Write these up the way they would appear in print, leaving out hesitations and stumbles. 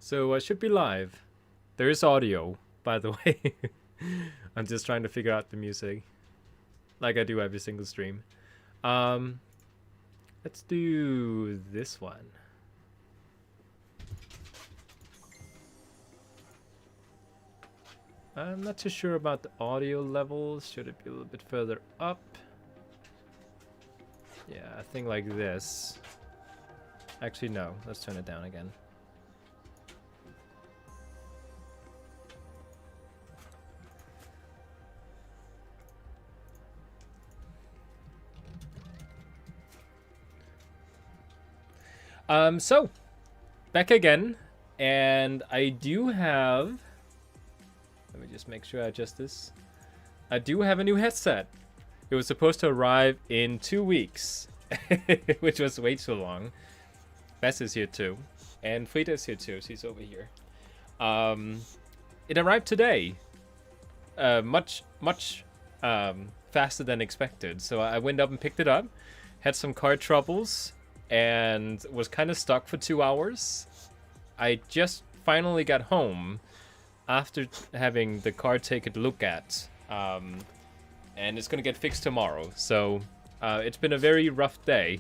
So I should be live. There is audio, by the way. I'm just trying to figure out the music, like I do every single stream. Let's do this one. I'm not too sure about the audio levels. Should it be a little bit further up? Yeah, I think like this. Actually, no. Let's turn it down again. So, back again, and I do have, let me just make sure I adjust this. I do have a new headset. It was supposed to arrive in 2 weeks, which was way too long. Bess is here too, and Frida is here too, she's over here. It arrived today, much faster than expected, so I went up and picked it up, had some car troubles, and was kind of stuck for 2 hours. I just finally got home after having the car taken a look at, and it's gonna get fixed tomorrow. So it's been a very rough day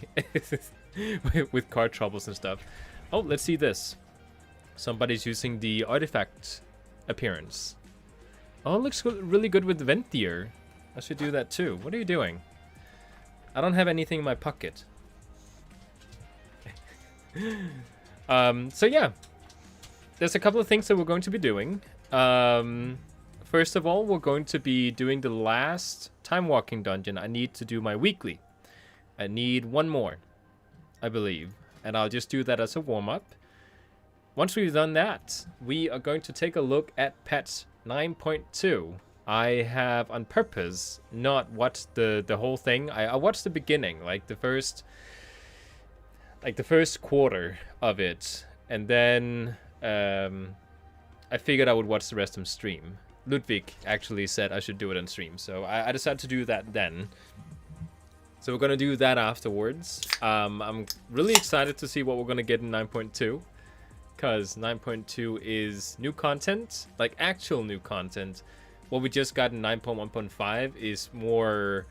with car troubles and stuff. Oh, let's see this. Somebody's using the artifact appearance. Oh, it looks really good with Venthier. I should do that too. What are you doing? I don't have anything in my pocket. So yeah, there's a couple of things that we're going to be doing. First of all, we're going to be doing the last time walking dungeon. I need to do my weekly. I need one more, I believe, and I'll just do that as a warm-up. Once we've done that, we are going to take a look at patch 9.2. I have on purpose not watched the whole thing. I watched the beginning, like the first quarter of it, and then I figured I would watch the rest on stream. Ludwig actually said I should do it on stream, so I decided to do that then. So we're gonna do that afterwards. I'm really excited to see what we're gonna get in 9.2, because 9.2 is new content, like actual new content. What we just got in 9.1.5 is more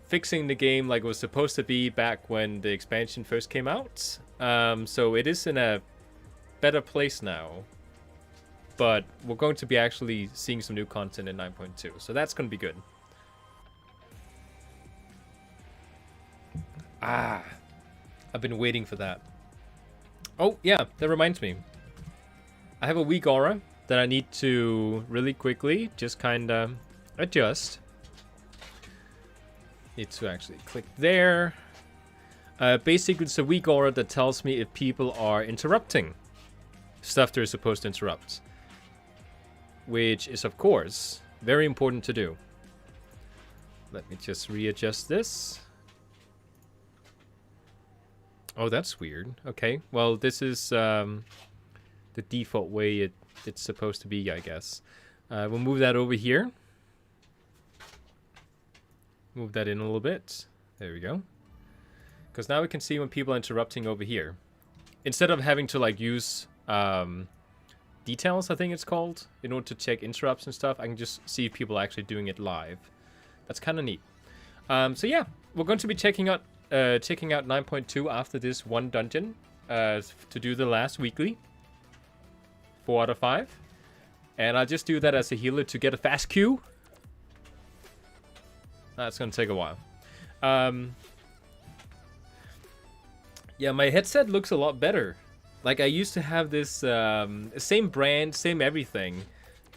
fixing the game like it was supposed to be back when the expansion first came out. So it is in a better place now. But we're going to be actually seeing some new content in 9.2. So that's going to be good. I've been waiting for that. Oh, yeah, that reminds me. I have a weak aura that I need to really quickly just kind of adjust. Need to actually click there. Basically, it's a weak aura that tells me if people are interrupting stuff they're supposed to interrupt, which is, of course, very important to do. Let me just readjust this. Oh, that's weird. Okay, well, this is the default way it's supposed to be, I guess. We'll move that over here. Move that in a little bit. There we go. Because now we can see when people are interrupting over here. Instead of having to like use details, I think it's called, in order to check interrupts and stuff, I can just see people actually doing it live. That's kind of neat. So yeah, we're going to be checking out 9.2 after this one dungeon to do the last weekly. 4 out of 5. And I'll just do that as a healer to get a fast queue. That's gonna take a while. Yeah, my headset looks a lot better. Like, I used to have this same brand, same everything,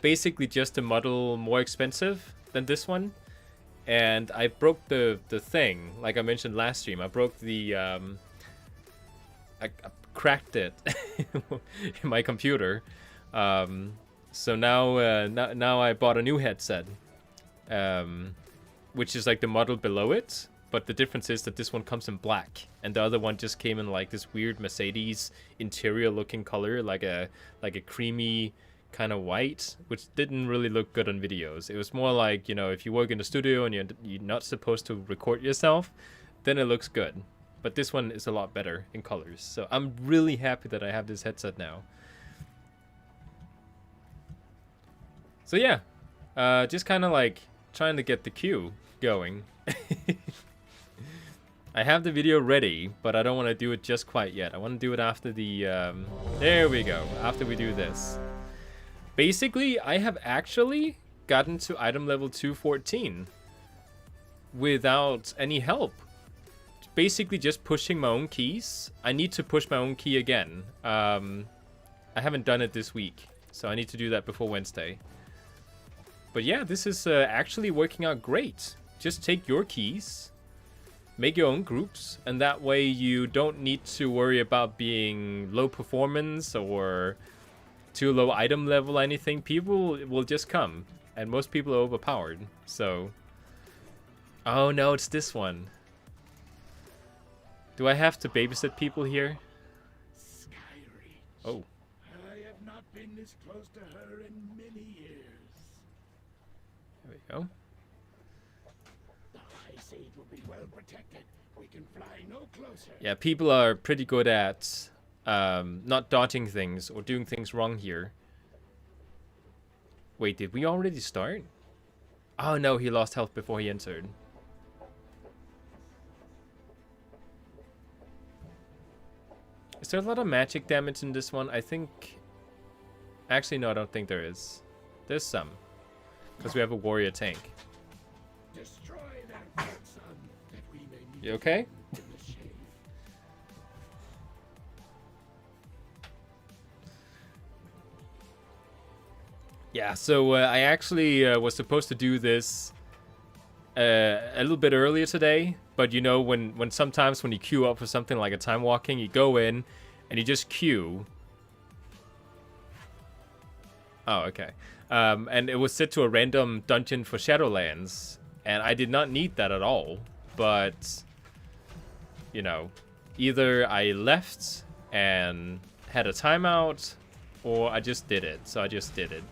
basically just a model more expensive than this one. And I broke the thing, like I mentioned last stream. I broke the I cracked it in my computer. So now I bought a new headset. Which is like the model below it, but the difference is that this one comes in black, and the other one just came in like this weird Mercedes interior looking color, like a creamy kind of white, which didn't really look good on videos. It was more like, you know, if you work in the studio and you're not supposed to record yourself, then it looks good. but this one is a lot better in colors. So I'm really happy that I have this headset now. So yeah, just kind of like trying to get the queue going. I have the video ready, but I don't want to do it just quite yet. I want to do it after the, there we go, after we do this. Basically, I have actually gotten to item level 214 without any help. Basically just pushing my own keys. I need to push my own key again. I haven't done it this week, so I need to do that before Wednesday. But yeah, this is actually working out great. Just take your keys, make your own groups, and that way you don't need to worry about being low performance or too low item level or anything. People will just come, and most people are overpowered. So, oh no, it's this one. Do I have to babysit people here? Oh. I have not been this close to her in many years. There we go. The high seed will be well protected. We can fly no closer. Yeah, people are pretty good at not dodging things or doing things wrong here. Wait, did we already start? Oh no, he lost health before he entered. Is there a lot of magic damage in this one? I think... Actually, no, I don't think there is. There's some. Because we have a warrior tank. Destroy their grandson, that we may meet You okay? in the shade. Yeah, so I actually was supposed to do this a little bit earlier today, but you know, when sometimes when you queue up for something like a time walking, you go in and you just queue. Oh, okay. And it was set to a random dungeon for Shadowlands, and I did not need that at all, but you know, either I left and had a timeout, or I just did it. So I just did it,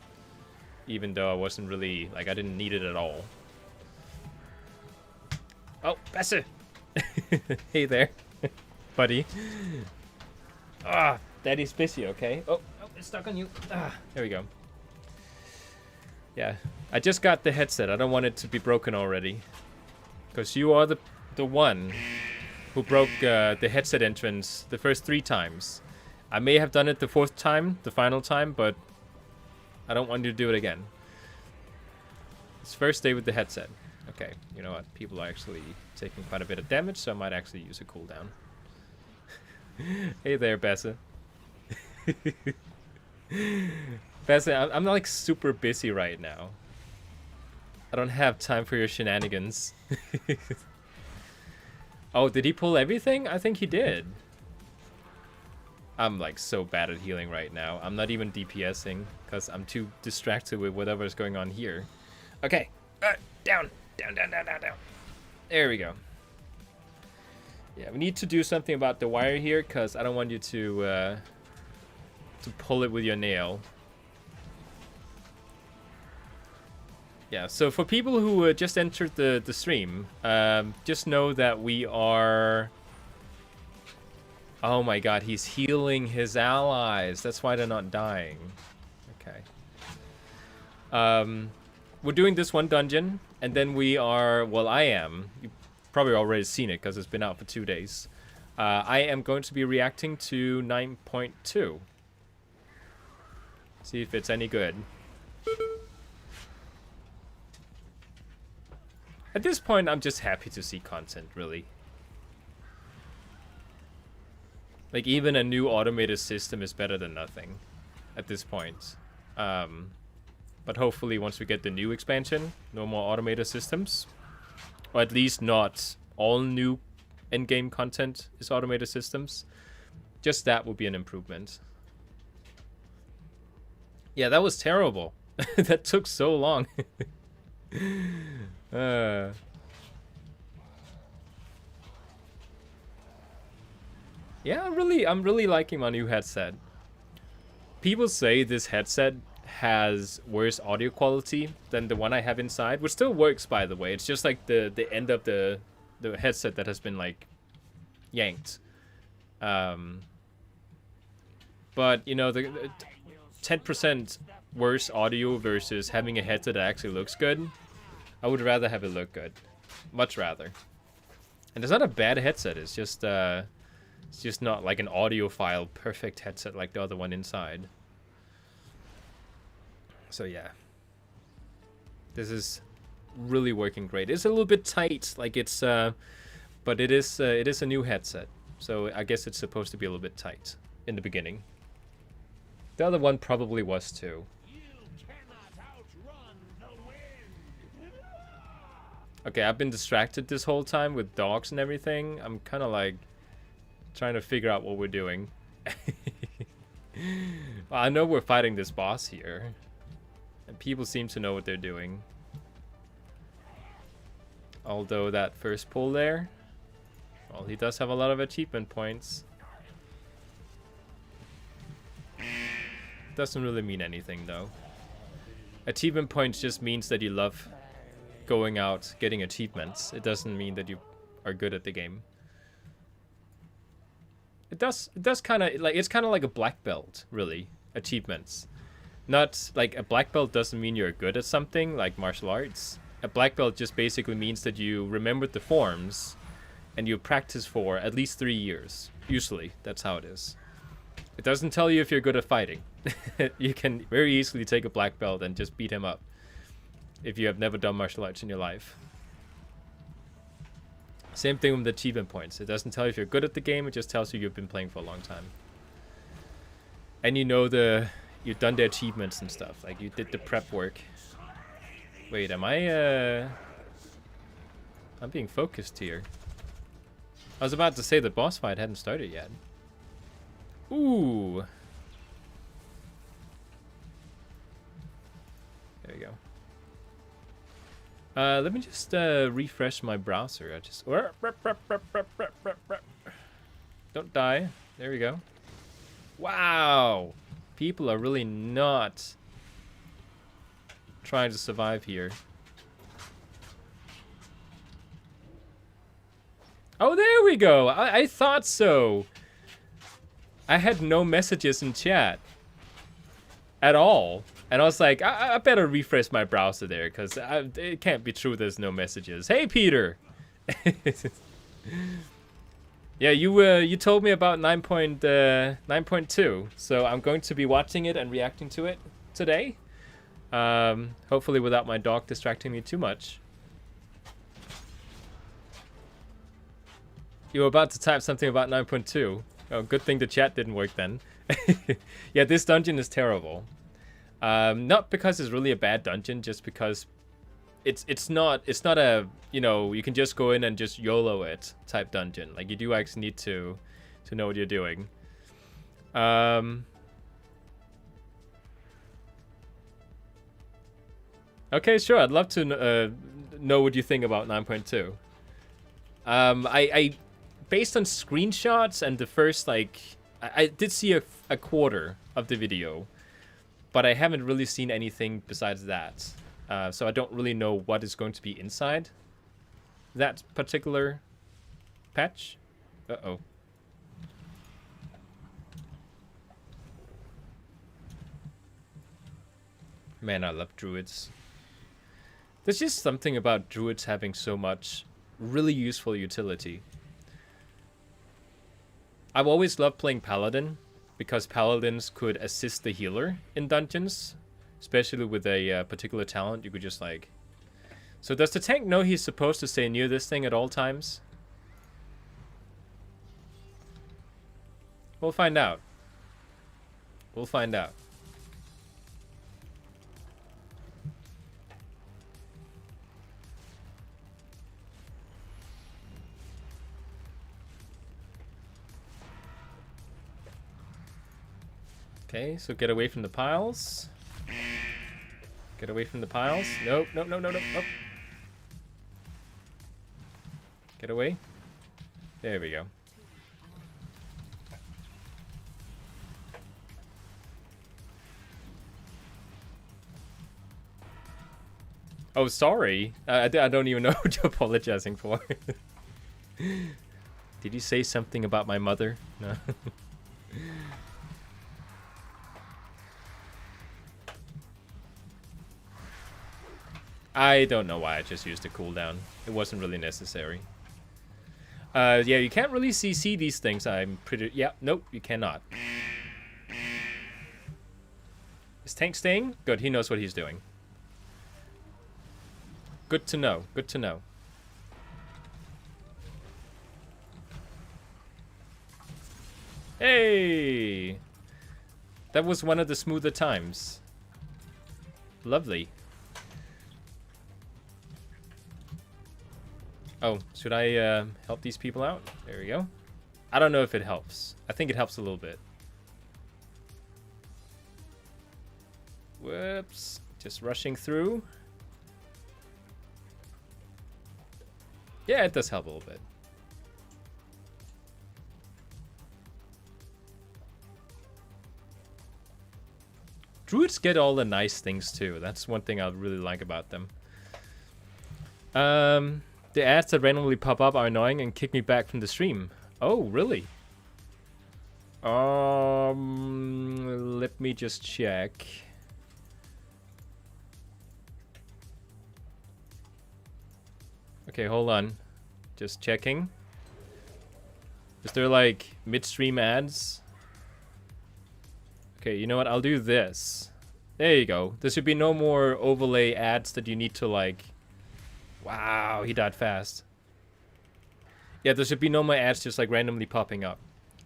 even though I wasn't really, like, I didn't need it at all. Oh, Bessie! Hey there, buddy. Ah, Daddy's busy, okay? Oh, it's stuck on you. Ah, there we go. Yeah, I just got the headset. I don't want it to be broken already. Because you are the one who broke the headset entrance the first 3 times. I may have done it the 4th time, the final time, but I don't want you to do it again. It's first day with the headset. Okay, you know what? People are actually taking quite a bit of damage, so I might actually use a cooldown. Hey there, Bessa. Bessa, I'm like super busy right now. I don't have time for your shenanigans. Oh, did he pull everything? I think he did. I'm like so bad at healing right now. I'm not even DPSing because I'm too distracted with whatever's going on here. Okay, down. There we go. Yeah, we need to do something about the wire here because I don't want you to pull it with your nail. Yeah, so for people who just entered the stream, just know that we are... Oh my god, he's healing his allies. That's why they're not dying. Okay. We're doing this one dungeon, and then we are... Well, I am. You've probably already seen it because it's been out for 2 days. I am going to be reacting to 9.2. See if it's any good. At this point, I'm just happy to see content, really. Like, even a new automated system is better than nothing at this point. But hopefully, once we get the new expansion, no more automated systems. Or at least not all new endgame content is automated systems. Just that would be an improvement. Yeah, that was terrible. That took so long. Yeah, I'm really liking my new headset. People say this headset has worse audio quality than the one I have inside, which still works, by the way. It's just like the end of the headset that has been like yanked. But you know, the 10% worse audio versus having a headset that actually looks good. I would rather have it look good, much rather. And it's not a bad headset. It's just not like an audiophile perfect headset like the other one inside. So yeah, this is really working great. It's a little bit tight, like it's, but it is a new headset, so I guess it's supposed to be a little bit tight in the beginning. The other one probably was too. Okay, I've been distracted this whole time with dogs and everything. I'm kind of like trying to figure out what we're doing. Well, I know we're fighting this boss here, and people seem to know what they're doing. Although that first pull there, well, he does have a lot of achievement points. Doesn't really mean anything though. Achievement points just means that you love going out getting achievements. It doesn't mean that you are good at the game. It does kind of like, it's kind of like a black belt, really. Achievements, not like a black belt doesn't mean you're good at something like martial arts. A black belt just basically means that you remembered the forms and you practice for at least 3 years. Usually that's how it is. It doesn't tell you if you're good at fighting. You can very easily take a black belt and just beat him up if you have never done martial arts in your life. Same thing with the achievement points. It doesn't tell you if you're good at the game, it just tells you you've been playing for a long time. And you know you've done the achievements and stuff, like you did the prep work. Wait, am I'm being focused here. I was about to say the boss fight hadn't started yet. Ooh. There we go. Let me just refresh my browser. I just don't die. There we go. Wow, people are really not trying to survive here. Oh, there we go. I thought so. I had no messages in chat at all. And I was like, I better refresh my browser there, because it can't be true there's no messages. Hey, Peter! Yeah, you told me about 9.2, so I'm going to be watching it and reacting to it today. Hopefully without my dog distracting me too much. You were about to type something about 9.2. Oh, good thing the chat didn't work then. Yeah, this dungeon is terrible. Not because it's really a bad dungeon, just because it's not a, you know, you can just go in and just YOLO it type dungeon. Like, you do actually need to know what you're doing. Okay, sure, I'd love to know what you think about 9.2. I based on screenshots and the first, like, I did see a quarter of the video, but I haven't really seen anything besides that. So I don't really know what is going to be inside that particular patch. Uh-oh. Man, I love druids. There's just something about druids having so much really useful utility. I've always loved playing Paladin, because Paladins could assist the healer in dungeons, especially with a particular talent. You could just like... So does the tank know he's supposed to stay near this thing at all times? We'll find out. We'll find out. Okay, so get away from the piles. Get away from the piles. Nope, nope, nope, nope, nope. Get away. There we go. Oh, sorry. I don't even know what you're apologizing for. Did you say something about my mother? No. I don't know why I just used a cooldown. It wasn't really necessary. Yeah, you can't really CC these things. I'm pretty... Yeah, nope, you cannot. Is Tank staying? Good, he knows what he's doing. Good to know, good to know. Hey! That was one of the smoother times. Lovely. Oh, should I help these people out? There we go. I don't know if it helps. I think it helps a little bit. Whoops. Just rushing through. Yeah, it does help a little bit. Druids get all the nice things too. That's one thing I really like about them. The ads that randomly pop up are annoying and kick me back from the stream. Oh, really? Let me just check. Okay, hold on. Just checking. Is there like midstream ads? Okay, you know what? I'll do this. There you go. There should be no more overlay ads that you need to like... Wow, he died fast. Yeah, there should be no more ads just like randomly popping up.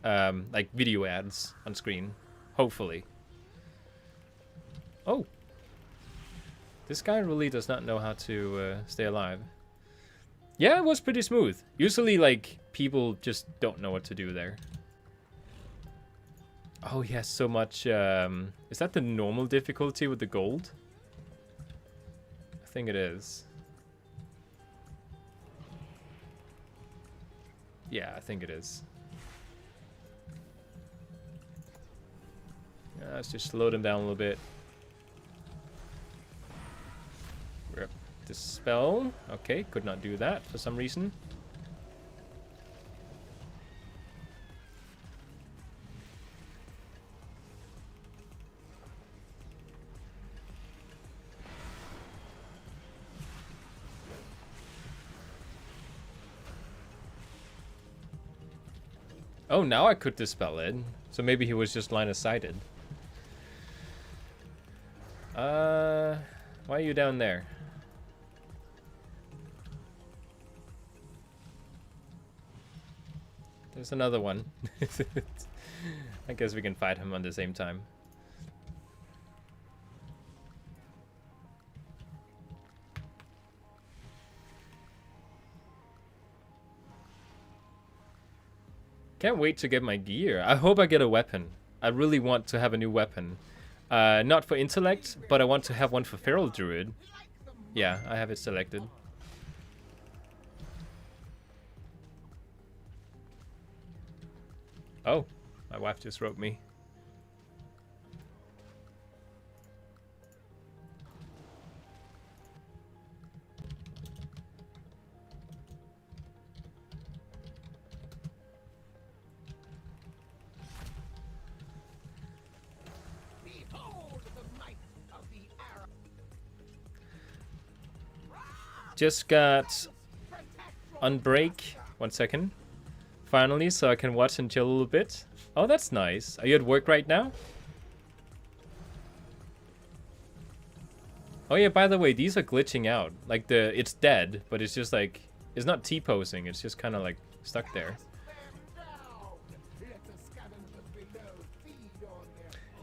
Like video ads on screen. Hopefully. Oh. This guy really does not know how to stay alive. Yeah, it was pretty smooth. Usually, like, people just don't know what to do there. Oh, he has so much... is that the normal difficulty with the gold? I think it is. Yeah, I think it is. Let's just slow them down a little bit. Rip. Dispel. Okay, could not do that for some reason. Oh, now I could dispel it. So maybe he was just line of sighted. Why are you down there? There's another one. I guess we can fight him at the same time. Can't wait to get my gear. I hope I get a weapon. I really want to have a new weapon. Not for intellect, but I want to have one for feral druid. Yeah, I have it selected. Oh, my wife just wrote me. Just got on break. 1 second. Finally, so I can watch and chill a little bit. Oh, that's nice. Are you at work right now? Oh yeah, by the way, these are glitching out. Like it's dead, but it's just like, it's not T-posing. It's just kind of like stuck there.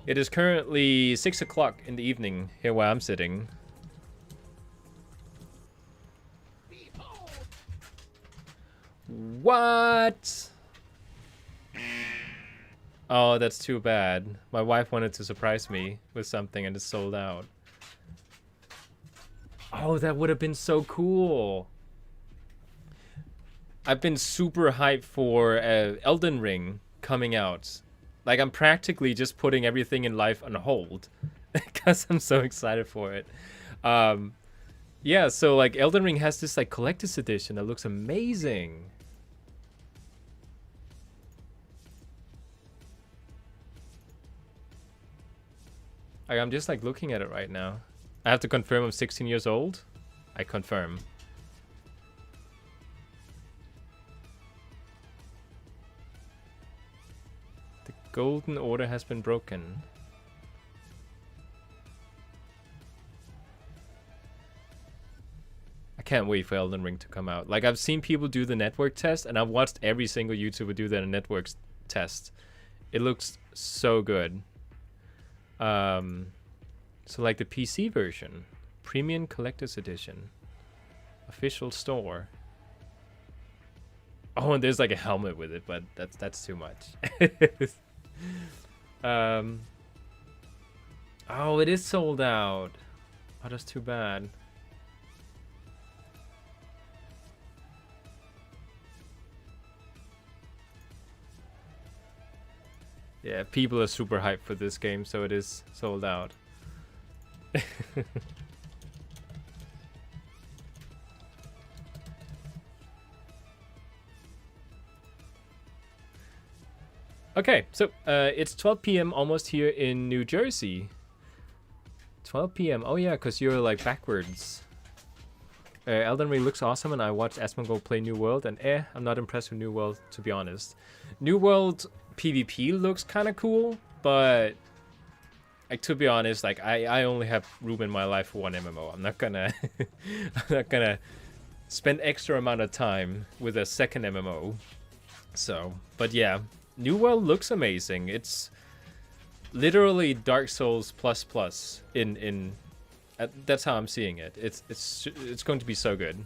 It is currently 6 o'clock in the evening here where I'm sitting. What? Oh, that's too bad. My wife wanted to surprise me with something and it sold out. Oh, that would have been so cool. I've been super hyped for Elden Ring coming out. Like, I'm practically just putting everything in life on hold because I'm so excited for it. Yeah, so like Elden Ring has this like collector's edition that looks amazing. I'm just like looking at it right now. I have to confirm I'm 16 years old. I confirm. The golden order has been broken. I can't wait for Elden Ring to come out. Like, I've seen people do the network test, and I've watched every single YouTuber do their network test. It looks so good. So like the PC version, Premium Collector's Edition, official store. Oh, and there's like a helmet with it, but that's too much. Oh, it is sold out. Oh, that's too bad. Yeah, people are super hyped for this game, so it is sold out. Okay, so it's 12 p.m. almost here in New Jersey. 12 p.m. Oh yeah, because you're like backwards. Elden Ring looks awesome, and I watched Asmongold play New World, and I'm not impressed with New World, to be honest. New World PvP looks kind of cool, but like, to be honest, like I only have room in my life for one MMO. I'm not gonna I'm not gonna spend extra amount of time with a second MMO. So, but yeah, New World looks amazing. It's literally Dark Souls plus in that's how I'm seeing it. It's going to be so good.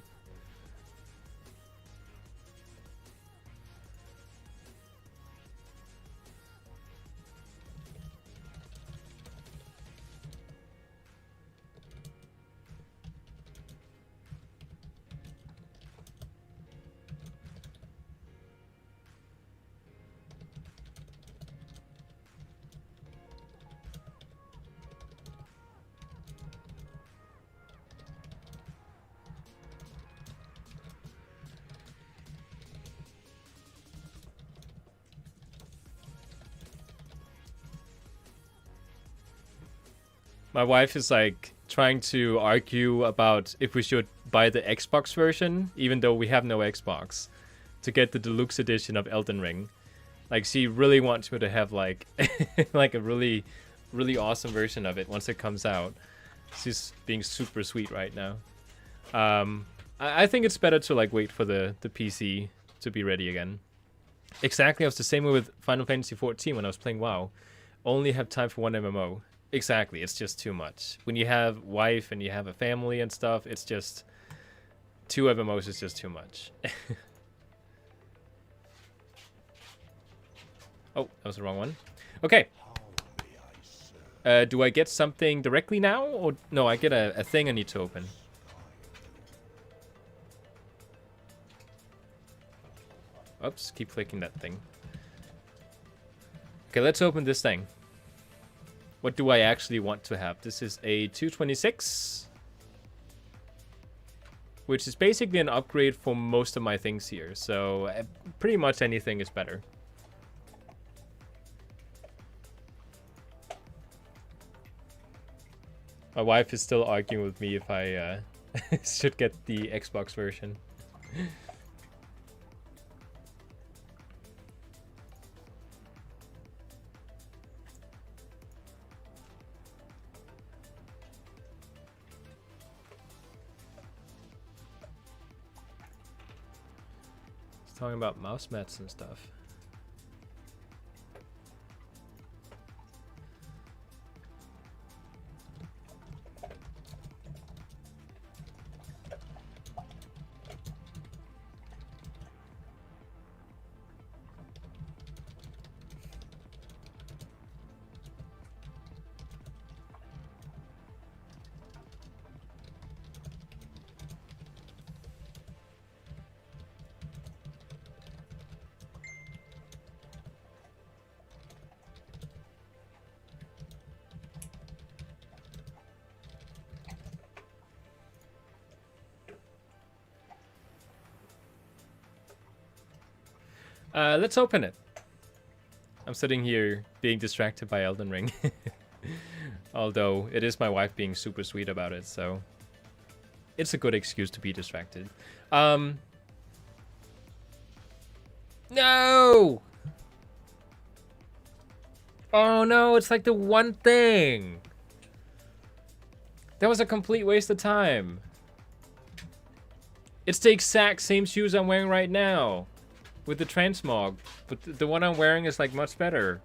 My wife is like trying to argue about if we should buy the Xbox version, even though we have no Xbox, to get the deluxe edition of Elden Ring. Like, she really wants me to have like like a really awesome version of it once it comes out. She's being super sweet right now. I think it's better to like wait for the PC to be ready again. Exactly, I was the same way with Final Fantasy 14 when I was playing WoW. Only have time for one MMO. Exactly, it's just too much. When you have wife and you have a family and stuff, it's just 2 MMOs is just too much. Oh, that was the wrong one. Okay. Do I get something directly now? Or no, I get a thing I need to open. Oops, keep clicking that thing. Okay, let's open this thing. What do I actually want to have? This is a 226. Which is basically an upgrade for most of my things here. So pretty much anything is better. My wife is still arguing with me if I should get the Xbox version. Talking about mouse mats and stuff. Let's open it. I'm sitting here being distracted by Elden Ring. Although it is my wife being super sweet about it, so it's a good excuse to be distracted. No! Oh no, it's like the one thing. That was a complete waste of time. It's the exact same shoes I'm wearing right now with the transmog, but the one I'm wearing is like much better.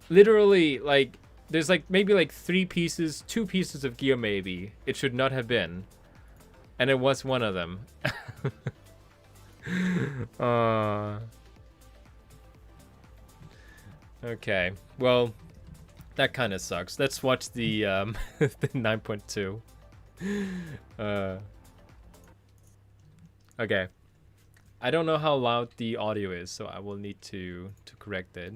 Literally, like, there's like maybe like 2 pieces of gear maybe. It should not have been. And it was one of them. Okay, well, that kind of sucks. Let's watch the, the 9.2. Okay. I don't know how loud the audio is, so I will need to correct it.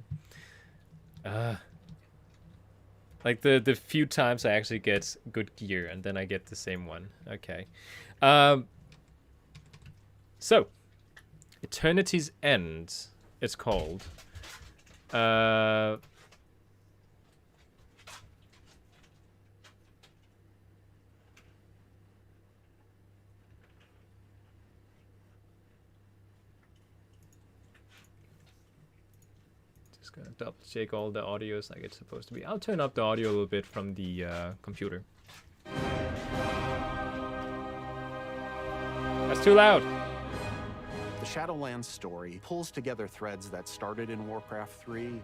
Like the few times I actually get good gear, and then I get the same one. Okay. So, Eternity's End, it's called. Just gonna double check all the audios like it's supposed to be. I'll turn up the audio a little bit from the computer. That's too loud. The Shadowlands story pulls together threads that started in Warcraft 3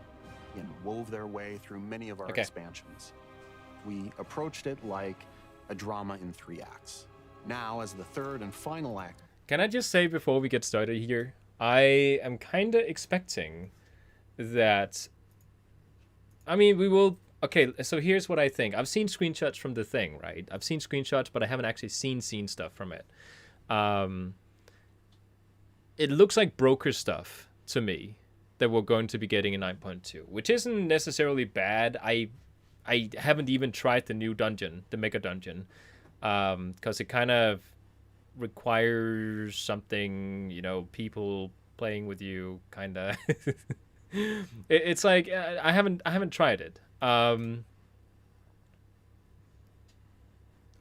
and wove their way through many of our expansions. We approached it like a drama in 3 acts. Now, as the 3rd and final act... Can I just say before we get started here, I am kind of expecting that... I mean, we will... Okay, so here's what I think. I've seen screenshots from the thing, right? I've seen screenshots, but I haven't actually seen stuff from it. It looks like broker stuff to me that we're going to be getting in 9.2, which isn't necessarily bad. I haven't even tried the new dungeon, the mega dungeon, because it kind of requires something, you know, people playing with you, kind of. It's like I haven't tried it. Oh,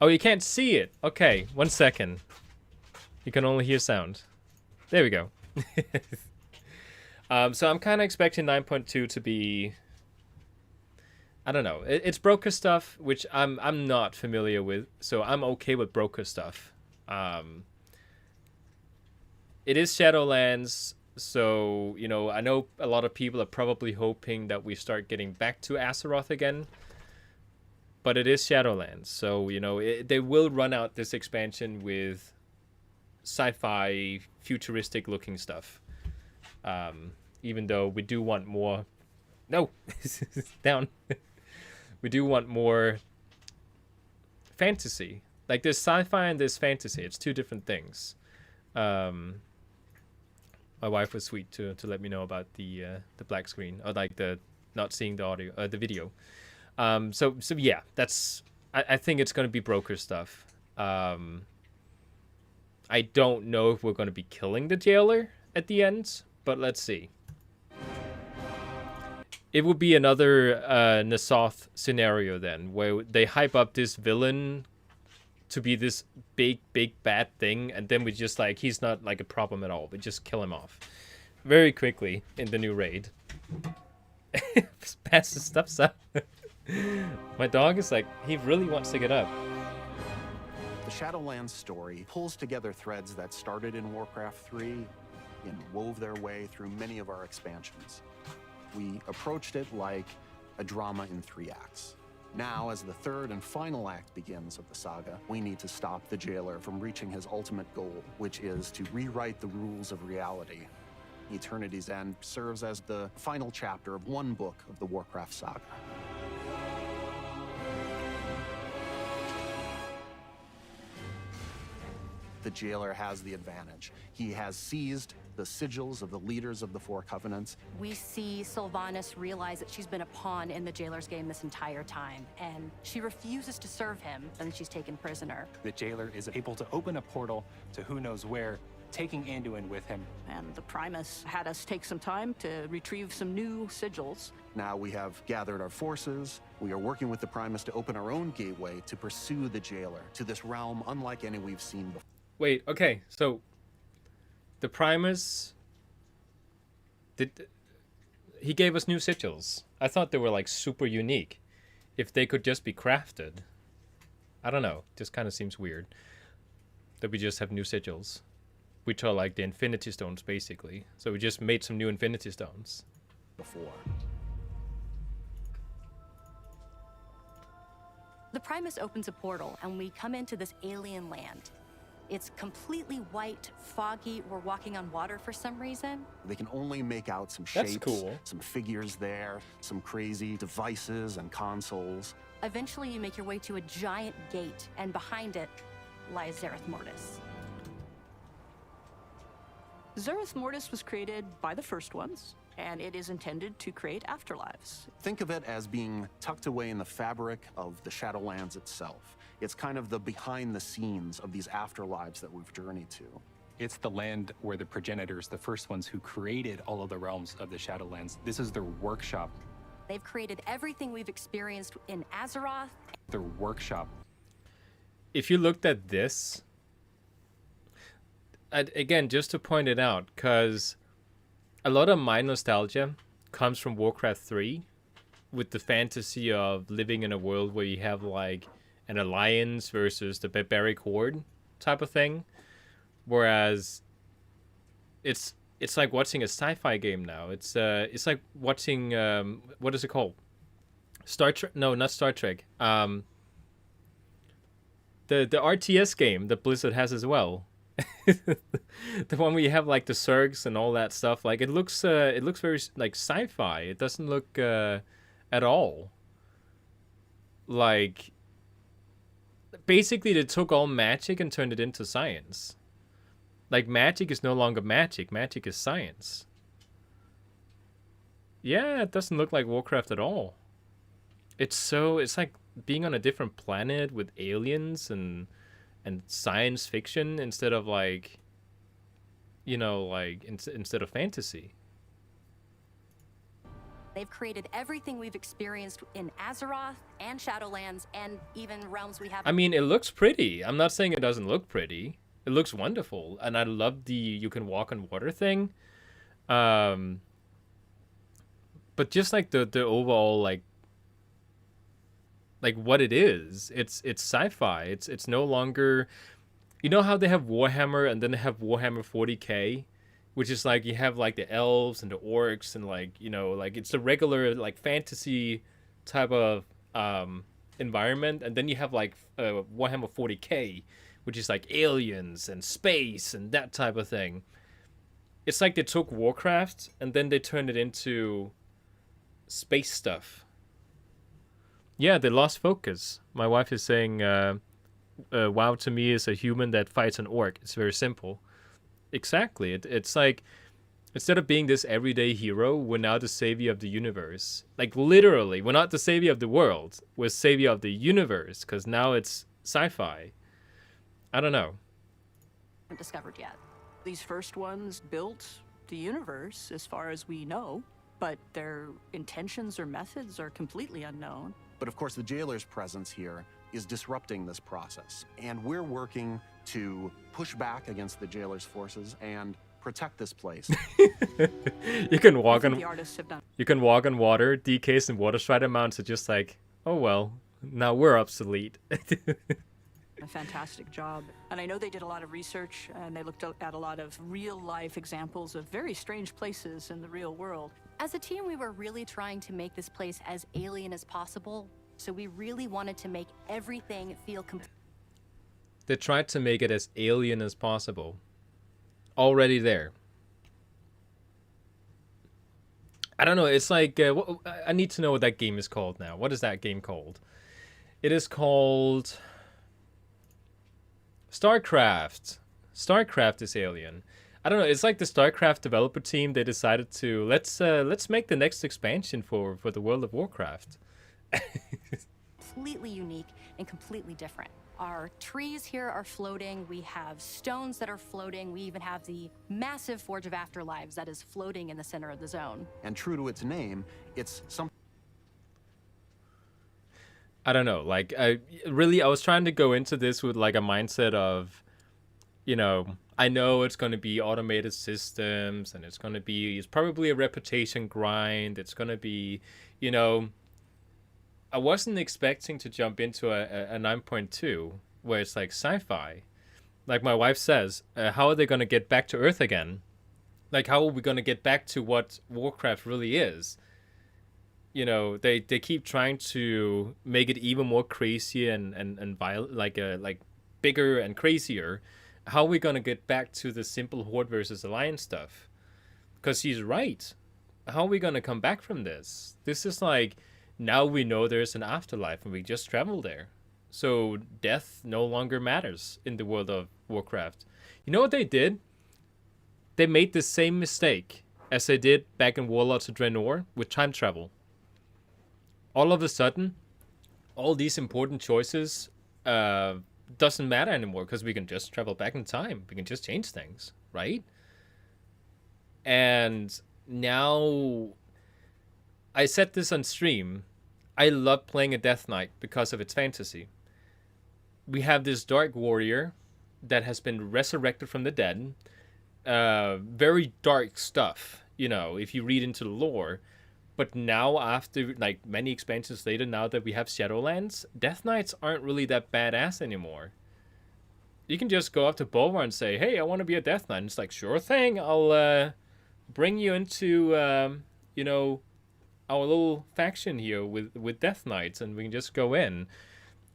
you can't see it. Okay, 1 second. You can only hear sound. There we go. So I'm kind of expecting 9.2 to be... I don't know. It's broker stuff, which I'm not familiar with, so I'm okay with broker stuff. It is Shadowlands, so, you know, I know a lot of people are probably hoping that we start getting back to Azeroth again. But it is Shadowlands, so, you know, they will run out this expansion with sci-fi, futuristic-looking stuff. Even though we do want more... No! Down. We do want more fantasy. Like, there's sci-fi and there's fantasy. It's 2 different things. My wife was sweet to let me know about the black screen. Or, like, the not seeing the audio, the video. So yeah, that's... I think it's going to be broker stuff. I don't know if we're going to be killing the jailer at the end, but let's see. It would be another Nasoth scenario then, where they hype up this villain to be this big bad thing, and then we just, like, he's not like a problem at all. We just kill him off very quickly in the new raid. Pass the stuff up. My dog is like, he really wants to get up. The Shadowlands story pulls together threads that started in Warcraft 3 and wove their way through many of our expansions. We approached it like a drama in 3 acts. Now, as the 3rd and final act begins of the saga, we need to stop the jailer from reaching his ultimate goal, which is to rewrite the rules of reality. Eternity's End serves as the final chapter of 1 book of the Warcraft saga. The jailer has the advantage. He has seized the sigils of the leaders of the 4 covenants. We see Savannah realize that she's been a pawn in the jailer's game this entire time, and she refuses to serve him, and she's taken prisoner. The jailer is able to open a portal to who knows where taking Anduin with him. And the Primus had us take some time to retrieve some new sigils. Now we have gathered our forces. We are working with the Primus to open our own gateway to pursue the Jailer to this realm unlike any we've seen before. Wait, okay, so the Primus he gave us new sigils. I thought they were like super unique. If they could just be crafted. I don't know, just kind of seems weird that we just have new sigils, which are like the Infinity Stones basically. So we just made some new Infinity Stones. Before. The Primus opens a portal, and we come into this alien land. It's completely white, foggy. We're walking on water for some reason. They can only make out some That's shapes, cool. some figures there, some crazy devices and consoles. Eventually, you make your way to a giant gate, and behind it lies Zereth Mortis. Zereth Mortis was created by the first ones, and it is intended to create afterlives. Think of it as being tucked away in the fabric of the Shadowlands itself. It's kind of the behind the scenes of these afterlives that we've journeyed to. It's the land where the progenitors, the first ones who created all of the realms of the Shadowlands, this is their workshop. They've created everything we've experienced in Azeroth. Their workshop. If you looked at this, again, just to point it out, because a lot of my nostalgia comes from Warcraft 3, with the fantasy of living in a world where you have like an alliance versus the barbaric horde type of thing, whereas it's like watching a sci-fi game now. It's like watching what is it called? Star Trek? No, not Star Trek. The RTS game that Blizzard has as well. The one where you have like the Zergs and all that stuff. Like it looks very like sci-fi. It doesn't look at all like. Basically, they took all magic and turned it into science. Like, magic is no longer magic. Magic is science. Yeah, it doesn't look like Warcraft at all. It's like being on a different planet with aliens and science fiction instead of like, you know, like instead of fantasy. They've created everything we've experienced in Azeroth and Shadowlands and even realms we have. I mean, it looks pretty. I'm not saying it doesn't look pretty. It looks wonderful. And I love the you can walk on water thing. But just like the overall like what it is, it's sci-fi. It's no longer, you know how they have Warhammer and then they have Warhammer 40K? Which is like you have like the elves and the orcs and like, you know, like it's a regular like fantasy type of environment. And then you have like Warhammer 40K, which is like aliens and space and that type of thing. It's like they took Warcraft and then they turned it into space stuff. Yeah, they lost focus. My wife is saying, WoW to me is a human that fights an orc. It's very simple. Exactly. It's like, instead of being this everyday hero, we're now the savior of the universe. Like, literally, we're not the savior of the world. We're savior of the universe, because now it's sci-fi. I don't know. Discovered yet. These first ones built the universe as far as we know, but their intentions or methods are completely unknown. But of course, the Jailer's presence here is disrupting this process. And we're working to push back against the Jailer's forces and protect this place. You can walk The on artists have done you can walk on water. DKs and water strider mounts are just like, oh well, now we're obsolete. a fantastic job. And I know they did a lot of research and they looked at a lot of real life examples of very strange places in the real world. As a team, we were really trying to make this place as alien as possible. So we really wanted to make everything feel complete. They tried to make it as alien as possible. Already there. I don't know, it's like, I need to know what that game is called now. What is that game called? It is called StarCraft. StarCraft is alien. I don't know, it's like the StarCraft developer team, they decided to, let's make the next expansion for the World of Warcraft. Completely unique and completely different. Our trees here are floating. We have stones that are floating. We even have the massive Forge of Afterlives that is floating in the center of the zone. And true to its name, it's something. I don't know. Like, I was trying to go into this with like a mindset of, you know, I know it's going to be automated systems and it's probably a reputation grind. It's going to be, you know, I wasn't expecting to jump into a 9.2 where it's like sci-fi. Like my wife says, how are they going to get back to Earth again? Like, how are we going to get back to what Warcraft really is? You know, they keep trying to make it even more crazy and violent, like bigger and crazier. How are we going to get back to the simple Horde versus Alliance stuff? Because he's right. How are we going to come back from this? This is like, now we know there's an afterlife and we just travel there. So death no longer matters in the world of Warcraft. You know what they did? They made the same mistake as they did back in Warlords of Draenor with time travel. All of a sudden, all these important choices doesn't matter anymore because we can just travel back in time. We can just change things, right? And now, I said this on stream, I love playing a Death Knight because of its fantasy. We have this Dark Warrior that has been resurrected from the dead. Very dark stuff, you know, if you read into the lore. But now, after like many expansions later, now that we have Shadowlands, Death Knights aren't really that badass anymore. You can just go up to Bolvar and say, hey, I want to be a Death Knight. And it's like, sure thing, I'll bring you into, you know, our little faction here with Death Knights, and we can just go in.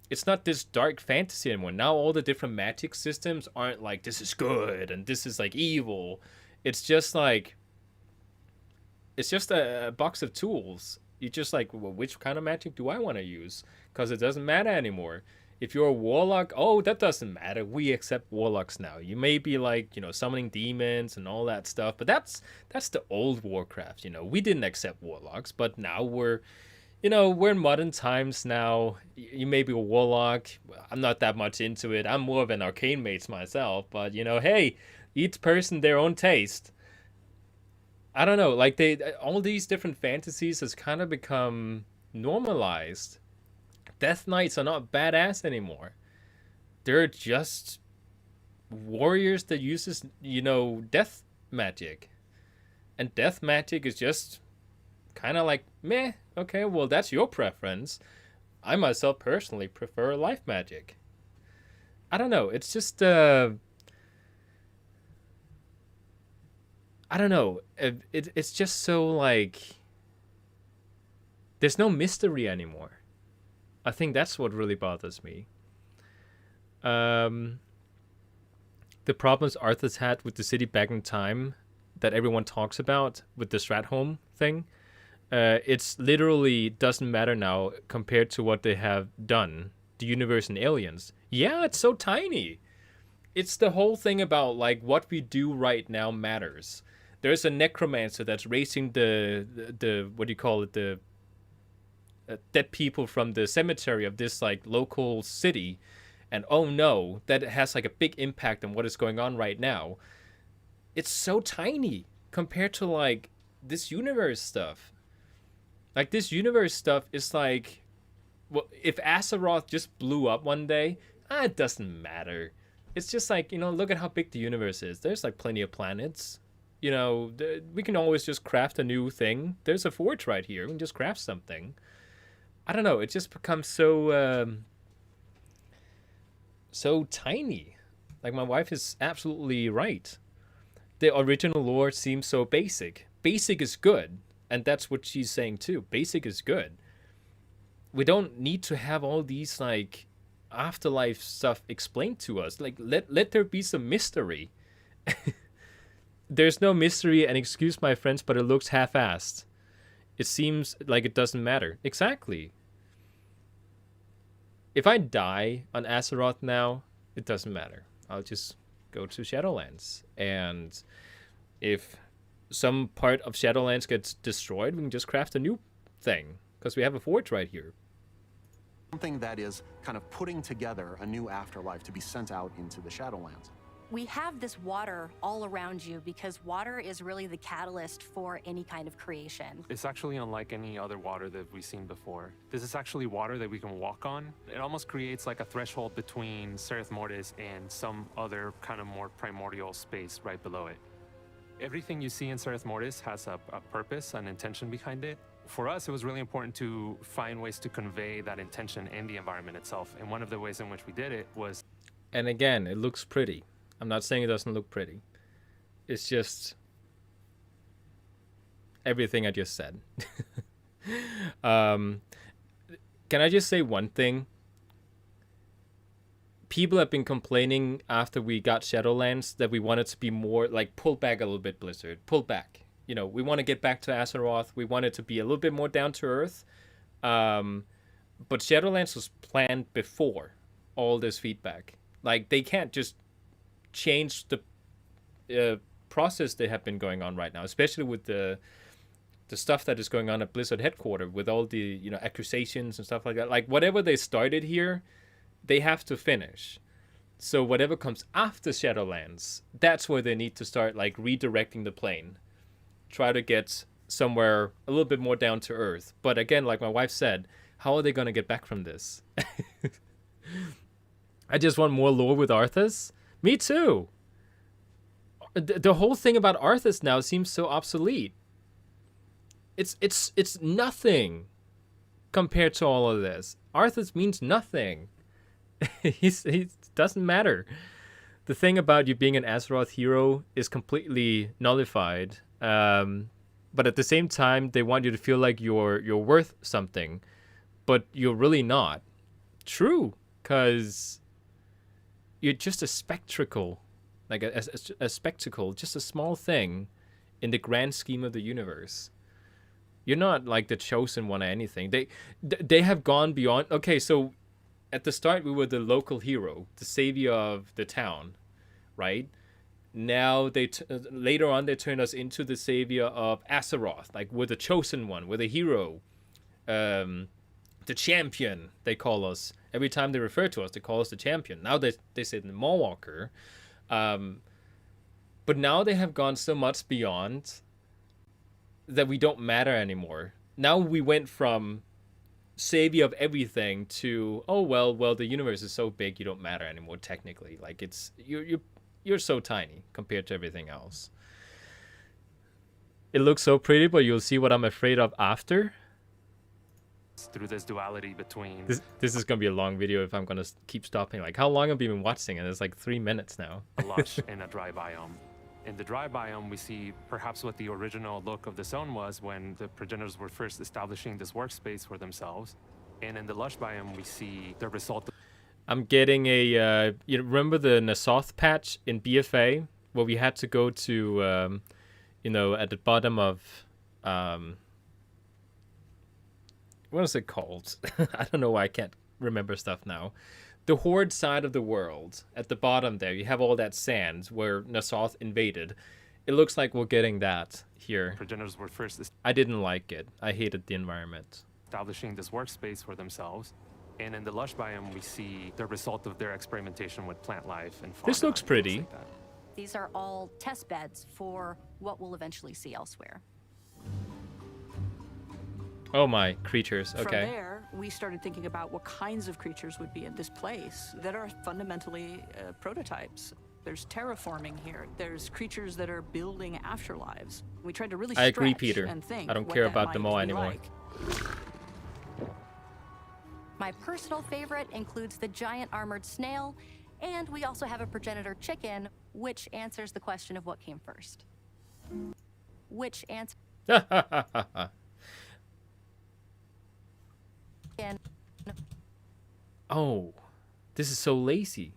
It's not this dark fantasy anymore. Now all the different magic systems aren't like, this is good and this is like evil. It's just like, it's just a box of tools. You just like, well, which kind of magic do I want to use? Because it doesn't matter anymore. If you're a warlock, oh, that doesn't matter. We accept warlocks now. You may be like, you know, summoning demons and all that stuff, but that's the old Warcraft. You know, we didn't accept warlocks, but now we're in modern times now. You may be a warlock. I'm not that much into it. I'm more of an arcane mage myself, but you know, hey, each person their own taste. I don't know, like all these different fantasies has kind of become normalized. Death Knights are not badass anymore. They're just warriors that uses, you know, death magic. And death magic is just kind of like, meh, okay, well, that's your preference. I myself personally prefer life magic. I don't know, it's just, I don't know. It's just so like, there's no mystery anymore. I think that's what really bothers me. The problems Arthur's had with the city back in time that everyone talks about with the Stratholme thing, it's literally doesn't matter now compared to what they have done. The universe and aliens. Yeah, it's so tiny. It's the whole thing about like what we do right now matters. There's a necromancer that's raising the what do you call it, the dead people from the cemetery of this like local city, and oh no, that has like a big impact on what is going on right now. It's so tiny compared to like this universe stuff. Like this universe stuff is like, well, if Azeroth just blew up one day, it doesn't matter. It's just like, you know, look at how big the universe is. There's like plenty of planets. You know, we can always just craft a new thing. There's a forge right here. We can just craft something. I don't know. It just becomes so so tiny. Like my wife is absolutely right. The original lore seems so basic. Basic is good, and that's what she's saying too. Basic is good. We don't need to have all these like afterlife stuff explained to us. Like let there be some mystery. There's no mystery, and excuse my French, but it looks half-assed. It seems like it doesn't matter. Exactly. If I die on Azeroth now, it doesn't matter. I'll just go to Shadowlands. And if some part of Shadowlands gets destroyed, we can just craft a new thing. Because we have a forge right here. something that is kind of putting together a new afterlife to be sent out into the Shadowlands. We have this water all around you because water is really the catalyst for any kind of creation. It's actually unlike any other water that we've seen before. This is actually water that we can walk on. It almost creates like a threshold between Sereth Mortis and some other kind of more primordial space right below it. Everything you see in Sereth Mortis has a purpose, an intention behind it. For us, it was really important to find ways to convey that intention in the environment itself. And one of the ways in which we did it was... And again, it looks pretty. I'm not saying it doesn't look pretty. It's just everything I just said. Can I just say one thing? People have been complaining after we got Shadowlands that we wanted to be more like pull back a little bit, Blizzard. Pull back. You know, we want to get back to Azeroth. We want it to be a little bit more down to earth. But Shadowlands was planned before all this feedback. Like, they can't just change the process that have been going on right now, especially with the stuff that is going on at Blizzard headquarters with all the, you know, accusations and stuff like that. Like, whatever they started here, they have to finish. So whatever comes after Shadowlands, that's where they need to start, like, redirecting the plane. Try to get somewhere a little bit more down to earth. But again, like my wife said, how are they going to get back from this? I just want more lore with Arthas. Me too. The whole thing about Arthas now seems so obsolete. It's nothing compared to all of this. Arthas means nothing. He doesn't matter. The thing about you being an Azeroth hero is completely nullified. But at the same time, they want you to feel like you're worth something, but you're really not. True, because you're just a spectacle, like a spectacle, just a small thing in the grand scheme of the universe. You're not like the chosen one or anything. They have gone beyond. Okay, so at the start we were the local hero, the savior of the town, right? Now later on they turned us into the savior of Azeroth. Like, we're the chosen one, we're the hero, the champion. They call us every time they refer to us. They call us the champion. Now they say the Mawwalker, but now they have gone so much beyond that we don't matter anymore. Now we went from savior of everything to, oh well, the universe is so big you don't matter anymore technically. Like, it's you're so tiny compared to everything else. It looks so pretty, but you'll see what I'm afraid of after. Through this duality between... This is going to be a long video if I'm going to keep stopping. Like, how long have you been watching? And it's like 3 minutes now. a lush and a dry biome. In the dry biome, we see perhaps what the original look of the zone was when the progenitors were first establishing this workspace for themselves. And in the lush biome, we see the result of... I'm getting a... you remember the Nasoth patch in BFA? Where we had to go to, you know, at the bottom of... what is it called? I don't know why I can't remember stuff now. The Horde side of the world. At the bottom there, you have all that sand where Nasoth invaded. It looks like we're getting that here. Progenitors were first... I didn't like it. I hated the environment. Establishing this workspace for themselves. And in the lush biome, we see the result of their experimentation with plant life and fauna. This looks pretty. Like that. These are all test beds for what we'll eventually see elsewhere. Oh my, creatures, okay. From there, we started thinking about what kinds of creatures would be in this place that are fundamentally prototypes. There's terraforming here. There's creatures that are building afterlives. We tried to really I agree, stretch Peter. and think I don't what care that about them might all be anymore. like. My personal favorite includes the giant armored snail, and we also have a progenitor chicken, which answers the question of what came first. Which answer... Oh, this is so lazy.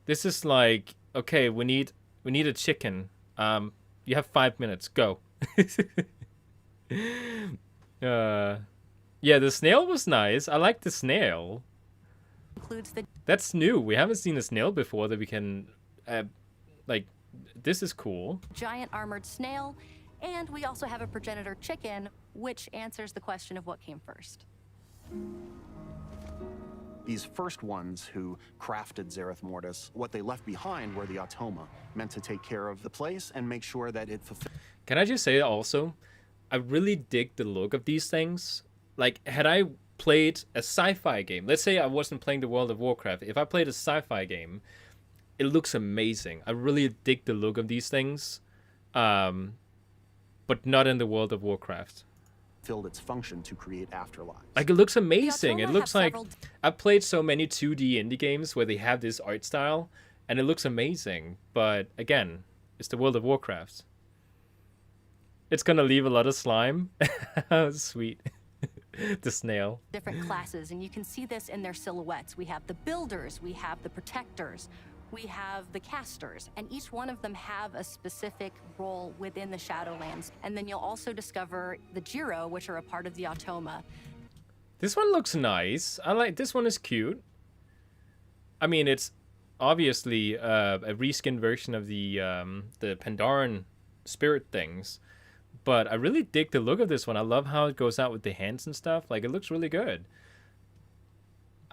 This is like, okay, we need a chicken. You have 5 minutes. Go. Yeah, the snail was nice. I like the snail. includes the... That's new. We haven't seen a snail before that we can, like, this is cool. giant armored snail, and we also have a progenitor chicken, which answers the question of what came first. These first ones who crafted Zereth Mortis, what they left behind were the Automa, meant to take care of the place and make sure that it fulfilled. Can I just say also, I really dig the look of these things. Like, had I played a sci-fi game, let's say I wasn't playing the World of Warcraft, if I played a sci-fi game, it looks amazing. I really dig the look of these things, but not in the World of Warcraft. Filled its function to create afterlives. Like, it looks amazing. Automa It looks have like several- I've played so many 2D indie games where they have this art style, and it looks amazing. But again, it's the World of Warcraft. It's gonna leave a lot of slime. Sweet. The snail. different classes, and you can see this in their silhouettes. We have the builders, we have the protectors, we have the casters, and each one of them have a specific role within the Shadowlands. And then you'll also discover the Jiro, which are a part of the Automa. This one looks nice. I like this one. Is cute. I mean, it's obviously a reskin version of the Pandaren spirit things, but I really dig the look of this one. I love how it goes out with the hands and stuff. Like, it looks really good.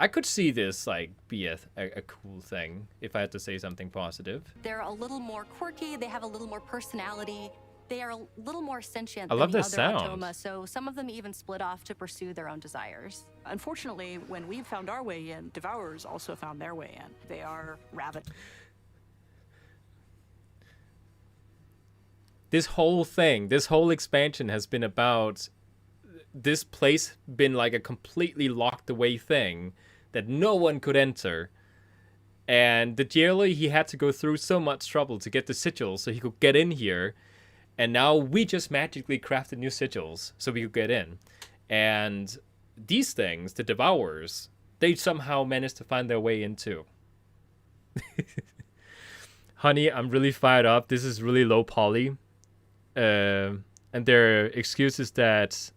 I could see this like be a cool thing if I had to say something positive. They're a little more quirky, they have a little more personality, they are a little more sentient I love than the the other sound. Automa, so some of them even split off to pursue their own desires. Unfortunately, when we found our way in, Devourers also found their way in. They are rabid. This whole thing, this whole expansion has been about this place been like a completely locked away thing that no one could enter. And the jailer, he had to go through so much trouble to get the sigils so he could get in here. And now we just magically crafted new sigils so we could get in. And these things, the Devourers, they somehow managed to find their way in too. Honey, I'm really fired up. This is really low poly. And their excuse is that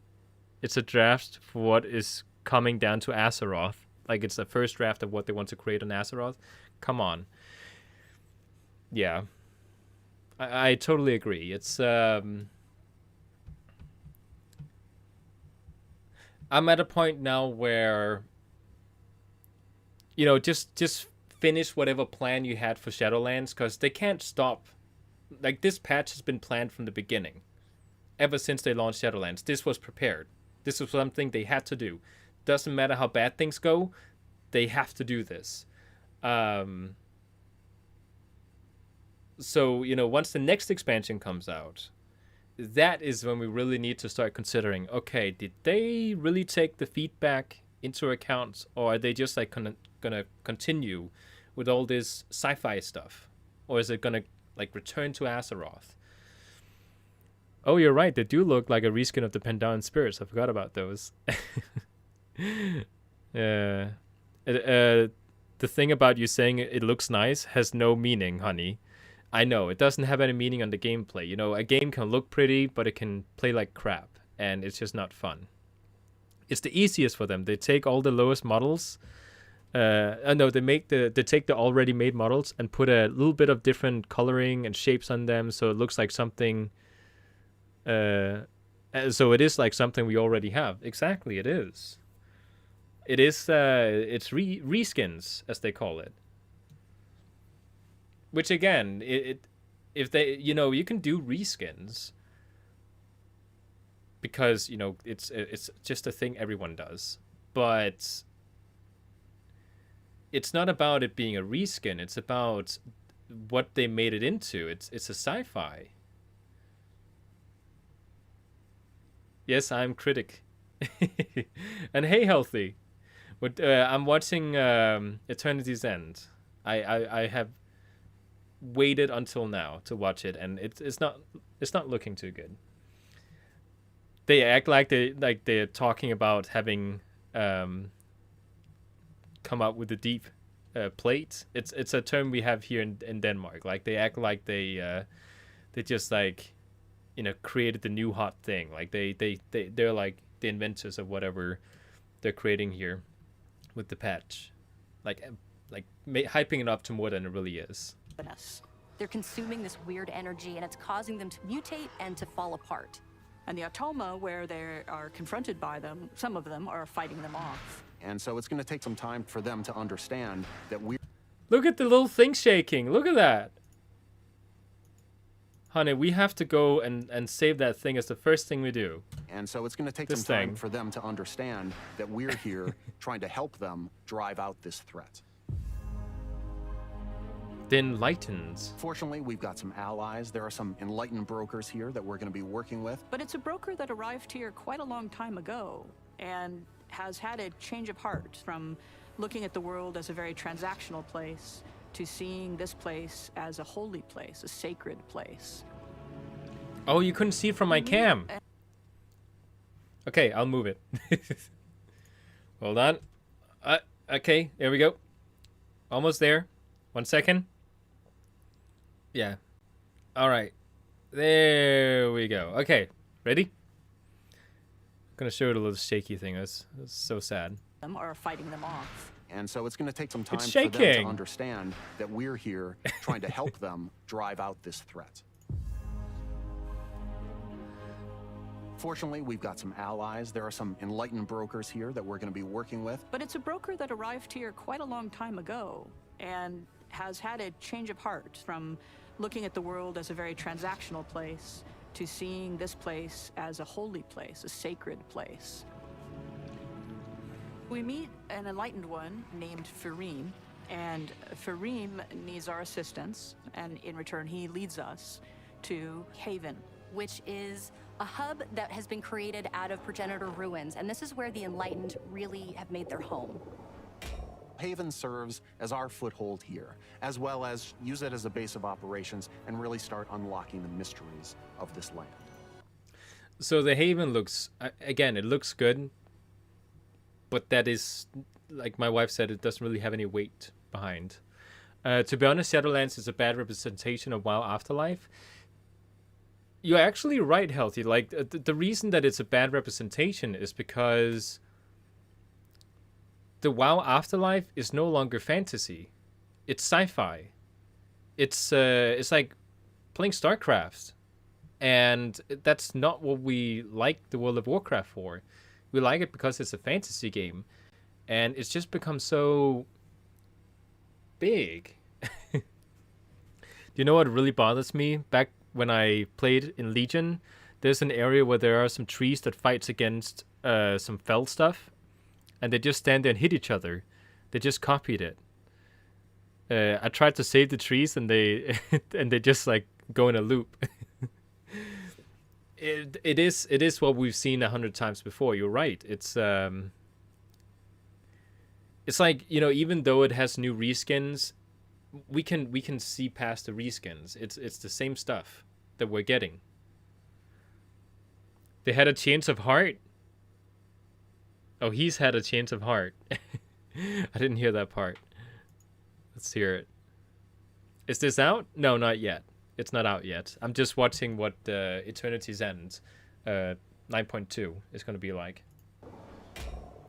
it's a draft for what is coming down to Azeroth. Like, it's the first draft of what they want to create on Azeroth. Come on. Yeah. I totally agree. It's I'm at a point now where, you know, just finish whatever plan you had for Shadowlands, because they can't stop. Like, this patch has been planned from the beginning. Ever since they launched Shadowlands, this was prepared. This was something they had to do. Doesn't matter how bad things go, they have to do this. So, you know, once the next expansion comes out, that is when we really need to start considering, okay, did they really take the feedback into account, or are they just like gonna continue with all this sci-fi stuff? Or is it gonna like return to Azeroth? Oh, you're right, they do look like a reskin of the Pandaren spirits. I forgot about those. The thing about you saying it looks nice has no meaning, honey. I know, it doesn't have any meaning on the gameplay. You know, a game can look pretty, but it can play like crap, and it's just not fun. It's the easiest for them. They take all the lowest models. No, they take the already made models and put a little bit of different coloring and shapes on them, so it looks like something. So it is like something we already have. Exactly, it is. It is. It's reskins, as they call it. Which again, if they, you know, you can do reskins because, you know, it's just a thing everyone does, but it's not about it being a reskin. It's about what they made it into. It's a sci-fi. Yes, I'm critic. And hey, healthy. But I'm watching Eternity's End. I have waited until now to watch it, and it's not looking too good. They act like they're talking about having come up with a deep plate. It's a term we have here in Denmark. Like, they act like they just, like, you know, created the new hot thing. Like they're like the inventors of whatever they're creating here with the patch, like hyping it up to more than it really is. They're consuming this weird energy, and it's causing them to mutate and to fall apart. And the Automa, where they are confronted by them, some of them are fighting them off. And so it's going to take some time for them to understand that we're Look at the little thing shaking. Look at that. Honey, we have to go and save that thing as the first thing we do. And so it's going to take This some time thing. for them to understand that we're here trying to help them drive out this threat. The Enlightened. Fortunately, we've got some allies. There are some enlightened brokers here that we're going to be working with. But it's a broker that arrived here quite a long time ago and has had a change of heart from looking at the world as a very transactional place to seeing this place as a holy place, a sacred place. Oh, you couldn't see it from my cam. Okay, I'll move it. Hold on. Okay, there we go. Almost there. 1 second. Yeah. All right. There we go. Okay, ready? I'm gonna show you the little shaky thing. That's so sad. Them are fighting them off. And so it's going to take some time It's for them to shaking. understand that we're here trying to help them drive out this threat. Fortunately, we've got some allies. There are some enlightened brokers here that we're going to be working with. But it's a broker that arrived here quite a long time ago and has had a change of heart from looking at the world as a very transactional place to seeing this place as a holy place, a sacred place. We meet an enlightened one named Fareem, and Fareem needs our assistance, and in return he leads us to Haven. Which is a hub that has been created out of progenitor ruins, and this is where the Enlightened really have made their home. Haven serves as our foothold here, as well as use it as a base of operations and really start unlocking the mysteries of this land. So the Haven looks, again, it looks good. But that is, like my wife said, it doesn't really have any weight behind. To be honest, Shadowlands is a bad representation of WoW Afterlife. You're actually right, Healthy. Like, the reason that it's a bad representation is because the WoW Afterlife is no longer fantasy. It's sci-fi. It's like playing StarCraft. And that's not what we like the World of Warcraft for. We like it because it's a fantasy game. And it's just become so big. Do you know what really bothers me? Back when I played in Legion, there's an area where there are some trees that fights against some fell stuff. And they just stand there and hit each other. They just copied it. I tried to save the trees and they and they just like go in a loop. It is what we've seen 100 times before. You're right. It's like, you know, even though it has new reskins, we can see past the reskins. It's the same stuff that we're getting. They had a change of heart. Oh, he's had a change of heart. I didn't hear that part. Let's hear it. Is this out? No, not yet. It's not out yet. I'm just watching what Eternity's End 9.2 is going to be like.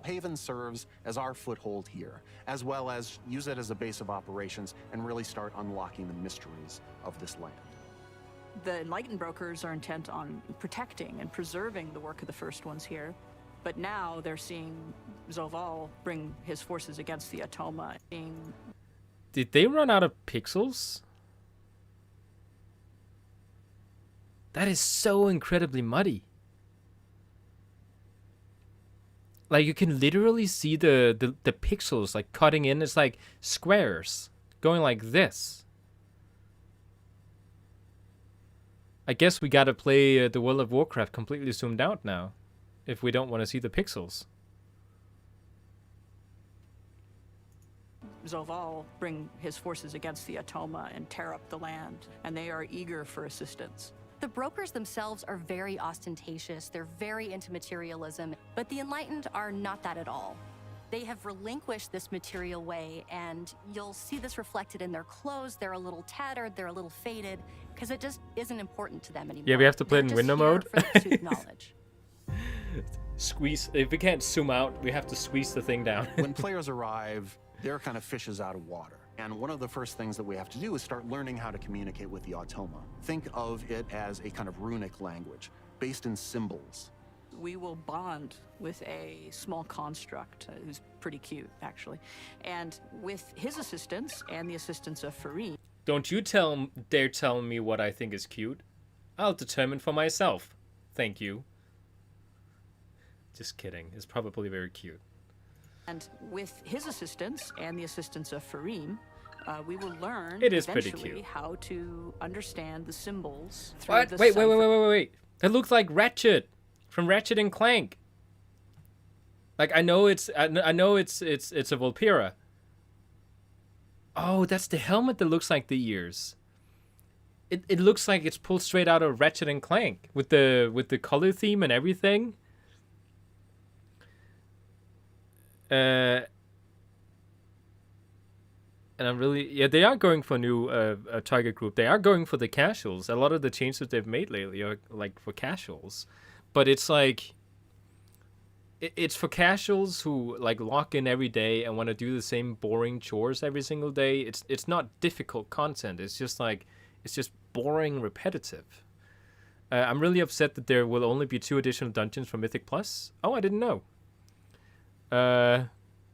Haven serves as our foothold here, as well as use it as a base of operations and really start unlocking the mysteries of this land. The Enlightened brokers are intent on protecting and preserving the work of the first ones here. But now they're seeing Zoval bring his forces against the Automa. Did they run out of pixels? That is so incredibly muddy. Like, you can literally see the pixels like cutting in. It's like squares going like this. I guess we gotta play the World of Warcraft completely zoomed out now, if we don't want to see the pixels. Zoval bring his forces against the Automa and tear up the land, and they are eager for assistance. The brokers themselves are very ostentatious, they're very into materialism, but the Enlightened are not that at all. They have relinquished this material way, and you'll see this reflected in their clothes. They're a little tattered, they're a little faded, because it just isn't important to them anymore. Yeah, we have to play it in They're window just here mode. for the pursuit of knowledge. Squeeze. If we can't zoom out, we have to squeeze the thing down. When players arrive, they're kind of fishes out of water. And one of the first things that we have to do is start learning how to communicate with the Automa. Think of it as a kind of runic language. based in symbols. We will bond with a small construct who's pretty cute, actually. And with his assistance and the assistance of Fareem. Don't you dare tell me what I think is cute. I'll determine for myself. Thank you. Just kidding. It's probably very cute. And with his assistance and the assistance of Fareem, we will learn It is pretty eventually cute. how to understand the symbols through What? the Wait. cipher. That looks like Ratchet from Ratchet and Clank. Like I know it's a Volpira. Oh, that's the helmet that looks like the ears. It looks like it's pulled straight out of Ratchet and Clank with the color theme and everything. And I'm really they are going for new target group. They are going for the casuals. A lot of the changes they've made lately are like for casuals, but it's like it's for casuals who like lock in every day and want to do the same boring chores every single day. It's not difficult content. It's just boring, repetitive. I'm really upset that there will only be 2 additional dungeons for Mythic Plus. Oh, I didn't know.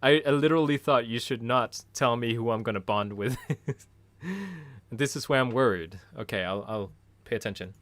I literally thought you should not tell me who I'm gonna bond with. This is where I'm worried. Okay, I'll pay attention.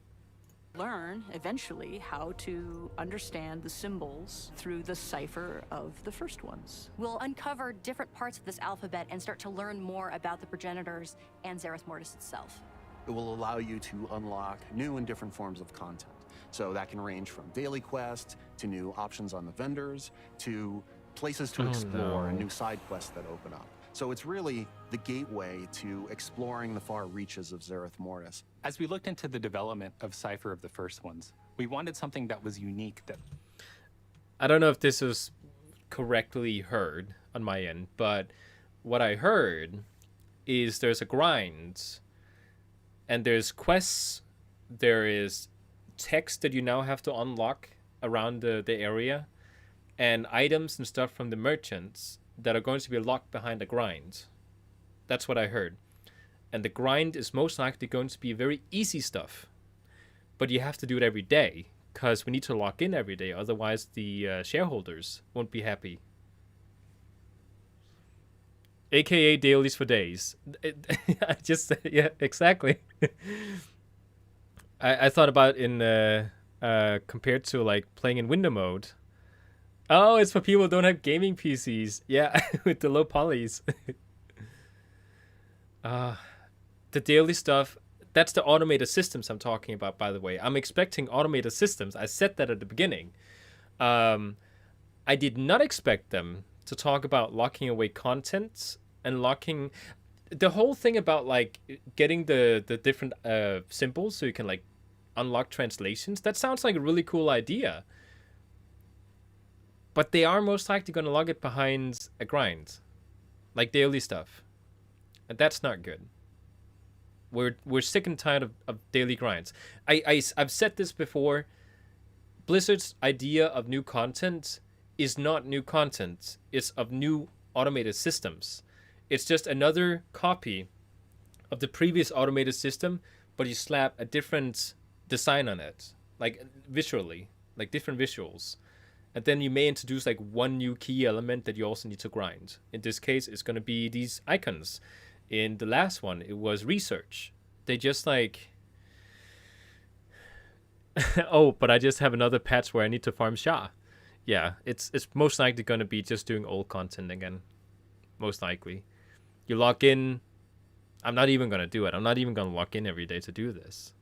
Learn eventually how to understand the symbols through the cipher of the first ones. We'll uncover different parts of this alphabet and start to learn more about the progenitors and Zereth Mortis itself. It will allow you to unlock new and different forms of content. So that can range from daily quests to new options on the vendors to places to explore and new side quests that open up. So it's really the gateway to exploring the far reaches of Zereth Mortis. As we looked into the development of Cipher of the First Ones, we wanted something that was unique. That I don't know if this was correctly heard on my end, but what I heard is there's a grind, and there's quests, there is text that you now have to unlock around the area, and items and stuff from the merchants that are going to be locked behind the grind. That's what I heard. And the grind is most likely going to be very easy stuff. But you have to do it every day, because we need to lock in every day, otherwise the shareholders won't be happy. AKA dailies for days. I just, yeah, exactly. I thought about in compared to like playing in window mode. Oh, it's for people who don't have gaming PCs. Yeah, with the low polys. The daily stuff, that's the automated systems I'm talking about, by the way. I'm expecting automated systems. I said that at the beginning. I did not expect them to talk about locking away content and locking... The whole thing about like getting the different symbols so you can like unlock translations, that sounds like a really cool idea. But they are most likely going to log it behind a grind, like daily stuff, and that's not good. We're sick and tired of daily grinds. I've said this before. Blizzard's idea of new content is not new content. It's of new automated systems. It's just another copy of the previous automated system, but you slap a different design on it, like visually, like different visuals. And then you may introduce like one new key element that you also need to grind. In this case, it's going to be these icons. In the last one, it was research. They just like... oh, but I just have another patch where I need to farm Shah. Yeah, it's most likely going to be just doing old content again. Most likely. You log in... I'm not even going to do it. I'm not even going to log in every day to do this.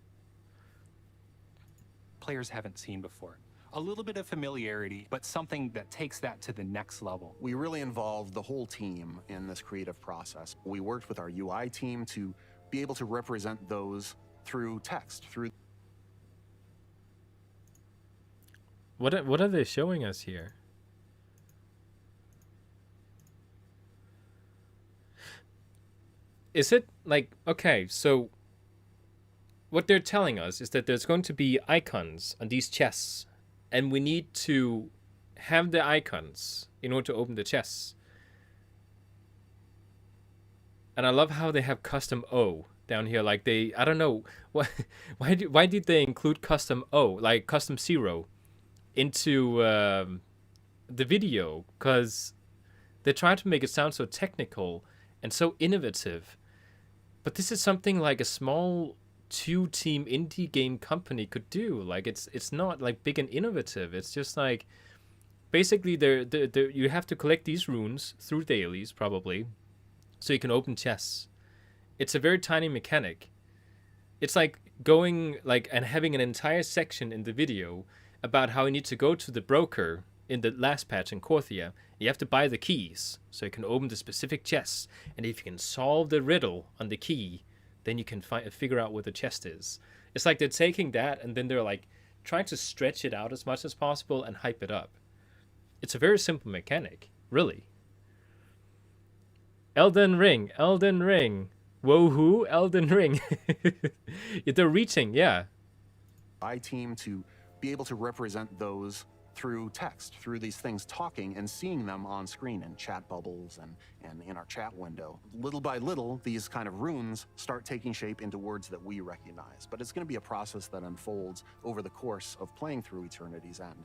players haven't seen before. A little bit of familiarity, but something that takes that to the next level. We really involved the whole team in this creative process. We worked with our UI team to be able to represent those through text, through... What are they showing us here? Is it like, okay, so what they're telling us is that there's going to be icons on these chests, and we need to have the icons in order to open the chests. And I love how they have custom O down here. Like I don't know why did they include custom like custom 0 into the video? Because they tried to make it sound so technical and so innovative, but this is something like a small 2-team indie game company could do. Like it's not like big and innovative. It's just like basically you have to collect these runes through dailies probably, so you can open chests. It's a very tiny mechanic. It's like going like and having an entire section in the video about how you need to go to the broker in the last patch in Korthia. You have to buy the keys so you can open the specific chests, and if you can solve the riddle on the key, then you can figure out where the chest is. It's like they're taking that and then they're like trying to stretch it out as much as possible and hype it up. It's a very simple mechanic, really. Elden Ring. Woohoo, Elden Ring. They're reaching, yeah. Team to be able to represent those through text, through these things talking and seeing them on screen in chat bubbles and in our chat window. Little by little, these kind of runes start taking shape into words that we recognize. But it's going to be a process that unfolds over the course of playing through Eternity's End.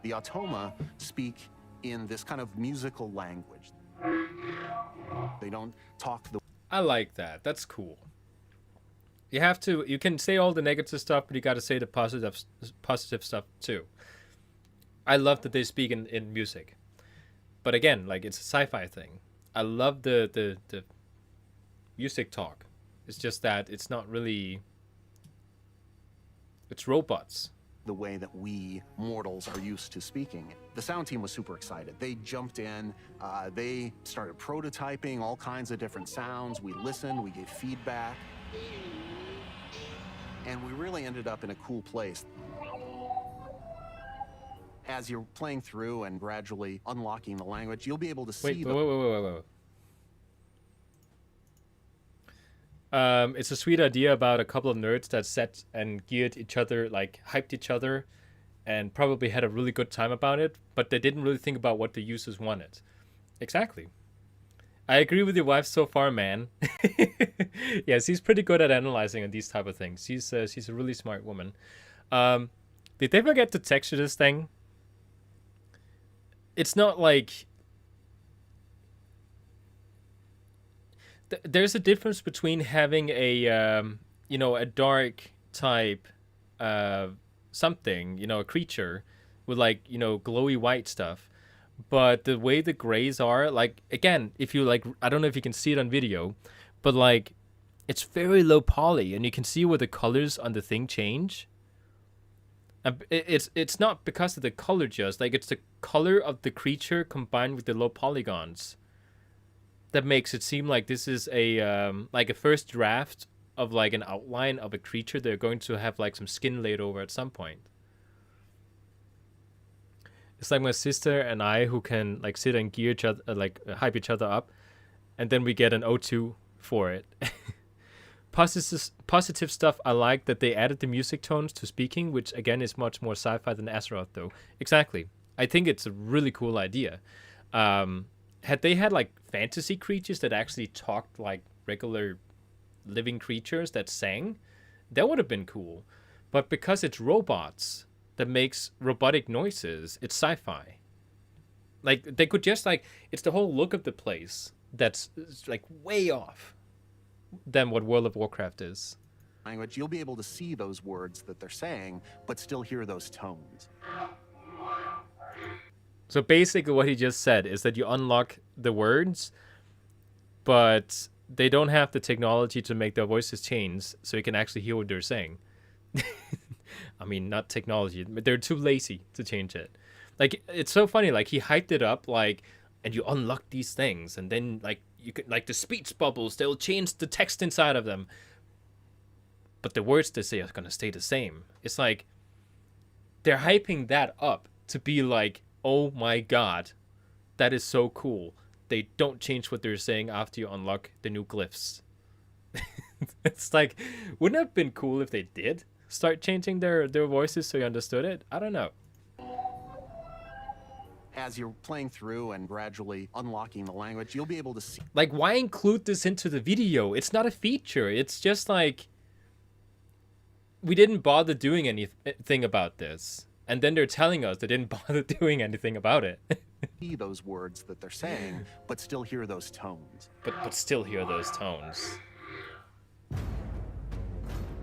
The Automa speak in this kind of musical language. They don't talk the... I like that. That's cool. You can say all the negative stuff, but you got to say the positive stuff too. I love that they speak in music. But again, like it's a sci-fi thing. I love the music talk. It's just that it's not really... It's robots. The way that we mortals are used to speaking. The sound team was super excited. They jumped in, they started prototyping all kinds of different sounds. We listened, we gave feedback. And we really ended up in a cool place. As you're playing through and gradually unlocking the language, you'll be able to see Wait. It's a sweet idea about a couple of nerds that set and geared each other, like hyped each other, and probably had a really good time about it, but they didn't really think about what the users wanted. Exactly. I agree with your wife so far, man. Yes, she's pretty good at analyzing on these type of things. She's a really smart woman. Did they forget to texture this thing? It's not like... There's a difference between having a, a dark type something, a creature with like, glowy white stuff. But the way the grays are, like, again, if you like, I don't know if you can see it on video, but like, it's very low poly, and you can see where the colors on the thing change. It's not because of the color, just like it's the color of the creature combined with the low polygons that makes it seem like this is a like a first draft of like an outline of a creature they're going to have like some skin laid over at some point. It's like my sister and I who can like sit and gear each other, like hype each other up, and then we get an O2 for it. Positive stuff. I like that they added the music tones to speaking, which again is much more sci-fi than Azeroth, though. Exactly. I think it's a really cool idea. Had they had like fantasy creatures that actually talked like regular living creatures that sang, that would have been cool. But because it's robots that makes robotic noises, it's sci-fi. Like they could just like, it's the whole look of the place that's like way off than what World of Warcraft is. Language, you'll be able to see those words that they're saying, but still hear those tones. So basically what he just said is that you unlock the words, but they don't have the technology to make their voices change, so you can actually hear what they're saying. I mean, not technology, but they're too lazy to change it. Like, it's so funny, like, he hyped it up, like, and you unlock these things, and then, like, you could, like, the speech bubbles, they'll change the text inside of them. But the words they say are gonna stay the same. It's like, they're hyping that up to be like, oh my god, that is so cool. They don't change what they're saying after you unlock the new glyphs. It's like, wouldn't it have been cool if they did start changing their voices so you understood it? I don't know. as you're playing through and gradually unlocking the language, you'll be able to see. Like, why include this into the video? It's not a feature. It's just like, we didn't bother doing anything about this. And then they're telling us they didn't bother doing anything about it. See those words that they're saying, but still hear those tones. But still hear those tones.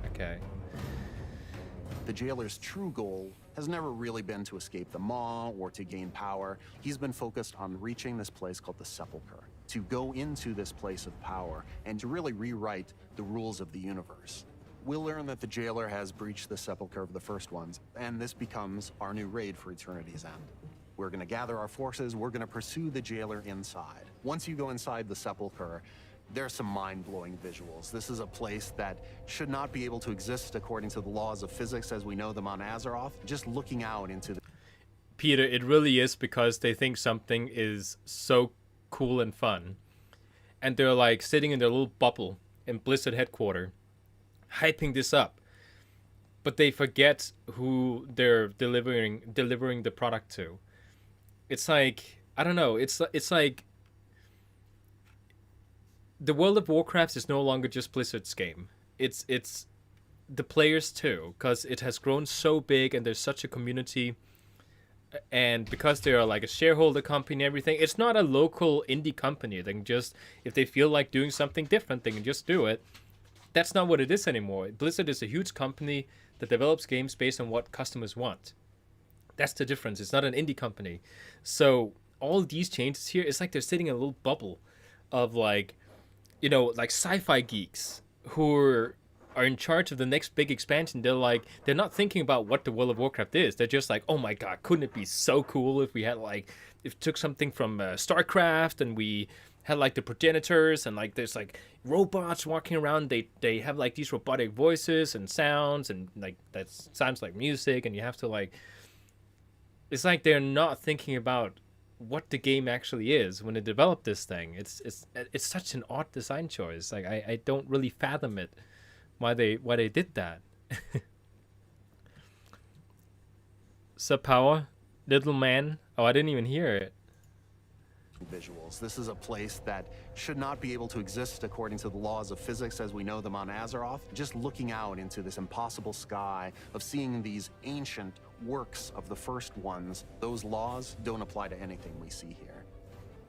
Okay. The jailer's true goal has never really been to escape the maw or to gain power. He's been focused on reaching this place called the Sepulchre, to go into this place of power and to really rewrite the rules of the universe. We'll learn that the jailer has breached the Sepulchre of the First Ones, and this becomes our new raid for Eternity's End. We're going to gather our forces, we're going to pursue the jailer inside. Once you go inside the Sepulchre, there's some mind-blowing visuals. This is a place that should not be able to exist according to the laws of physics as we know them on Azeroth. Just looking out into the... Peter, it really is because they think something is so cool and fun. And they're like sitting in their little bubble in Blizzard headquarters, hyping this up. But they forget who they're delivering the product to. It's like, I don't know, it's like the World of Warcraft is no longer just Blizzard's game. It's the players too, because it has grown so big and there's such a community. And because they are like a shareholder company and everything, it's not a local indie company. They can just, if they feel like doing something different, they can just do it. That's not what it is anymore. Blizzard is a huge company that develops games based on what customers want. That's the difference. It's not an indie company. So all these changes here, it's like they're sitting in a little bubble of like, you know, like sci-fi geeks who are in charge of the next big expansion. They're like, they're not thinking about what the World of Warcraft is. They're just like, oh my god, couldn't it be so cool if we had like, if it took something from StarCraft and we had like the progenitors and like there's like robots walking around. They have like these robotic voices and sounds and like that sounds like music, and you have to like, it's like they're not thinking about what the game actually is when they develop this thing. It's such an odd design choice. Like I don't really fathom it, why they did that. Sub power, little man. Oh, I didn't even hear it. Visuals. This is a place that should not be able to exist according to the laws of physics as we know them on Azeroth. Just looking out into this impossible sky of seeing these ancient works of the First Ones, those laws don't apply to anything we see here.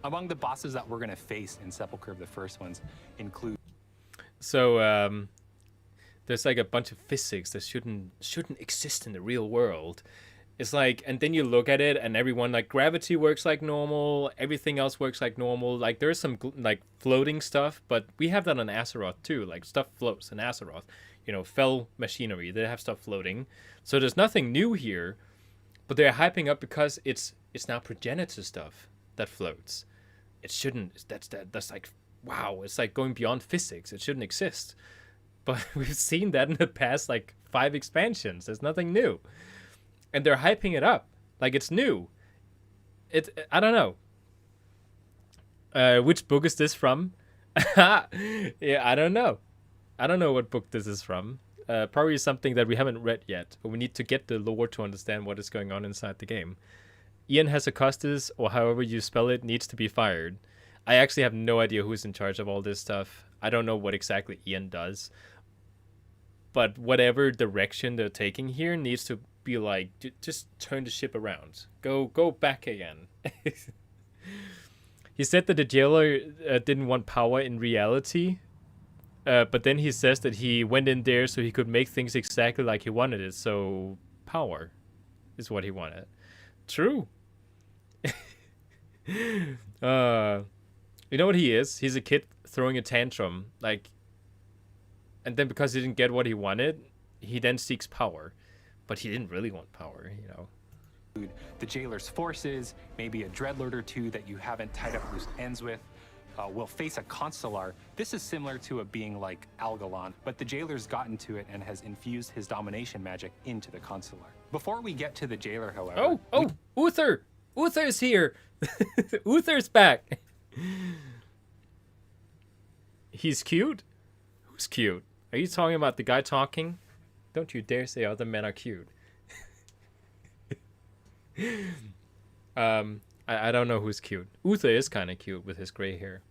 Among the bosses that we're going to face in Sepulchre of the First Ones include... So, there's like a bunch of physics that shouldn't exist in the real world. It's like, and then you look at it and everyone, like gravity works like normal, everything else works like normal. Like there's some like floating stuff, but we have that on Azeroth too. Like stuff floats in Azeroth, you know, fell machinery, they have stuff floating. So there's nothing new here, but they're hyping up because it's now progenitor stuff that floats. It shouldn't, that's like, wow, it's like going beyond physics. It shouldn't exist. But we've seen that in the past like 5 expansions. There's nothing new. And they're hyping it up like it's new. I don't know. Which book is this from? Yeah, I don't know. I don't know what book this is from. Probably something that we haven't read yet. But we need to get the lore to understand what is going on inside the game. Ian Hazacostas, or however you spell it, needs to be fired. I actually have no idea who's in charge of all this stuff. I don't know what exactly Ian does. But whatever direction they're taking here needs to be like, just turn the ship around. Go back again. He said that the jailer didn't want power in reality. But then he says that he went in there so he could make things exactly like he wanted it. So power is what he wanted. True. You know what he is? He's a kid throwing a tantrum. Like, and then because he didn't get what he wanted, he then seeks power. But he didn't really want power, you know. The jailer's forces, maybe a dreadlord or two that you haven't tied up loose ends with, will face a consular. This is similar to a being like Algalon, but the jailer's gotten to it and has infused his domination magic into the consular. Before we get to the jailer, however... Oh, Uther! Uther's here! Uther's back! He's cute? Who's cute? Are you talking about the guy talking? Don't you dare say other men are cute. I I don't know who's cute. Uther is kind of cute with his gray hair.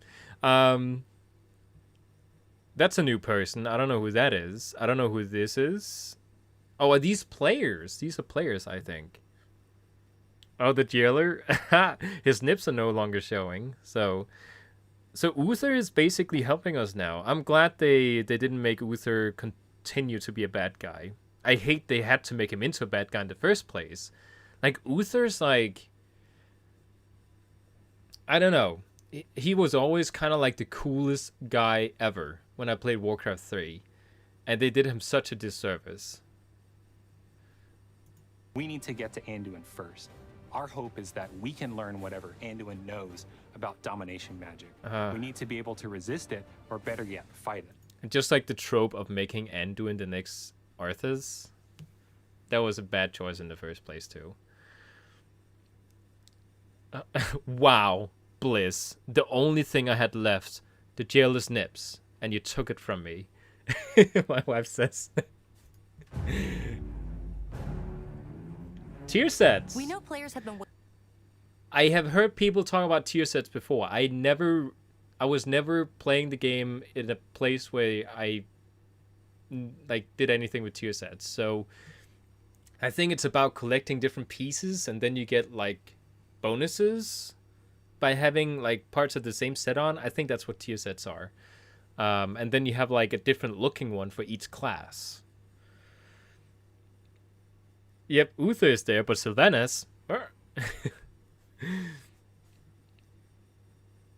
That's a new person. I don't know who that is. I don't know who this is. Oh, are these players? These are players, I think. Oh, the jailer? His nips are no longer showing. So Uther is basically helping us now. I'm glad they didn't make Uther continue to be a bad guy. I hate they had to make him into a bad guy in the first place. Like, Uther's like... I don't know. He was always kind of like the coolest guy ever when I played Warcraft 3. And they did him such a disservice. We need to get to Anduin first. Our hope is that we can learn whatever Anduin knows about domination magic. We need to be able to resist it, or better yet, fight it. Just like the trope of making Anduin the next Arthas. That was a bad choice in the first place, too. Wow, Bliss. The only thing I had left, the jailer's nips, and you took it from me. My wife says. Tier sets. We know players have been. I have heard people talk about tier sets before. I was never playing the game in a place where I like did anything with tier sets. So I think it's about collecting different pieces, and then you get like bonuses by having like parts of the same set on. I think that's what tier sets are. And then you have like a different looking one for each class. Yep, Uther is there, but Savannah's.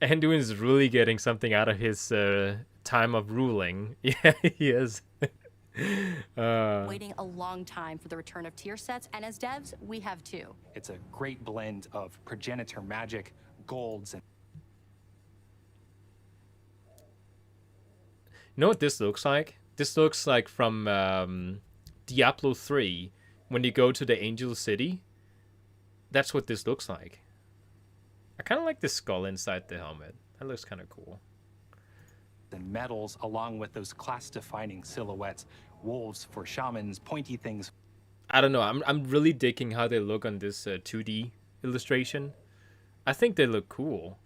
Anduin is really getting something out of his time of ruling. Yeah, he is. Waiting a long time for the return of tier sets, and as devs, we have two. It's a great blend of progenitor magic, golds, and... You know what this looks like? This looks like from Diablo 3, when you go to the Angel City. That's what this looks like. I kind of like the skull inside the helmet. That looks kind of cool. and metals, along with those class-defining silhouettes. Wolves for shamans, pointy things. I don't know. I'm really digging how they look on this 2D illustration. I think they look cool.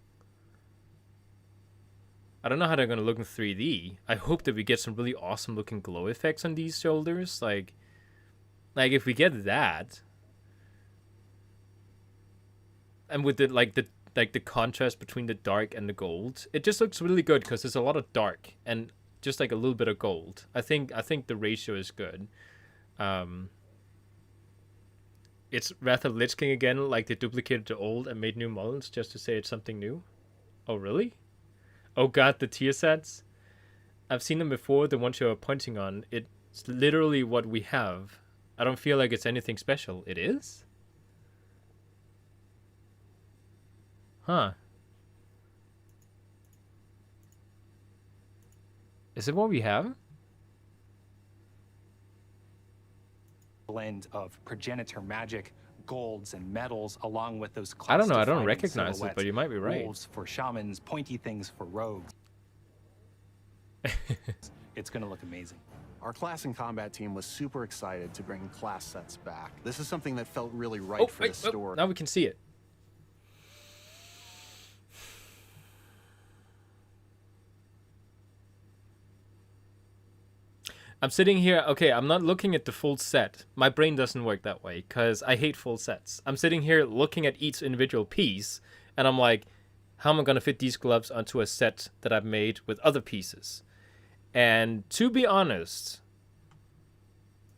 I don't know how they're going to look in 3D. I hope that we get some really awesome looking glow effects on these shoulders. Like if we get that, and with the contrast between the dark and the gold, it just looks really good because there's a lot of dark and just like a little bit of gold. I think the ratio is good. It's Wrath of Lich King again, like they duplicated the old and made new models just to say it's something new. Oh, really? Oh god, the tier sets? I've seen them before, the ones you're pointing on. It's literally what we have. I don't feel like it's anything special. It is? Huh. Is it what we have? Blend of progenitor magic, golds and metals, along with those I don't know, I don't class-defining recognize it, silhouettes. but you might be right. Wolves for shamans, pointy things for rogues. It's going to look amazing. Our class and combat team was super excited to bring class sets back. This is something that felt really right for the story. Now we can see it. I'm sitting here, okay, I'm not looking at the full set. My brain doesn't work that way, because I hate full sets. I'm sitting here looking at each individual piece, and I'm like, how am I going to fit these gloves onto a set that I've made with other pieces? And to be honest,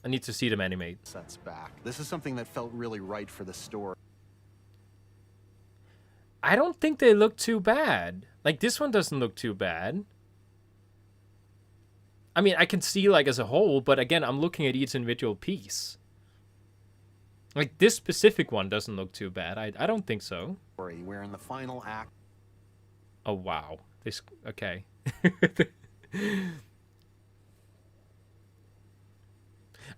I need to see them animate. Sets back. This is something that felt really right for the story. I don't think they look too bad. Like, this one doesn't look too bad. I mean, I can see, like, as a whole, but again, I'm looking at each individual piece. Like, this specific one doesn't look too bad. I don't think so. We're in the final act. Oh, wow. This, okay.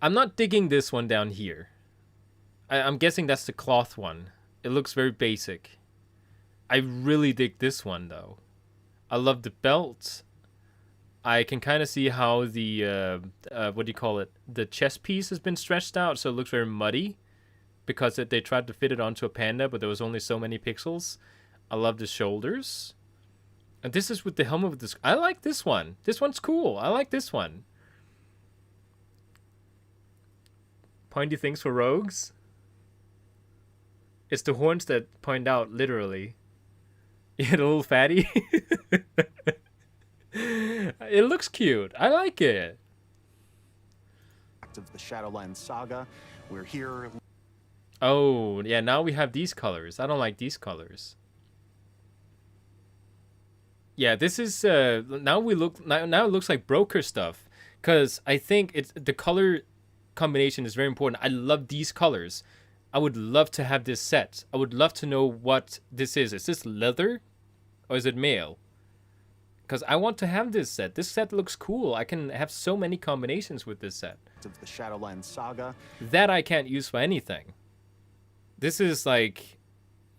I'm not digging this one down here. I'm guessing that's the cloth one. It looks very basic. I really dig this one, though. I love the belt. I can kind of see how the, what do you call it? The chest piece has been stretched out, so it looks very muddy. because they tried to fit it onto a panda, but there was only so many pixels. I love the shoulders. And this is with the helmet with this. I like this one. This one's cool. I like this one. Pointy things for rogues. It's the horns that point out, literally. Yeah, the little fatty. It looks cute. I like it. Of the Shadowlands saga, we're here. Oh, yeah, now we have these colors. I don't like these colors. Yeah, this is now it looks like broker stuff, cuz I think it's the color combination is very important. I love these colors. I would love to have this set. I would love to know what this is. Is this leather or is it mail? Because I want to have this set. This set looks cool. I can have so many combinations with this set. Of the Shadowlands saga. That I can't use for anything. This is like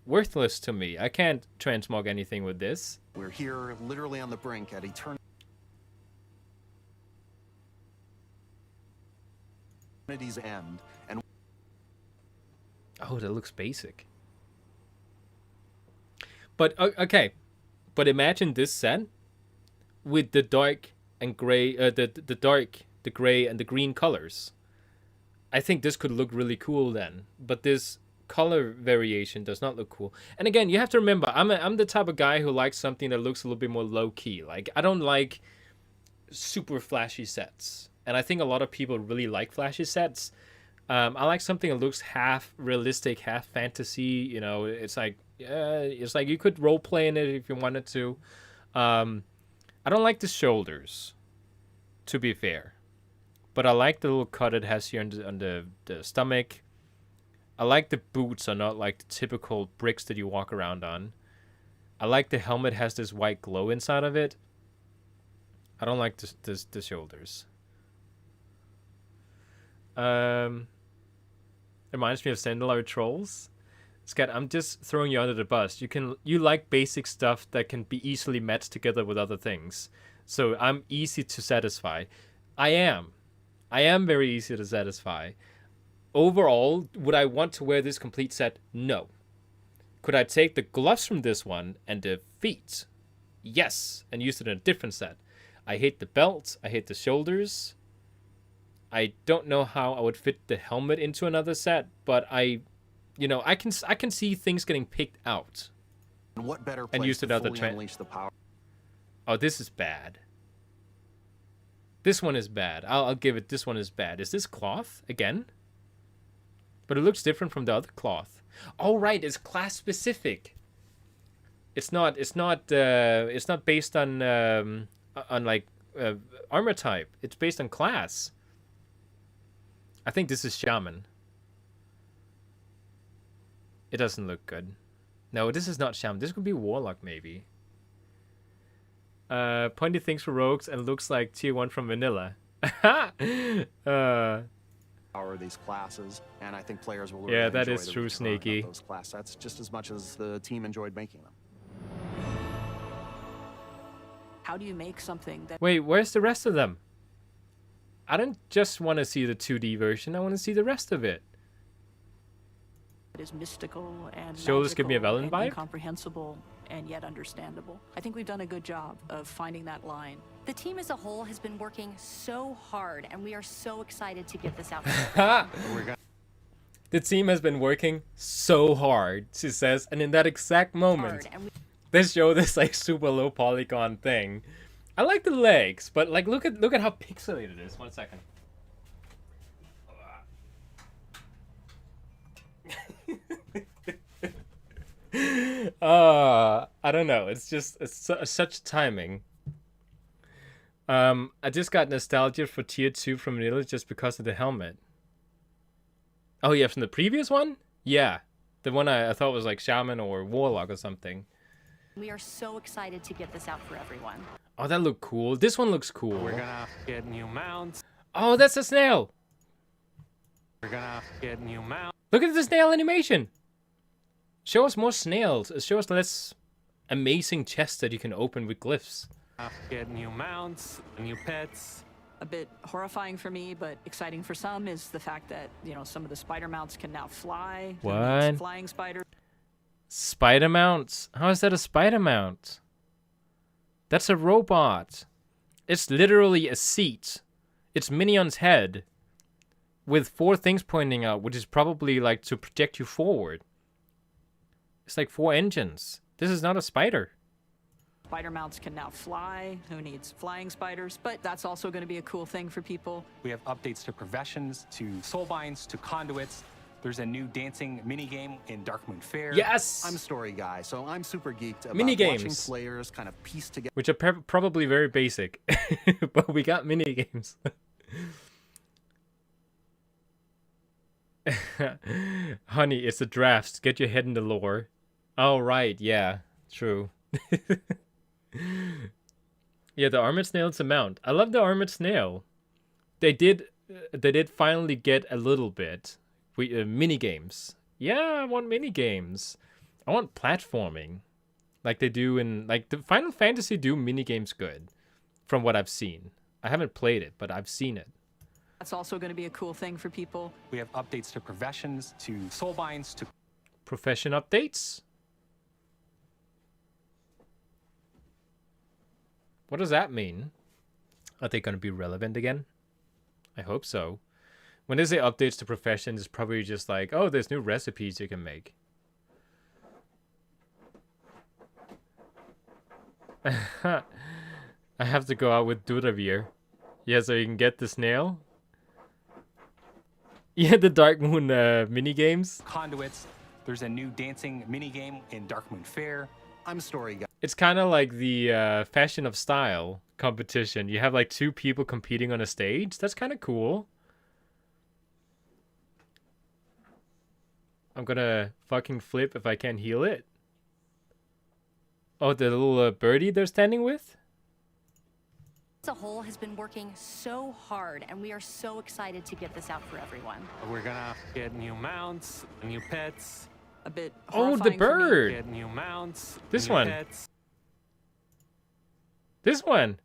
worthless to me. I can't transmog anything with this. We're here literally on the brink at eternity's end. And oh, that looks basic. But okay. But imagine this set with the dark and gray, the dark, the gray, and the green colors. I think this could look really cool then. But this color variation does not look cool. And again, you have to remember, I'm the type of guy who likes something that looks a little bit more low key. Like, I don't like super flashy sets, and I think a lot of people really like flashy sets. I like something that looks half realistic, half fantasy. You know, it's like you could role play in it if you wanted to. I don't like the shoulders, to be fair, but I like the little cut it has here on the stomach. I like the boots are not like the typical bricks that you walk around on. I like the helmet has this white glow inside of it. I don't like the shoulders. Reminds me of Sandalari Trolls. Scott, I'm just throwing you under the bus. You like basic stuff that can be easily matched together with other things. So I'm easy to satisfy. I am very easy to satisfy. Overall, would I want to wear this complete set? No. Could I take the gloves from this one and the feet? Yes, and use it in a different set. I hate the belt. I hate the shoulders. I don't know how I would fit the helmet into another set, but I can see things getting picked out. And what better and place use to another fully unleash the power? Oh, this is bad. This one is bad. I'll give it. This one is bad. Is this cloth again? But it looks different from the other cloth. Oh right, it's class specific. It's not based on like armor type. It's based on class. I think this is Shaman. It doesn't look good. No, this is not Shaman. This could be Warlock maybe. Pointy things for rogues and looks like tier 1 from vanilla. Power these classes, and I think players will Yeah, really that enjoy is the true, return of Sneaky. those class sets just as much as the team enjoyed making them. How do you make something that Wait, where's the rest of them? I don't just want to see the 2D version. I want to see the rest of it. is mystical and Shoulders give me a magical Velen and vibe? incomprehensible and yet understandable? I think we've done a good job of finding that line. The team as a whole has been working so hard, and we are so excited to get this out. The team has been working so hard, she says, and in that exact moment, they show this like super low polygon thing. I like the legs, but like look at how pixelated it is. 1 second. I don't know. It's just such timing. I just got nostalgia for tier 2 from vanilla just because of the helmet. Oh yeah, from the previous one? Yeah. The one I thought was like Shaman or Warlock or something. We are so excited to get this out for everyone. Oh, that looked cool. This one looks cool. We're gonna get new mounts. Oh, that's a snail. We're gonna get new mounts. Look at the snail animation. Show us more snails. Show us less amazing chests that you can open with glyphs. Get new mounts, new pets. A bit horrifying for me, but exciting for some is the fact that, you know, some of the spider mounts can now fly. Who needs What? flying spiders? Spider mounts? How is that a spider mount? That's a robot. It's literally a seat. It's Minion's head with 4 things pointing out, which is probably like to project you forward. It's like 4 engines. This is not a spider. Spider mounts can now fly. Who needs flying spiders? But that's also going to be a cool thing for people. We have updates to professions, to soulbinds, to conduits. There's a new dancing minigame in Darkmoon Fair. Yes! I'm Story Guy, so I'm super geeked about Minigames. watching players kind of piece together. Which are probably very basic. But we got mini games. Honey, it's a draft. Get your head in the lore. Oh, right. Yeah, true. Yeah, the armored snail's a mount. I love the armored snail. They did finally get a little bit. Mini games. Yeah, I want mini games. I want platforming, like they do in like the Final Fantasy do mini games good, from what I've seen. I haven't played it, but I've seen it. That's also going to be a cool thing for people. We have updates to professions, to soulbinds, to Profession updates. What does that mean? Are they going to be relevant again? I hope so. When they say updates to professions, it's probably just like, oh, there's new recipes you can make. I have to go out with Duravir. Yeah, so you can get the snail. Yeah, the Dark Moon mini games. conduits. There's a new dancing minigame in Darkmoon Fair. I'm Story Guy. It's kind of like the Fashion of Style competition. You have like 2 people competing on a stage. That's kind of cool. I'm gonna fucking flip if I can't heal it. Oh, the little birdie they're standing with? As a whole has been working so hard, and we are so excited to get this out for everyone. We're gonna get new mounts, new pets, A bit Oh, the horrifying for me. bird. get new mounts, This new one. pets. This one.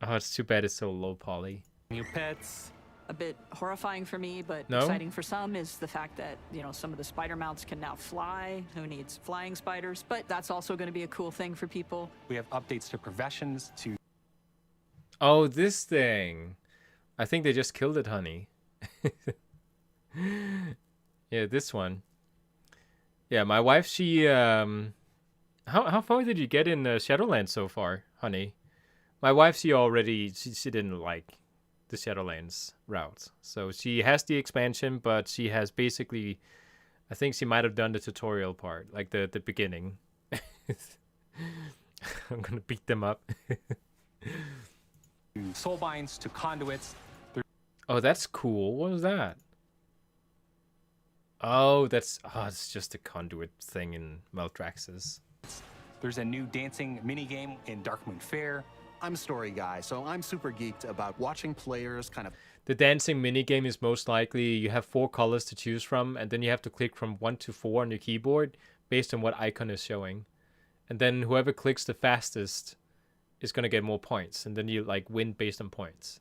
Oh, it's too bad it's so low poly. New pets. A bit horrifying for me, but No? exciting for some is the fact that, you know, some of the spider mounts can now fly. Who needs flying spiders? But that's also going to be a cool thing for people. We have updates to professions, to Oh, this thing. I think they just killed it, honey. Yeah, this one. Yeah, my wife, she how far did you get in Shadowlands so far, honey? My wife, she didn't like the Shadowlands route. So she has the expansion, but she has basically, I think she might have done the tutorial part, like the beginning. I'm gonna beat them up. soulbinds, to conduits. Oh, that's cool. What was that? Oh, it's just a conduit thing in Maltraxxus. There's a new dancing minigame in Darkmoon Fair. I'm Story Guy, so I'm super geeked about watching players kind of The dancing minigame is most likely you have 4 colors to choose from, and then you have to click from 1 to 4 on your keyboard based on what icon is showing. And then whoever clicks the fastest is going to get more points, and then you like win based on points.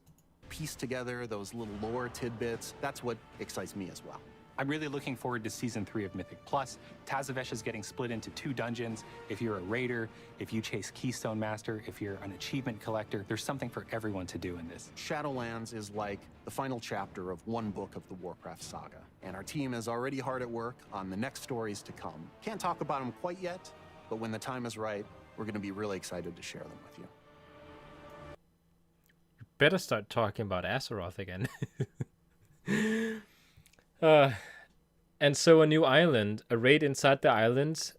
piece together those little lore tidbits. That's what excites me as well. I'm really looking forward to Season 3 of Mythic Plus. Tazavesh is getting split into 2 dungeons. If you're a raider, if you chase Keystone Master, if you're an achievement collector, there's something for everyone to do in this. Shadowlands is like the final chapter of one book of the Warcraft saga, and our team is already hard at work on the next stories to come. Can't talk about them quite yet, but when the time is right, we're going to be really excited to share them with you. Better start talking about Azeroth again. And so a new island, a raid inside the island,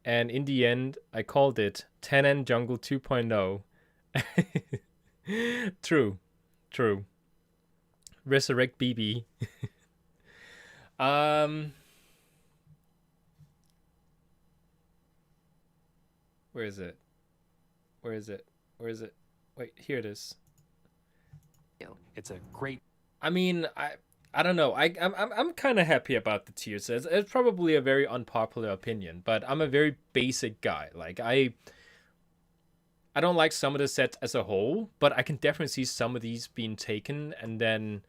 and in the end, I called it Tannen Jungle 2.0. True. Resurrect BB. Where is it? Wait, here it is. It's a great I mean, I don't know. I'm kind of happy about the tiers. It's probably a very unpopular opinion, but I'm a very basic guy. Like I don't like some of the sets as a whole, but I can definitely see some of these being taken and then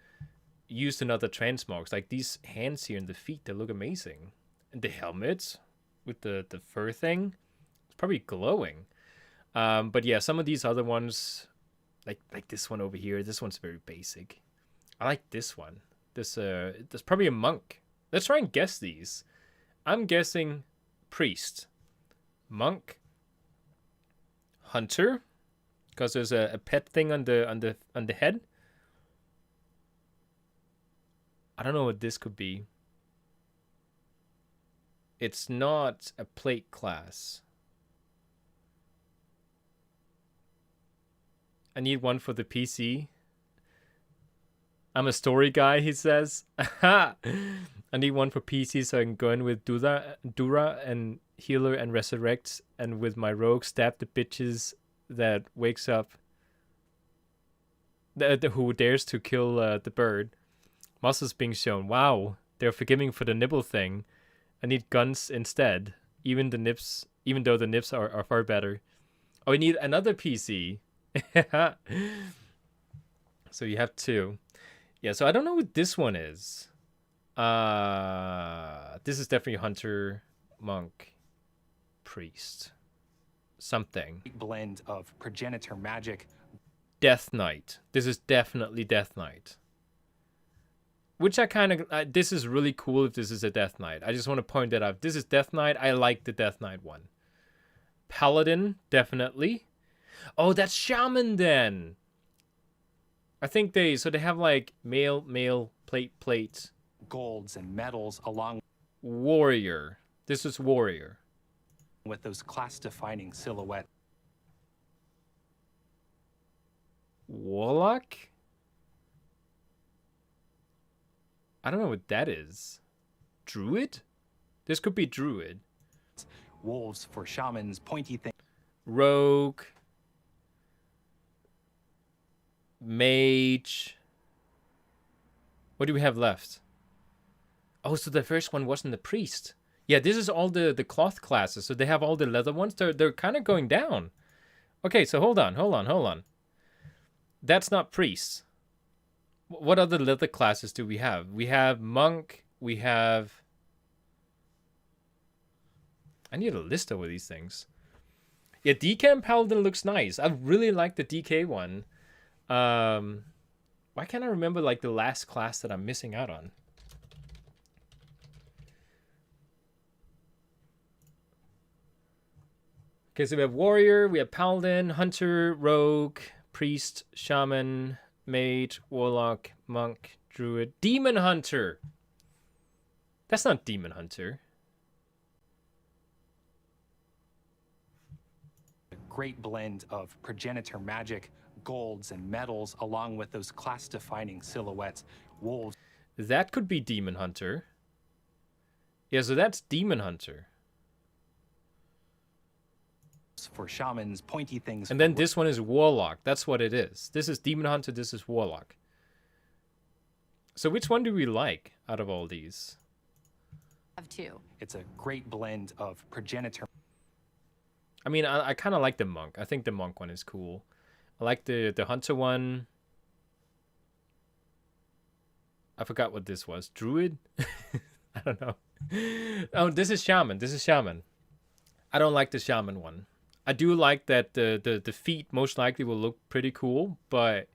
used in other transmogs. Like these hands here and the feet, they look amazing. And the helmet with the fur thing, it's probably glowing. But yeah, some of these other ones, like this one over here, this one's very basic. I like this one. There's probably a monk. Let's try and guess these. I'm guessing priest, monk, hunter, because there's a pet thing on the head. I don't know what this could be. It's not a plate class. I need one for the PC. I'm a story guy, he says. I need one for PC so I can go in with Dura and healer and resurrect, and with my rogue stab the bitches that wakes up. Who dares to kill the bird. Muscles being shown. Wow, they're forgiving for the nibble thing. I need guns instead. Even though the nips are far better. Oh, I need another PC. So you have two. Yeah, so I don't know what this one is. This is definitely hunter, monk, priest. Something. Blend of progenitor magic. Death Knight. This is definitely Death Knight. Which I kind of... this is really cool if this is a Death Knight. I just want to point that out. This is Death Knight. I like the Death Knight one. Paladin, definitely. Oh, that's Shaman then. I think they have like male, plate. Golds and metals along Warrior. This is warrior. with those class-defining silhouettes. Warlock? I don't know what that is. Druid? This could be Druid. Wolves for shamans, pointy things. Rogue. Mage. What do we have left? Oh, so the first one wasn't the priest. Yeah, this is all the cloth classes. So they have all the leather ones. They're kind of going down. Okay, so hold on. That's not priests. What other leather classes do we have? We have monk. We have... I need a list over these things. Yeah, DK and Paladin looks nice. I really like the DK one. Why can't I remember like the last class that I'm missing out on? Okay, so we have warrior, we have paladin, hunter, rogue, priest, shaman, mage, warlock, monk, druid, demon hunter. That's not demon hunter. A great blend of progenitor magic, golds and metals, along with those class-defining silhouettes. Wolves. That could be demon hunter. Yeah, so that's demon hunter. For shamans, pointy things. And then this one is warlock. That's what it is. This is demon hunter. This is warlock. So which one do we like out of all these? Have two. It's a great blend of progenitor. I mean, I kind of like the monk. I think the monk one is cool. I like the hunter one. I forgot what this was. Druid? I don't know. Oh, this is shaman. This is shaman. I don't like the shaman one. I do like that the feet most likely will look pretty cool, but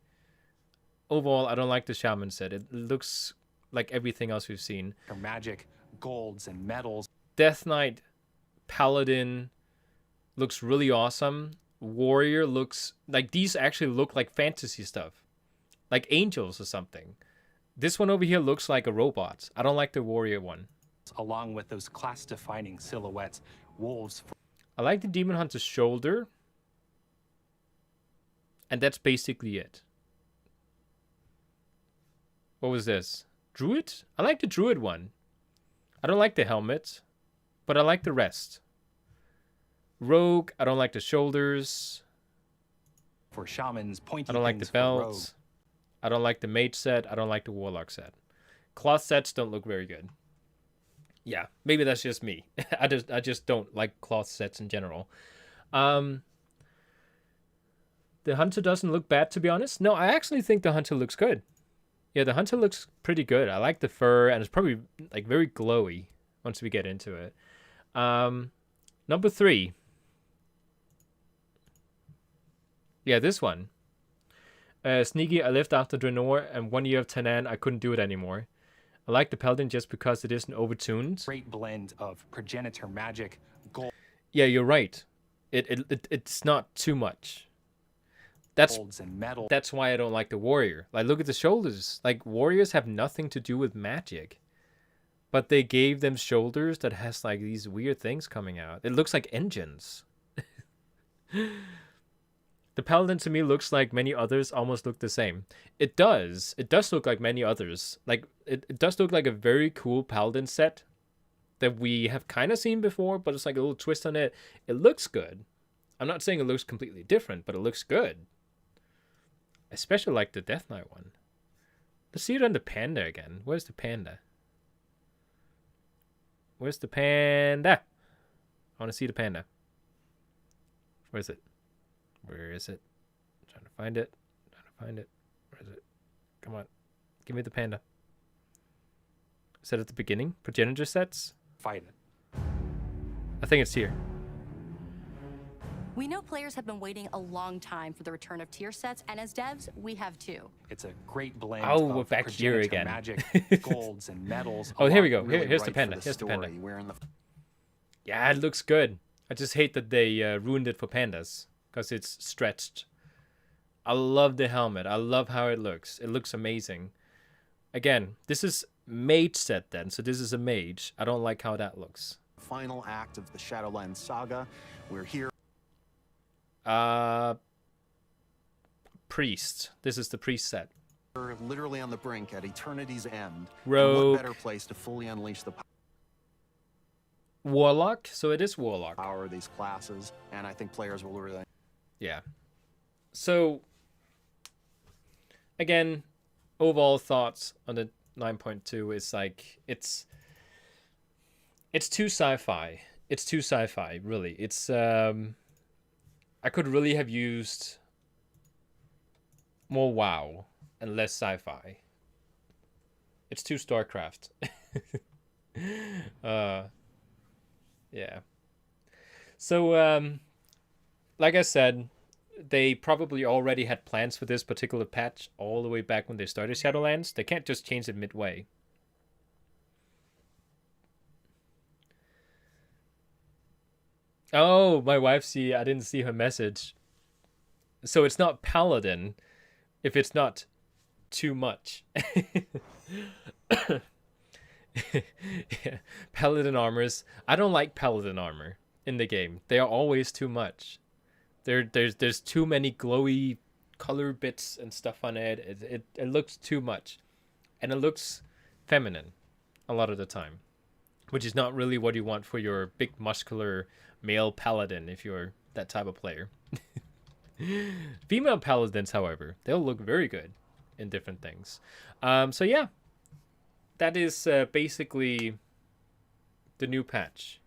overall, I don't like the shaman set. It looks like everything else we've seen. Magic, golds, and metals. Death Knight, Paladin looks really awesome. Warrior looks like these actually look like fantasy stuff, like angels or something. This one over here looks like a robot. I don't like the warrior one. Along with those class-defining silhouettes, wolves. I like the demon hunter's shoulder, and that's basically it. What was this? Druid? I like the druid one. I don't like the helmet, but I like the rest. Rogue, I don't like the shoulders. For shamans, pointy I don't like the things for rogue. belts. I don't like the mage set. I don't like the warlock set. Cloth sets don't look very good. Yeah, maybe that's just me. I just don't like cloth sets in general. The Hunter doesn't look bad, to be honest. No, I actually think the Hunter looks good. Yeah, the Hunter looks pretty good. I like the fur, and it's probably like very glowy once we get into it. Number 3. Yeah, this one. Sneaky, I lived after Draenor, and 1 year of Tanan, I couldn't do it anymore. I like the Paladin just because it isn't overtuned. Great blend of progenitor magic, gold. Yeah, you're right. It's not too much. Golds and metal. That's why I don't like the warrior. Like, look at the shoulders. Like, warriors have nothing to do with magic. But they gave them shoulders that has, like, these weird things coming out. It looks like engines. The Paladin to me looks like many others almost look the same. It does. It does look like many others. Like, it does look like a very cool Paladin set that we have kind of seen before, but it's like a little twist on it. It looks good. I'm not saying it looks completely different, but it looks good. I especially like the Death Knight one. Let's see it on the panda again. Where's the panda? Where's the panda? I want to see the panda. Where is it? Where is it? I'm trying to find it. Where is it? Come on. Give me the panda. Is that at the beginning? Progenitor sets? Fight it. I think it's here. We know players have been waiting a long time for the return of tier sets, and as devs, we have too. It's a great blend we're of back here progenitor again. magic, golds, and metals. Oh, here we go. Really Here's the right panda. for Here's the panda. story. We're in the Yeah, it looks good. I just hate that they ruined it for pandas because it's stretched. I love the helmet. I love how it looks. It looks amazing. Again, this is mage set then, so this is a mage. I don't like how that looks. final act of the Shadowlands saga. We're here. Priest. This is the priest set. We're literally on the brink at eternity's end. And Rogue. what better place to fully unleash the Warlock. So it is Warlock. power of these classes, and I think players will really. Yeah. So, again, overall thoughts on the 9.2 is like, it's too sci-fi. It's too sci-fi, really. It's, I could really have used more WoW and less sci-fi. It's too StarCraft. Yeah. So, like I said, they probably already had plans for this particular patch all the way back when they started Shadowlands. They can't just change it midway. Oh, my wife, I didn't see her message. So it's not Paladin if it's not too much. Yeah. Paladin armors. I don't like Paladin armor in the game. They are always too much. There's too many glowy color bits and stuff on it. It looks too much. And it looks feminine a lot of the time, which is not really what you want for your big muscular male paladin if you're that type of player. Female paladins, however, they'll look very good in different things. So yeah, that is basically the new patch.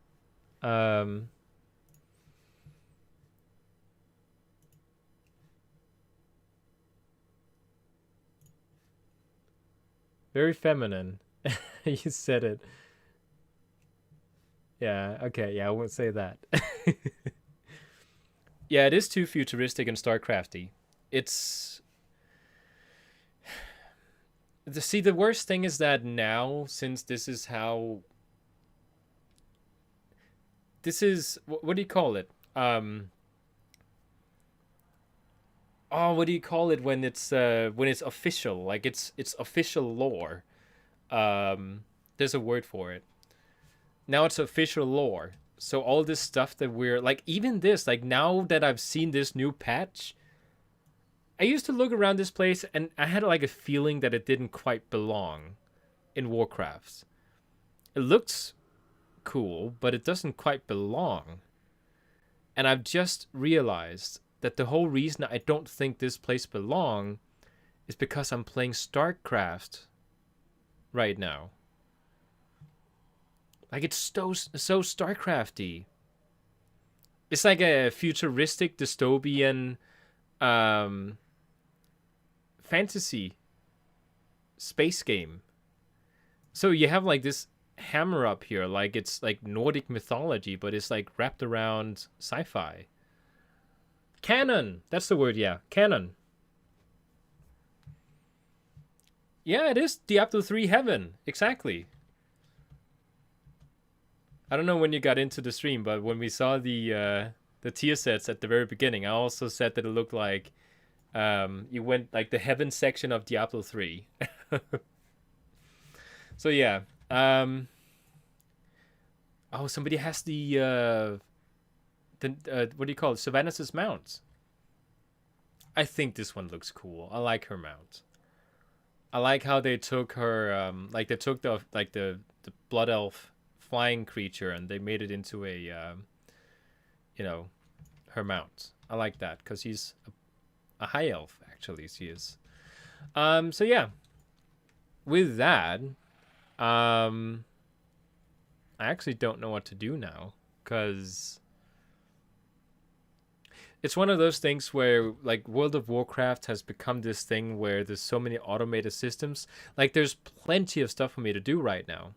Very feminine. You said it. Yeah, okay, yeah, I won't say that. Yeah, it is too futuristic and StarCrafty. It's... See, the worst thing is that now, since this is how... This is... What do you call it? Oh, what do you call it when it's official? Like, it's official lore. There's a word for it. Now it's official lore. So all this stuff that we're... Like, even this, like, now that I've seen this new patch... I used to look around this place and I had, like, a feeling that it didn't quite belong in Warcraft. It looks cool, but it doesn't quite belong. And I've just realized that the whole reason I don't think this place belong is because I'm playing StarCraft right now. Like, it's so StarCrafty. It's like a futuristic dystopian fantasy space game. So you have like this hammer up here, like it's like Nordic mythology, but it's like wrapped around sci-fi. Canon, that's the word. Yeah, canon. Yeah, it is Diablo 3 heaven, exactly. I don't know when you got into the stream, but when we saw the tier sets at the very beginning, I also said that it looked like you went like the heaven section of Diablo 3. So yeah. Oh, somebody has the what do you call it? Savannah's mount. I think this one looks cool. I like her mount. I like how they took her like they took the blood elf flying creature and they made it into a you know, her mount. I like that because he's a high elf, actually. She is. So yeah, with that, I actually don't know what to do now because it's one of those things where like World of Warcraft has become this thing where there's so many automated systems. Like there's plenty of stuff for me to do right now.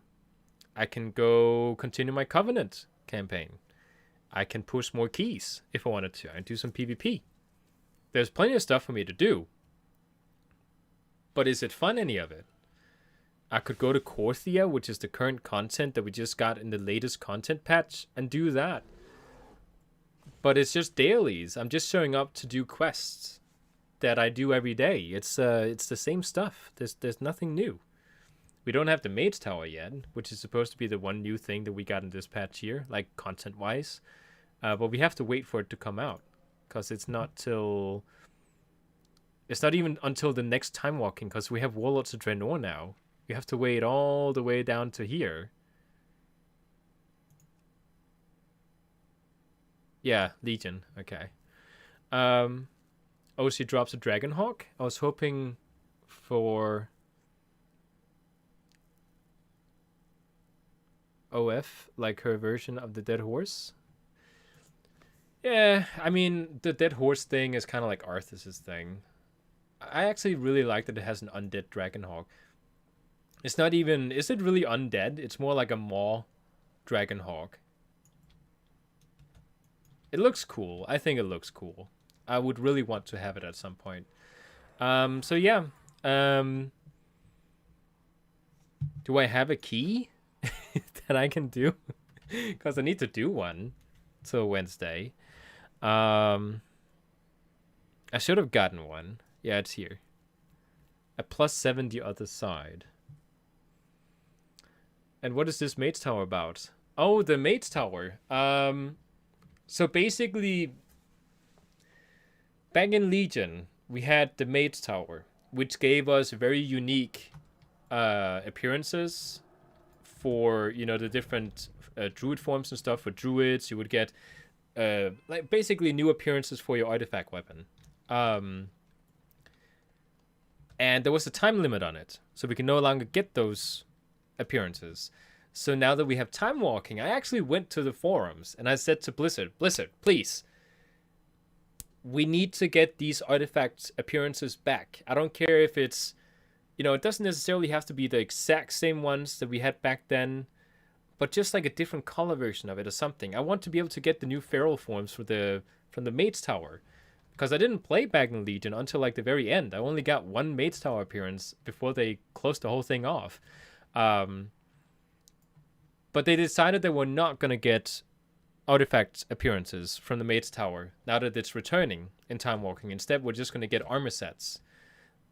I can go continue my Covenant campaign. I can push more keys if I wanted to. I can do some PvP. There's plenty of stuff for me to do. But is it fun, any of it? I could go to Korthia, which is the current content that we just got in the latest content patch, and do that. But it's just dailies. I'm just showing up to do quests that I do every day. It's the same stuff. There's nothing new. We don't have the Mage Tower yet, which is supposed to be the one new thing that we got in this patch here, like content-wise. But we have to wait for it to come out, because it's not even until the next time walking, because we have Warlords of Draenor now. You have to wait all the way down to here. Yeah, Legion. Okay. Oh, she drops a Dragonhawk? I was hoping for OF, like her version of the Dead Horse. Yeah, I mean, the Dead Horse thing is kind of like Arthas's thing. I actually really like that it has an undead Dragonhawk. It's not even... Is it really undead? It's more like a Maw Dragonhawk. It looks cool. I think it looks cool. I would really want to have it at some point. So yeah. Do I have a key that I can do? Because I need to do one till Wednesday. I should have gotten one. Yeah, it's here. A +7 the other side. And what is this Mage Tower about? Oh, the Mage Tower. So basically, back in Legion, we had the Mage Tower, which gave us very unique appearances for, you know, the different Druid forms and stuff. For Druids, you would get like basically new appearances for your artifact weapon. And there was a time limit on it, so we can no longer get those appearances. So now that we have time walking, I actually went to the forums and I said to Blizzard, please, we need to get these artifact appearances back. I don't care if it's, you know, it doesn't necessarily have to be the exact same ones that we had back then, but just like a different color version of it or something. I want to be able to get the new feral forms from the Mage Tower, because I didn't play back in Legion until like the very end. I only got one Mage Tower appearance before they closed the whole thing off. But they decided they were not going to get artifact appearances from the Mage Tower now that it's returning in Time Walking. Instead, we're just going to get armor sets.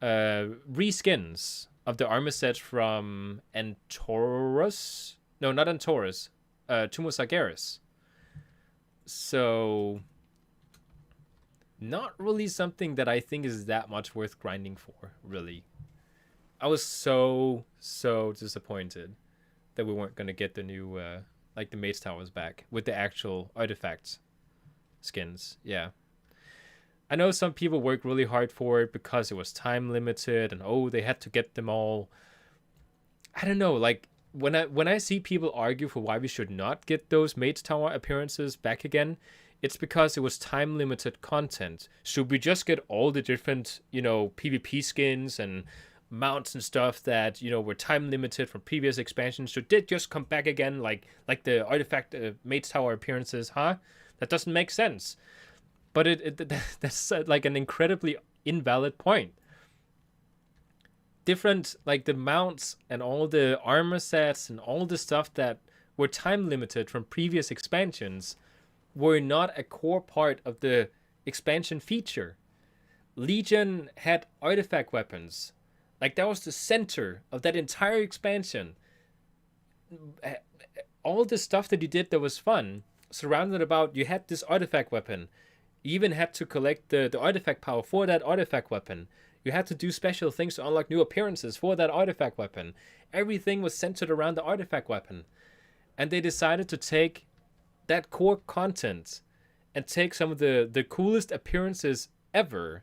Reskins of the armor sets from Antorus. No, not Antorus. Tumus Agaris. So, not really something that I think is that much worth grinding for, really. I was so disappointed that we weren't going to get the new, like the Mage Towers back with the actual artifacts skins. Yeah. I know some people worked really hard for it because it was time limited and, oh, they had to get them all. I don't know, like, when I see people argue for why we should not get those Mage Tower appearances back again, it's because it was time limited content. Should we just get all the different, PvP skins and mounts and stuff that, were time limited from previous expansions? Should they just come back again like the artifact Mage Tower appearances, huh? That doesn't make sense. But that's like an incredibly invalid point. Different, like the mounts and all the armor sets and all the stuff that were time limited from previous expansions were not a core part of the expansion feature. Legion had artifact weapons. Like that was the center of that entire expansion. All the stuff that you did that was fun, surrounded about, you had this artifact weapon. You even had to collect the artifact power for that artifact weapon. You had to do special things to unlock new appearances for that artifact weapon. Everything was centered around the artifact weapon. And they decided to take that core content and take some of the coolest appearances ever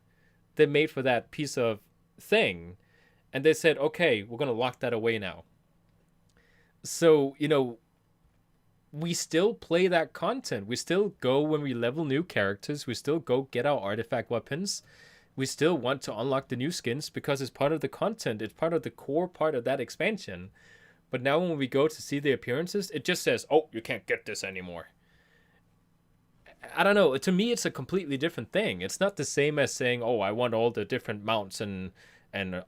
they made for that piece of thing. And they said, okay, we're going to lock that away now. So, we still play that content. We still go when we level new characters. We still go get our artifact weapons. We still want to unlock the new skins because it's part of the content. It's part of the core part of that expansion. But now when we go to see the appearances, it just says, oh, you can't get this anymore. I don't know. To me, it's a completely different thing. It's not the same as saying, oh, I want all the different mounts and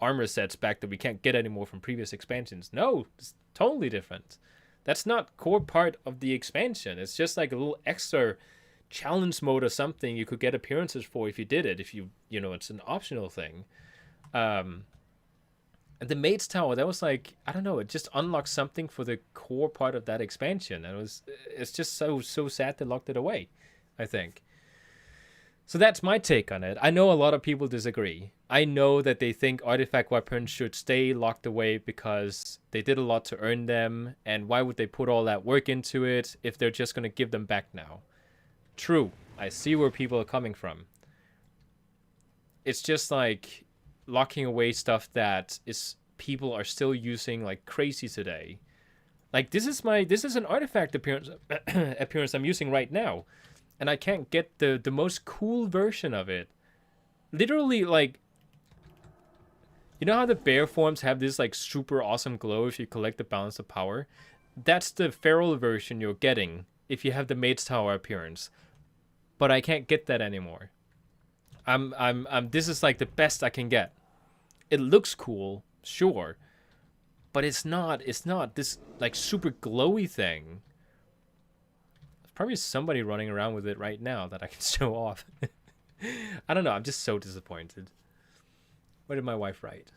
armor sets back that we can't get anymore from previous expansions. No, it's totally different. That's not core part of the expansion. It's just like a little extra challenge mode or something you could get appearances for if you did it. If it's an optional thing. And the Mage Tower, that was like, I don't know, it just unlocked something for the core part of that expansion. And it's just so sad they locked it away, I think. So that's my take on it. I know a lot of people disagree. I know that they think artifact weapons should stay locked away because they did a lot to earn them, and why would they put all that work into it if they're just going to give them back now? True, I see where people are coming from. It's just like locking away stuff that people are still using like crazy today. Like this is an artifact appearance I'm using right now. And I can't get the most cool version of it. Literally, like, you know how the bear forms have this like super awesome glow if you collect the balance of power? That's the feral version you're getting if you have the Mage Tower appearance. But I can't get that anymore. This is like the best I can get. It looks cool, sure, but it's not this like super glowy thing. Probably somebody running around with it right now that I can show off. I don't know. I'm just so disappointed. What did my wife write?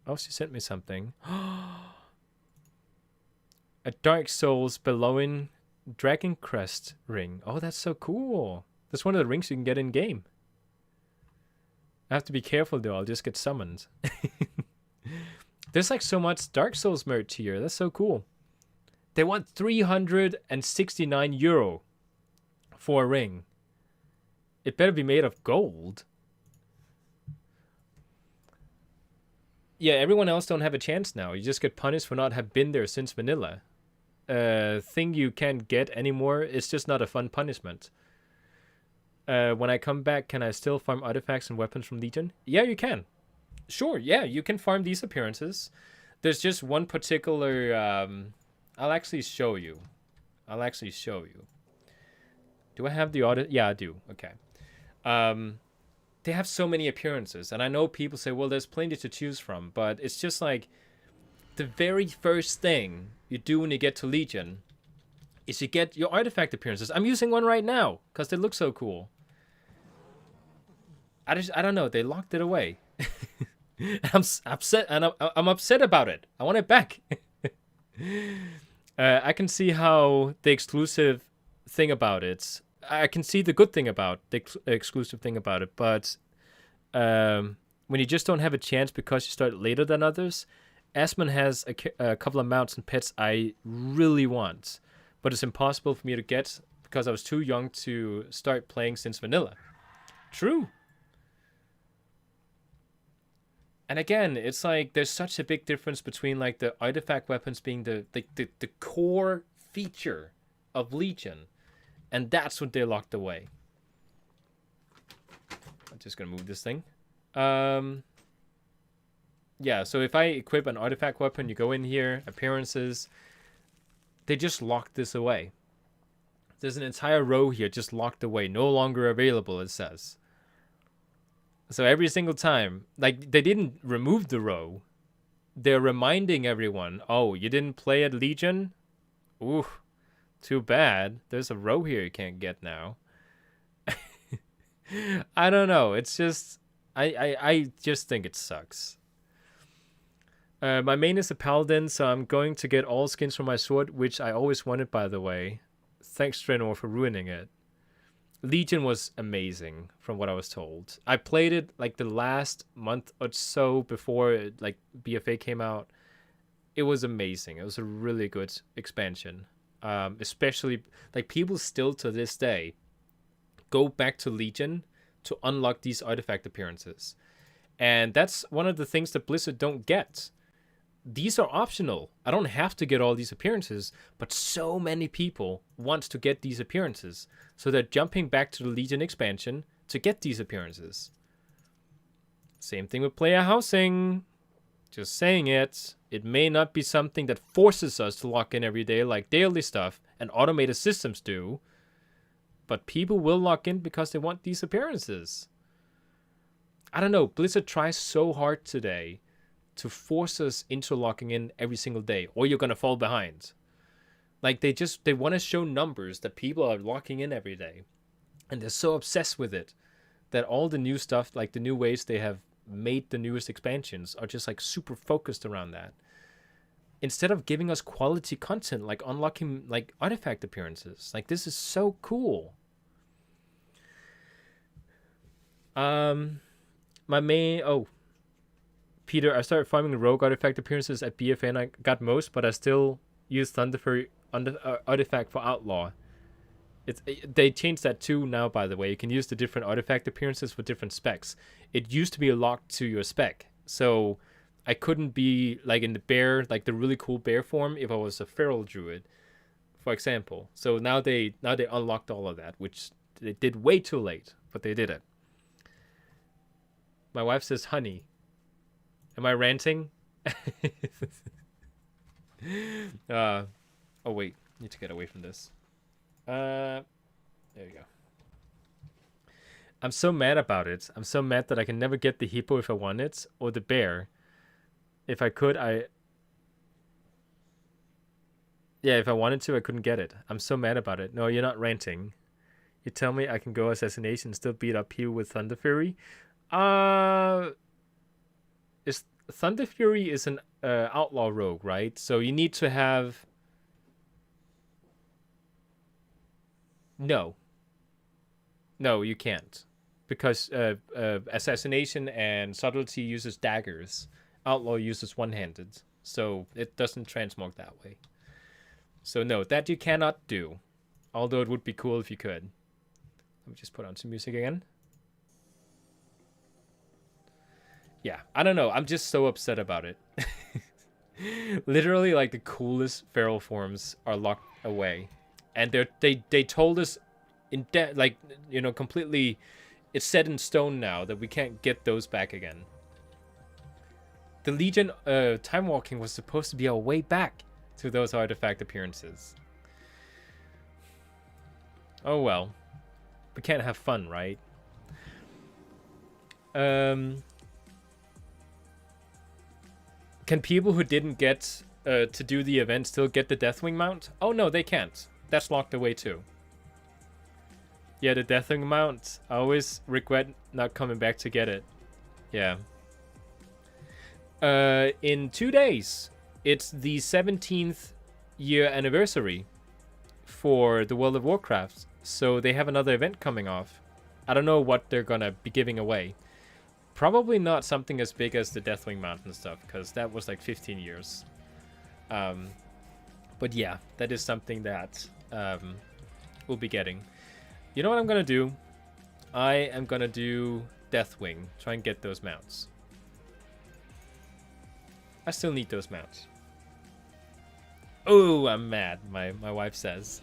Oh, she sent me something. A Dark Souls Bellowing Dragon Crest ring. Oh, that's so cool. That's one of the rings you can get in game. I have to be careful though. I'll just get summoned. There's like so much Dark Souls merch here. That's so cool. They want 369 euro for a ring. It better be made of gold. Yeah, everyone else don't have a chance now. You just get punished for not have been there since vanilla. Thing you can't get anymore. It's just not a fun punishment. When I come back, can I still farm artifacts and weapons from Legion? Yeah, you can. Sure, yeah, you can farm these appearances. There's just one particular... I'll actually show you. Do I have the audit? Yeah, I do. Okay. They have so many appearances. And I know people say, well, there's plenty to choose from. But it's just like... the very first thing you do when you get to Legion is you get your artifact appearances. I'm using one right now because they look so cool. I don't know. They locked it away. I'm upset, and I'm upset about it. I want it back. I can see how the exclusive thing about it. I can see the good thing about the exclusive thing about it, but when you just don't have a chance because you start later than others, Asmon has a couple of mounts and pets I really want, but it's impossible for me to get because I was too young to start playing since vanilla. True. And again, it's like there's such a big difference between like the artifact weapons being the core feature of Legion, and that's what they locked away. I'm just gonna move this thing. Yeah, so if I equip an artifact weapon, you go in here, appearances, they just locked this away. There's an entire row here just locked away, no longer available, it says. So every single time, like, they didn't remove the row. They're reminding everyone, oh, you didn't play at Legion? Ooh, too bad. There's a row here you can't get now. I don't know. It's just, I just think it sucks. My main is a Paladin, so I'm going to get all skins for my sword, which I always wanted, by the way. Thanks, Draenor, for ruining it. Legion was amazing, from what I was told. I played it like the last month or so before like BFA came out. It was amazing. It was a really good expansion. Especially, like, people still to this day go back to Legion to unlock these artifact appearances. And that's one of the things that Blizzard don't get. These are optional. I don't have to get all these appearances, but so many people want to get these appearances. So they're jumping back to the Legion expansion to get these appearances. Same thing with player housing. Just saying it. It may not be something that forces us to lock in every day like daily stuff and automated systems do, but people will lock in because they want these appearances. I don't know. Blizzard tries so hard today to force us into locking in every single day, or you're gonna fall behind. Like, they want to show numbers that people are locking in every day, and they're so obsessed with it that all the new stuff, like the new ways they have made the newest expansions, are just like super focused around that, instead of giving us quality content like unlocking like artifact appearances. Like, this is so cool. My main Peter, I started farming rogue artifact appearances at BFA and I got most, but I still use Thunderfury artifact for outlaw. They changed that too now, by the way. You can use the different artifact appearances for different specs. It used to be locked to your spec, so I couldn't be like in the bear, like the really cool bear form, if I was a feral druid, for example. So now they unlocked all of that, which they did way too late, but they did it. My wife says honey. Am I ranting? Oh wait, need to get away from this. There you go. I'm so mad about it. I'm so mad that I can never get the hippo if I want it, or the bear. If I could, yeah, if I wanted to, I couldn't get it. I'm so mad about it. No, you're not ranting. You tell me I can go assassination and still beat up people with Thunder Fury? Thunder Fury is an outlaw rogue, right? So you need to have... No, you can't. Because assassination and subtlety uses daggers. Outlaw uses one-handed. So it doesn't transmog that way. So no, that you cannot do. Although it would be cool if you could. Let me just put on some music again. Yeah, I don't know. I'm just so upset about it. Literally, like, the coolest feral forms are locked away. And they told us, like, you know, completely, it's set in stone now that we can't get those back again. The Legion time walking was supposed to be our way back to those artifact appearances. Oh well. We can't have fun, right? Can people who didn't get to do the event still get the Deathwing mount? Oh no, they can't. That's locked away too. Yeah, the Deathwing mount. I always regret not coming back to get it. Yeah. In 2 days, it's the 17th year anniversary for the World of Warcraft. So they have another event coming off. I don't know what they're gonna be giving away. Probably not something as big as the Deathwing mount and stuff, because that was like 15 years. But yeah, that is something that we'll be getting. You know what I'm gonna do? I am gonna do Deathwing. Try and get those mounts. I still need those mounts. Oh, I'm mad, my wife says.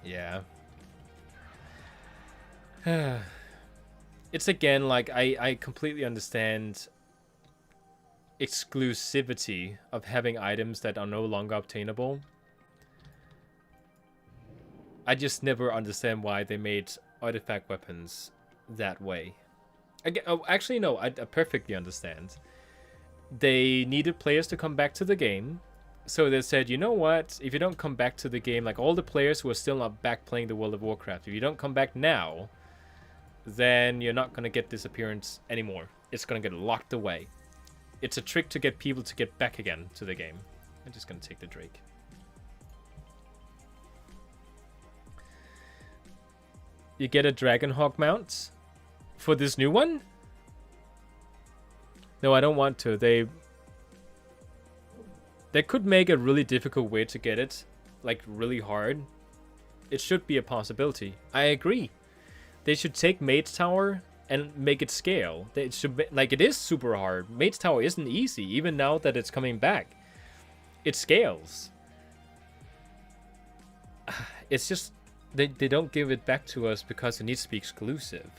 Yeah. It's again, like, I completely understand exclusivity of having items that are no longer obtainable. I just never understand why they made artifact weapons that way. Again, oh, actually, no, I perfectly understand. They needed players to come back to the game, so they said, you know what, if you don't come back to the game, like all the players who are still not back playing the World of Warcraft, if you don't come back now, then you're not going to get this appearance anymore. It's going to get locked away. It's a trick to get people to get back again to the game. I'm just going to take the Drake. You get a Dragonhawk mount for this new one? No, I don't want to. They could make a really difficult way to get it, like really hard. It should be a possibility. I agree. They should take Mage Tower and make it scale. They should, like, it is super hard. Mage Tower isn't easy, even now that it's coming back. It scales. It's just they don't give it back to us because it needs to be exclusive.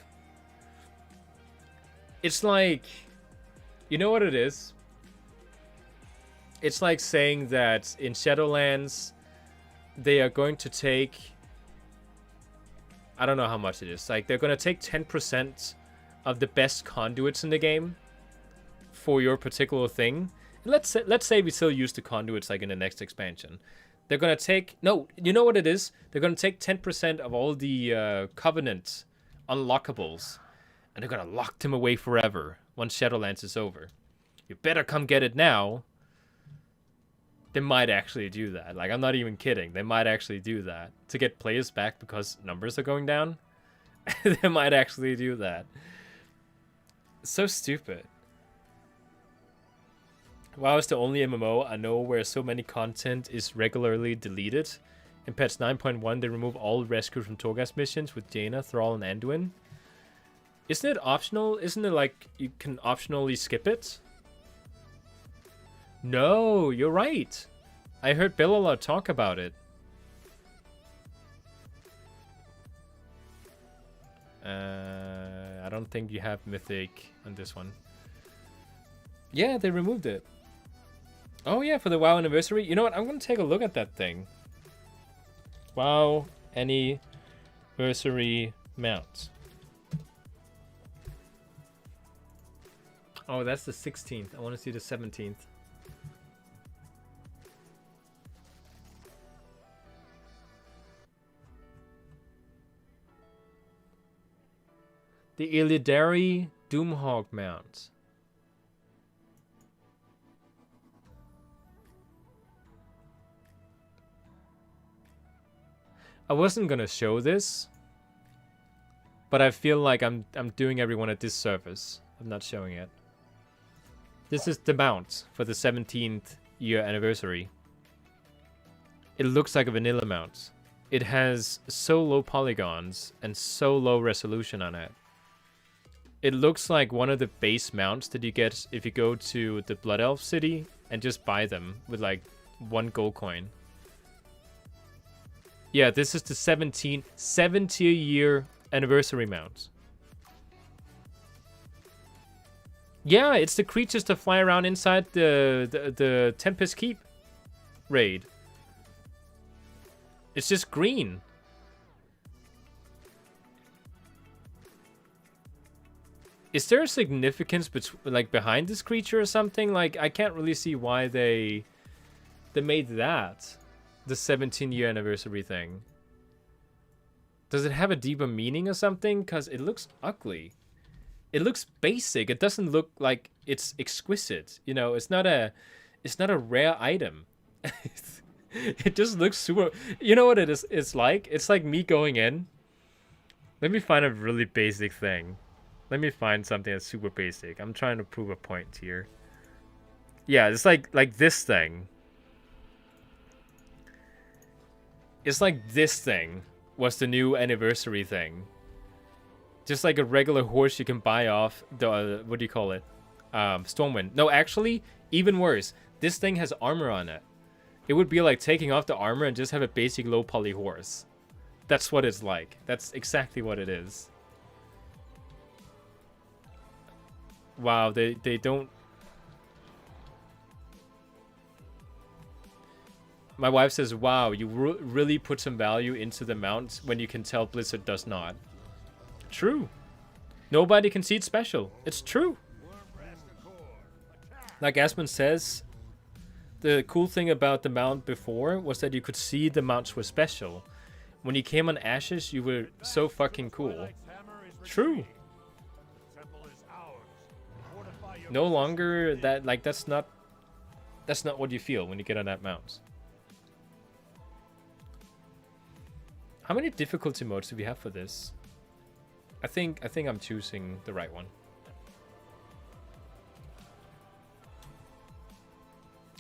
It's like, you know what it is? It's like saying that in Shadowlands, they are going to take, I don't know how much it is. Like, they're going to take 10% of the best conduits in the game for your particular thing. Let's say we still use the conduits like in the next expansion. They're going to take, no, you know what it is? They're going to take 10% of all the Covenant unlockables, and they're going to lock them away forever once Shadowlands is over. You better come get it now. They might actually do that. Like, I'm not even kidding. They might actually do that. To get players back because numbers are going down. They might actually do that. So stupid. WoW is the only MMO I know where so many content is regularly deleted. In patch 9.1, they remove all rescue from Torghast missions with Jaina, Thrall, and Anduin. Isn't it optional? Isn't it like you can optionally skip it? No, you're right. I heard Bellala talk about it. I don't think you have Mythic on this one. Yeah, they removed it. Oh yeah, for the WoW anniversary. You know what? I'm going to take a look at that thing. WoW anniversary mount. Oh, that's the 16th. I want to see the 17th. The Illidari Doomhawk mount. I wasn't gonna show this, but I feel like I'm doing everyone a disservice. I'm not showing it. This is the mount for the 17th year anniversary. It looks like a vanilla mount. It has so low polygons and so low resolution on it. It looks like one of the base mounts that you get if you go to the Blood Elf city and just buy them with like 1 gold coin. Yeah, this is the 70th year anniversary mount. Yeah, it's the creatures that fly around inside the Tempest Keep raid. It's just green. Is there a significance behind this creature or something? Like, I can't really see why they made that the 17-year anniversary thing. Does it have a deeper meaning or something? Because it looks ugly. It looks basic. It doesn't look like it's exquisite. You know, it's not a rare item. It just looks super. You know what it is? It's like me going in. Let me find a really basic thing. Let me find something that's super basic. I'm trying to prove a point here. Yeah, it's like this thing. It's like this thing was the new anniversary thing. Just like a regular horse you can buy off the, what do you call it? Stormwind. No, actually, even worse. This thing has armor on it. It would be like taking off the armor and just have a basic low poly horse. That's what it's like. That's exactly what it is. Wow, they don't... My wife says, wow, you really put some value into the mount when you can tell Blizzard does not. True. Nobody can see it special. It's true. Like Aspen says, the cool thing about the mount before was that you could see the mounts were special. When you came on Ashes, you were so fucking cool. True. No longer that, like, that's not what you feel when you get on that mount. How many difficulty modes do we have for this? I think I'm choosing the right one.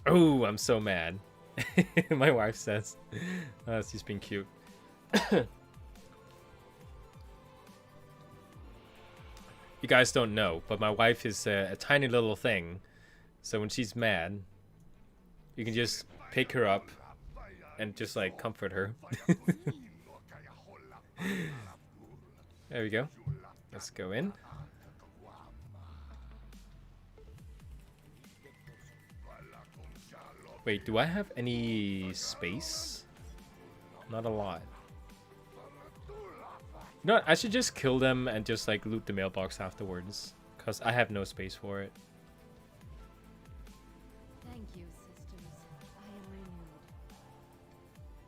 Oh, I'm so mad. My wife says. She's being cute. You guys don't know, but my wife is a tiny little thing. So when she's mad, you can just pick her up and just like comfort her. There we go. Let's go in. Wait, do I have any space? Not a lot. You know what? I should just kill them and just like loot the mailbox afterwards, because I have no space for it. Thank you, sisters. I am renewed.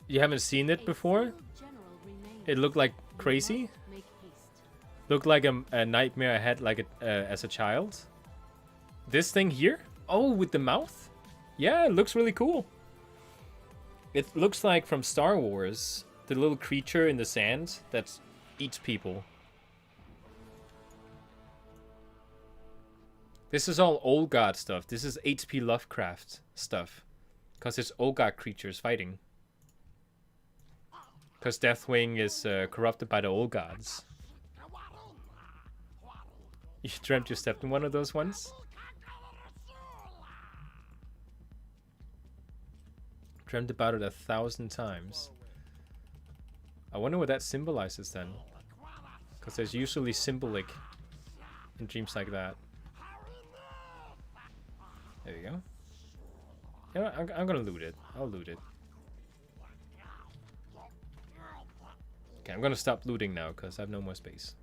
You haven't seen it before? It looked like crazy. Looked like a nightmare I had like as a child. This thing here? Oh, with the mouth? Yeah, it looks really cool. It looks like from Star Wars, the little creature in the sand that eats people. This is all old god stuff. This is H.P. Lovecraft stuff. Because it's old god creatures fighting. Because Deathwing is corrupted by the old gods. You dreamt you stepped in one of those ones? Dreamt about it 1,000 times. I wonder what that symbolizes then. Because there's usually symbolic in dreams like that. There you go. You know what? I'm gonna loot it. I'll loot it. Okay, I'm gonna stop looting now because I have no more space.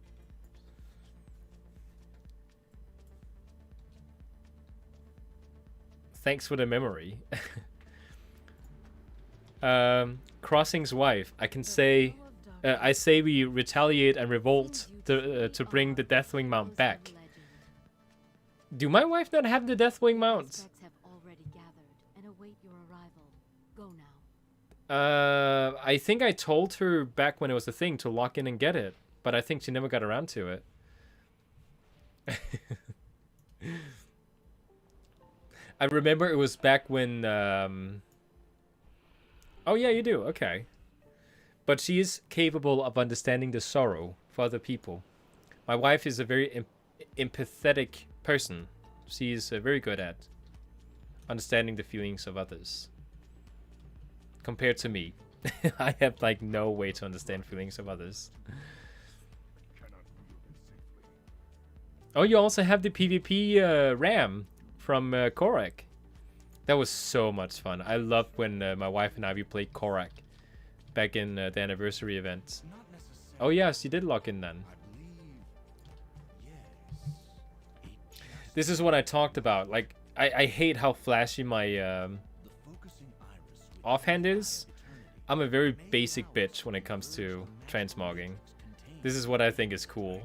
Thanks for the memory. Crossing's wife. I can say, I say we retaliate and revolt to bring the Deathwing mount back. Do my wife not have the Deathwing mount? I think I told her back when it was a thing to lock in and get it, but I think she never got around to it. I remember it was back when... Oh yeah, you do. Okay. But she is capable of understanding the sorrow for other people. My wife is a very empathetic person. She is very good at understanding the feelings of others. Compared to me. I have like no way to understand feelings of others. Oh, you also have the PvP ram from Korak. That was so much fun. I loved when my wife and I we played Korak back in the anniversary event. Oh yes, you did lock in then. This is what I talked about. Like, I hate how flashy my offhand is. I'm a very basic bitch when it comes to transmogging. This is what I think is cool.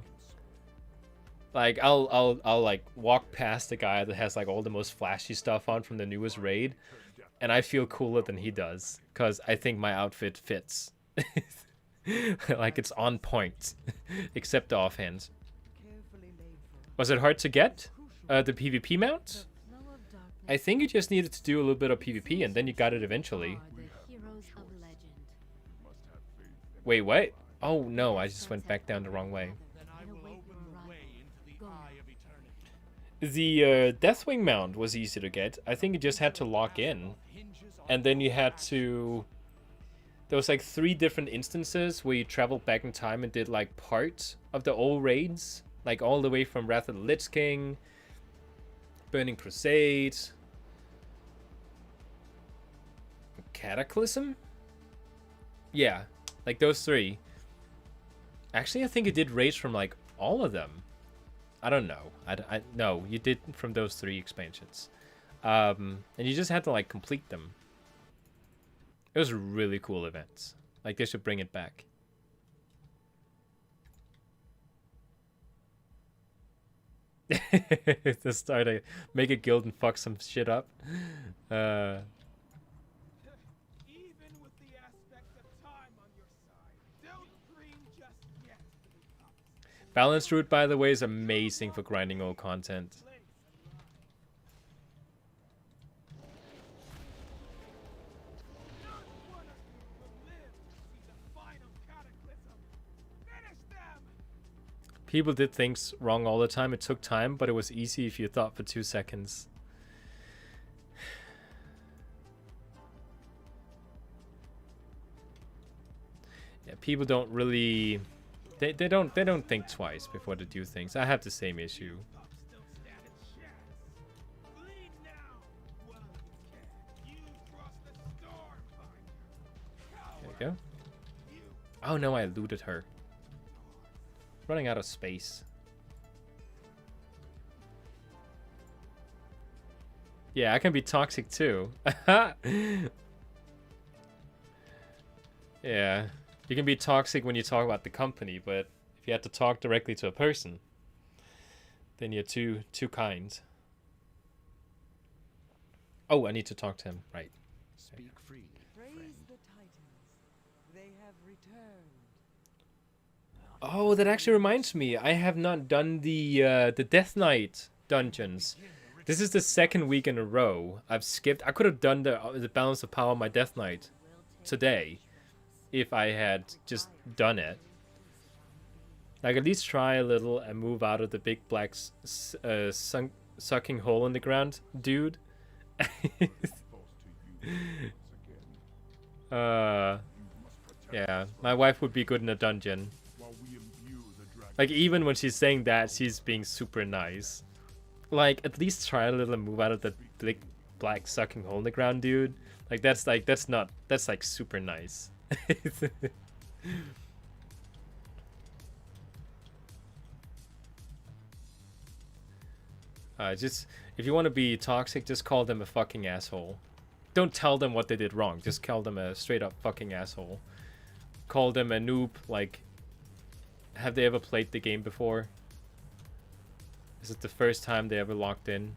Like, I'll like walk past the guy that has like all the most flashy stuff on from the newest raid, and I feel cooler than he does because I think my outfit fits. Like it's on point, except the offhand. Was it hard to get the PvP mount? I think you just needed to do a little bit of PvP and then you got it eventually. Wait, what? Oh no, I just went back down the wrong way. The Deathwing mount was easy to get. I think you just had to lock in. And then you had to... There was like 3 different instances where you traveled back in time and did like part of the old raids. Like all the way from Wrath of the Lich King, Burning Crusade, Cataclysm? Yeah, like those 3. Actually, I think you did raids from like all of them. I don't know. No, you did from those 3 expansions. And you just had to like complete them. It was really cool events. Like they should bring it back. To start a make a guild and fuck some shit up. Even with the aspect of time on your side, don't scream just yet. Balanced Druid, by the way, is amazing for grinding old content. People did things wrong all the time. It took time, but it was easy if you thought for 2 seconds. Yeah, people don't really... They don't think twice before they do things. I have the same issue. There we go. Oh no, I looted her. Running out of space. Yeah, I can be toxic too. Yeah. You can be toxic when you talk about the company, but if you have to talk directly to a person, then you're too kind. Oh, I need to talk to him. Right. Speak freely. Praise the Titans. They have returned. Oh, that actually reminds me. I have not done the Death Knight dungeons. This is the 2nd week in a row I've skipped. I could have done the Balance of Power of my Death Knight today if I had just done it. Like, at least try a little and move out of the big black sucking hole in the ground, dude. Yeah, my wife would be good in a dungeon. Like, even when she's saying that, she's being super nice. Like, at least try a little and move out of the big black sucking hole in the ground, dude. Like, that's like super nice. Just, if you want to be toxic, just call them a fucking asshole. Don't tell them what they did wrong. Just call them a straight up fucking asshole. Call them a noob, like... Have they ever played the game before? Is it the first time they ever logged in?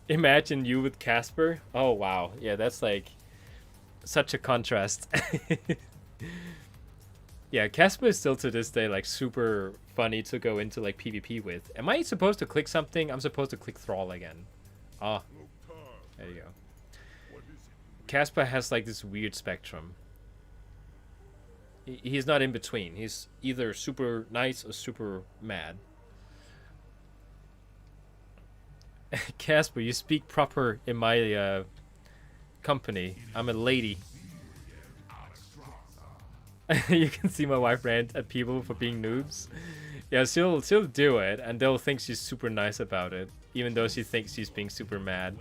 Imagine you with Casper. Oh wow, yeah, that's like such a contrast. Yeah, Casper is still to this day like super funny to go into like PvP with. Am I supposed to click something? I'm supposed to click Thrall again. Ah, there you go. Casper has like this weird spectrum. He's not in between. He's either super nice or super mad. Casper, you speak proper in my company. I'm a lady. You can see my wife rant at people for being noobs. Yeah, she'll do it, and they'll think she's super nice about it, even though she thinks she's being super mad.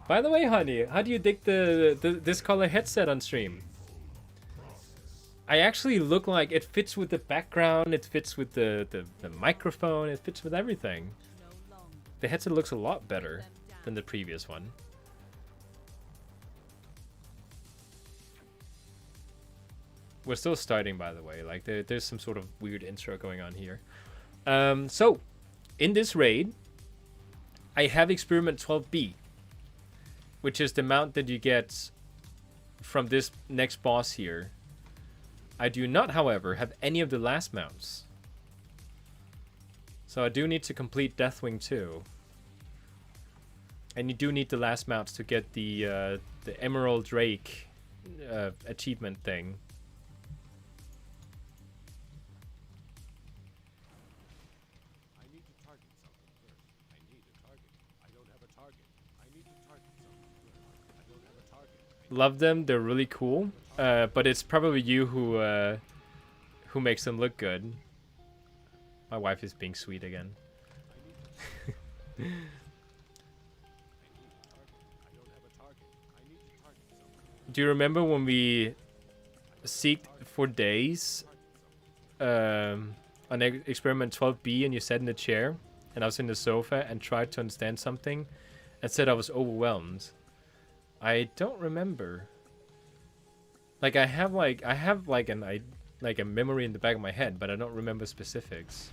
By the way, honey, how do you dig this color headset on stream? I actually look like it fits with the background, it fits with the microphone, it fits with everything. The headset looks a lot better than the previous one. We're still starting, by the way. Like, there's some sort of weird intro going on here. So, in this raid, I have Experiment 12B, which is the mount that you get from this next boss here. I do not, however, have any of the last mounts. So I do need to complete Deathwing 2. And you do need the last mounts to get the Emerald Drake achievement thing. Love them. They're really cool. But it's probably you who makes them look good. My wife is being sweet again. Do you remember when we seeked for days on experiment 12B and you sat in the chair and I was in the sofa and tried to understand something and said I was overwhelmed? I don't remember. Like I have a memory in the back of my head, but I don't remember specifics.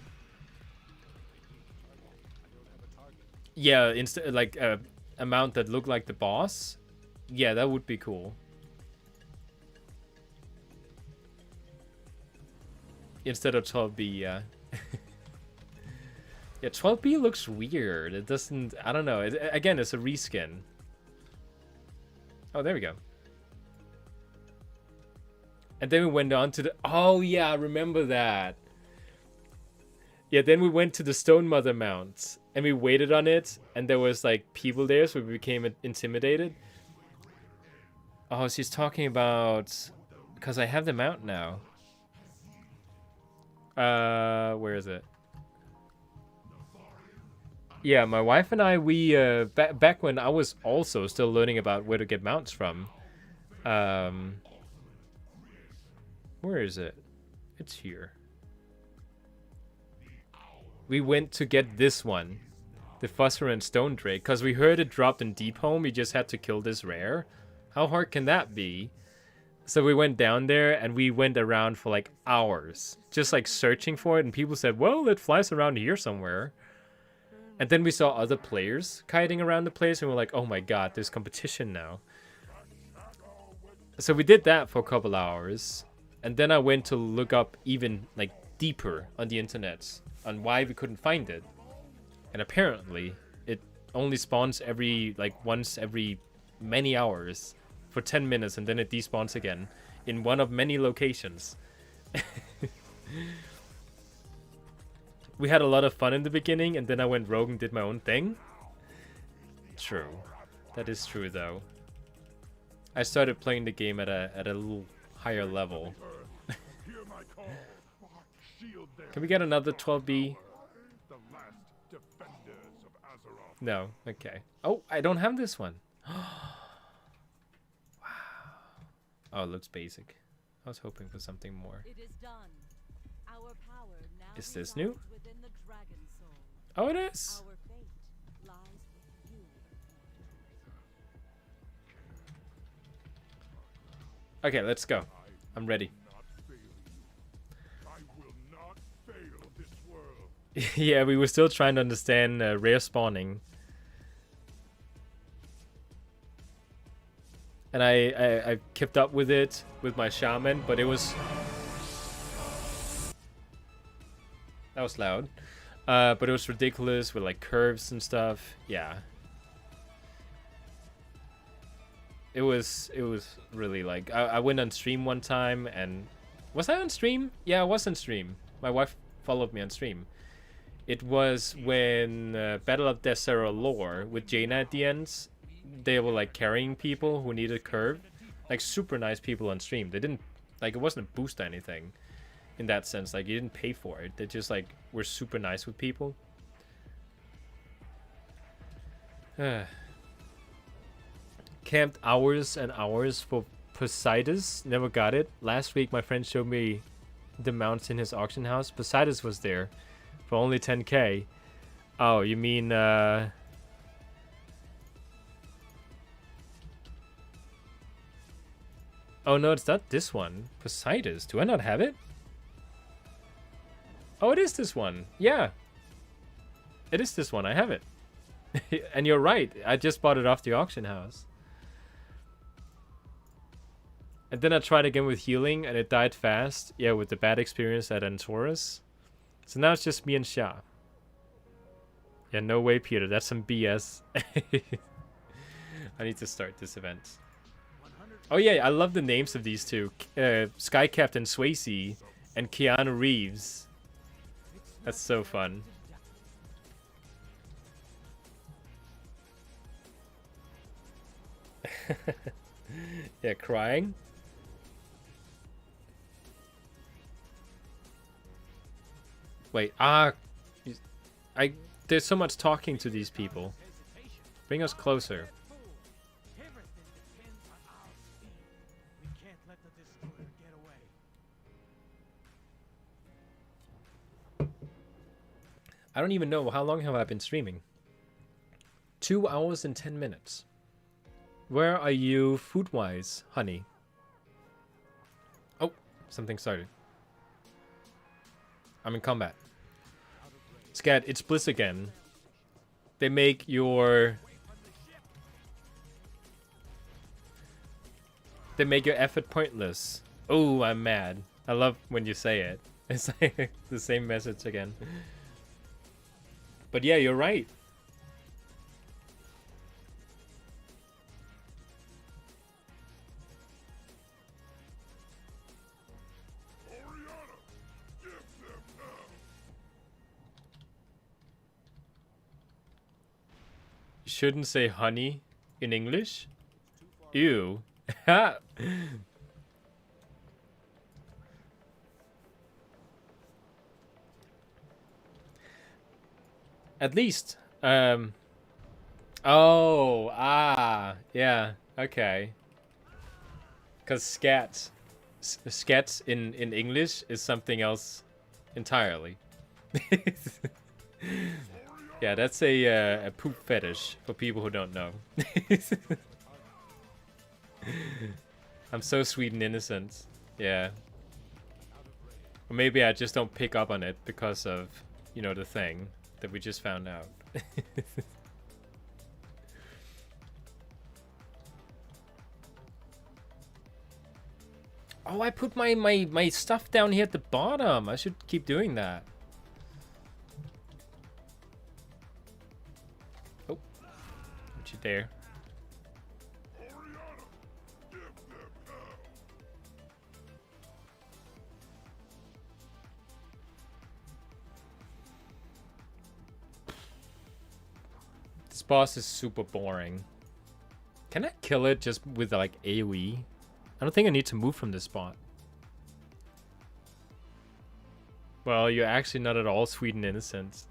Yeah, like a mount that looked like the boss. Yeah, that would be cool. Instead of 12B, yeah. Yeah, 12B looks weird. It doesn't... I don't know. Again, it's a reskin. Oh, there we go. And then we went on to the... Oh, yeah, I remember that. Yeah, then we went to the Stone Mother Mount. And we waited on it. And there was, like, people there, so we became intimidated. Oh, she's talking about... Because I have the mount now. Where is it? Yeah, my wife and I, we, back when I was also still learning about where to get mounts from. Where is it? It's here. We went to get this one. The Phosphorant Stone Drake. Because we heard it dropped in Deep Home. We just had to kill this rare. How hard can that be? So we went down there and we went around for like hours. Just like searching for it. And people said, well, it flies around here somewhere. And then we saw other players kiting around the place. And we're like, oh my god, there's competition now. So we did that for a couple hours. And then I went to look up even like deeper on the internet on why we couldn't find it. And apparently it only spawns once every many hours for 10 minutes and then it despawns again in one of many locations. We had a lot of fun in the beginning and then I went rogue and did my own thing. True. That is true though. I started playing the game at a little higher level. Can we get another 12B? No, okay. Oh, I don't have this one. Wow. Oh, it looks basic. I was hoping for something more. It is done. Our power now Is this new? resides within the dragon soul. Oh, it is. Our fate lies with you. Okay, let's go. I'm ready. Yeah, we were still trying to understand rare spawning. And I kept up with it with my Shaman, but it was... That was loud. But it was ridiculous with like curves and stuff. Yeah. It was really like... I went on stream one time and... Was I on stream? Yeah, I was on stream. My wife followed me on stream. It was when Battle of Desera lore with Jaina at the end. They were like carrying people who needed curve. Like super nice people on stream. They didn't, like, it wasn't a boost or anything in that sense. Like you didn't pay for it. They just like were super nice with people. Camped hours and hours for Poseidus. Never got it. Last week my friend showed me the mounts in his auction house. Poseidus was there for only 10k. Oh, you mean oh no, it's not this one. Poseidus. Do I not have it? Oh, it is this one. Yeah. It is this one. I have it. And you're right. I just bought it off the auction house. And then I tried again with healing and it died fast. Yeah, with the bad experience at Antorus. So now it's just me and Sha. Yeah, no way, Peter. That's some BS. I need to start this event. Oh yeah, I love the names of these two. Sky Captain Swayze and Keanu Reeves. That's so fun. Yeah, crying. Wait, there's so much talking to these people. Bring us closer. Everything depends on our speed. We can't let the destroyer get away. I don't even know how long have I been streaming. 2 hours and 10 minutes. Where are you food-wise, honey? Oh, something started. I'm in combat. Scat, it's Bliss again. They make your effort pointless. Oh, I'm mad. I love when you say it. It's like the same message again. But yeah, you're right. You shouldn't say honey in English. Ew. At least, yeah, okay. Because scats in English is something else entirely. Yeah, that's a poop fetish for people who don't know. I'm so sweet and innocent. Yeah. Or maybe I just don't pick up on it because of, you know, the thing that we just found out. Oh, I put my stuff down here at the bottom. I should keep doing that. Oh, don't you dare. This boss is super boring. Can I kill it just with like AoE? I don't think I need to move from this spot. Well, you're actually not at all sweet and innocent.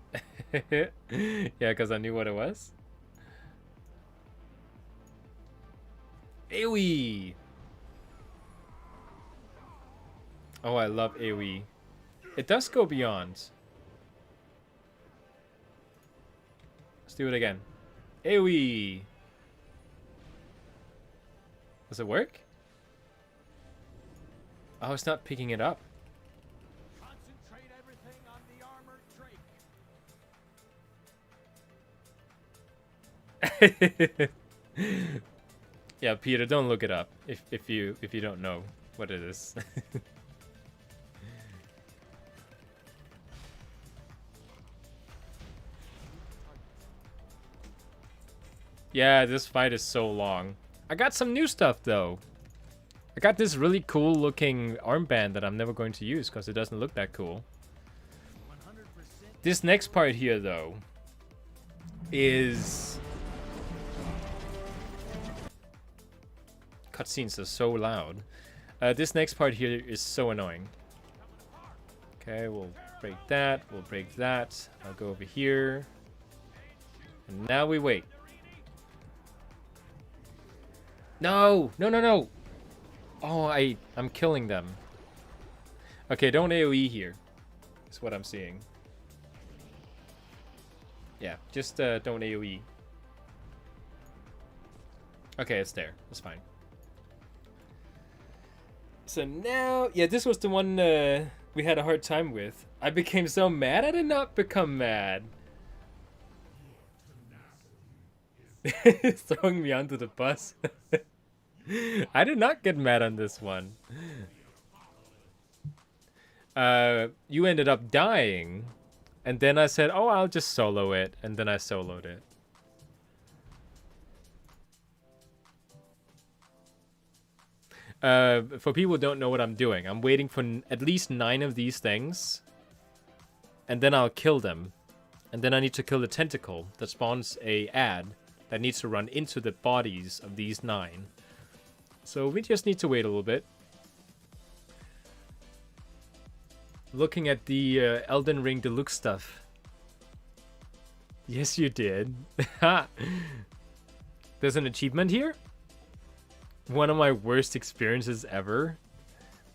Yeah, because I knew what it was. AoE! Oh, I love AoE. It does go beyond. Let's do it again. AoE! Does it work? Oh, it's not picking it up. Concentrate everything on the armored Drake. Yeah, Peter, don't look it up if you don't know what it is. Yeah, this fight is so long. I got some new stuff though. I got this really cool looking armband that I'm never going to use because it doesn't look that cool. This next part here though is... Cutscenes are so loud. This next part here is so annoying. Okay, we'll break that. We'll break that. I'll go over here. And now we wait. No! No, no, no! Oh, I'm killing them. Okay, don't AoE here. That's what I'm seeing. Yeah, just don't AoE. Okay, it's there. It's fine. So now... Yeah, this was the one we had a hard time with. I became so mad. I did not become mad. Throwing me onto the bus. I did not get mad on this one. You ended up dying. And then I said, oh, I'll just solo it. And then I soloed it. For people who don't know what I'm doing, I'm waiting for at least 9 of these things. And then I'll kill them. And then I need to kill the tentacle that spawns a ad. that needs to run into the bodies of these 9. So we just need to wait a little bit. Looking at the Elden Ring Deluxe stuff. Yes, you did. There's an achievement here? One of my worst experiences ever.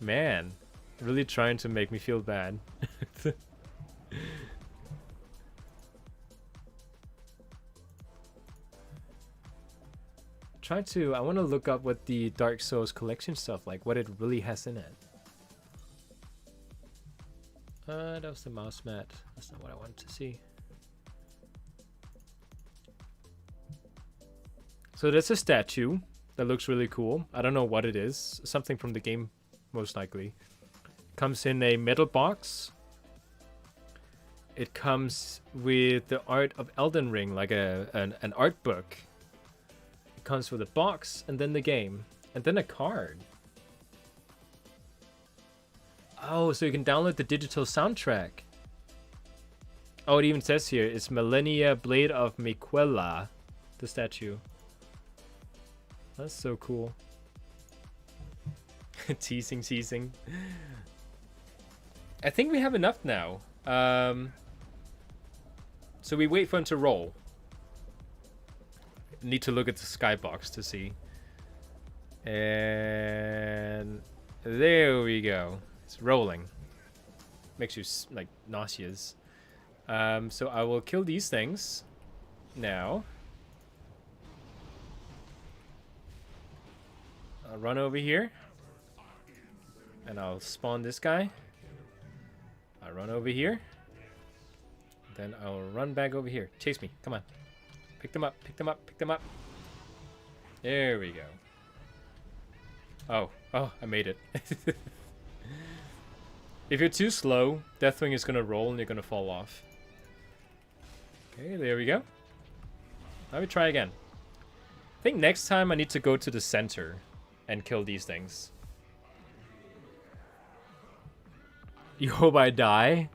Man, really trying to make me feel bad. I want to look up what the Dark Souls collection stuff, like what it really has in it. That was the mouse mat. That's not what I wanted to see. So there's a statue that looks really cool. I don't know what it is. Something from the game, most likely. Comes in a metal box. It comes with the art of Elden Ring, like an art book. It comes with a box, and then the game. And then a card. Oh, so you can download the digital soundtrack. Oh, it even says here, it's Millennia Blade of Miquella, the statue. That's so cool. Teasing. I think we have enough now. So we wait for him to roll. Need to look at the skybox to see. And there we go. It's rolling. Makes you like nauseous. So I will kill these things now. I'll run over here. And I'll spawn this guy. I'll run over here. Then I'll run back over here. Chase me. Come on. Pick them up. Pick them up. Pick them up. There we go. Oh, I made it. If you're too slow, Deathwing is going to roll and you're going to fall off. Okay, there we go. Let me try again. I think next time I need to go to the center and kill these things. You hope I die?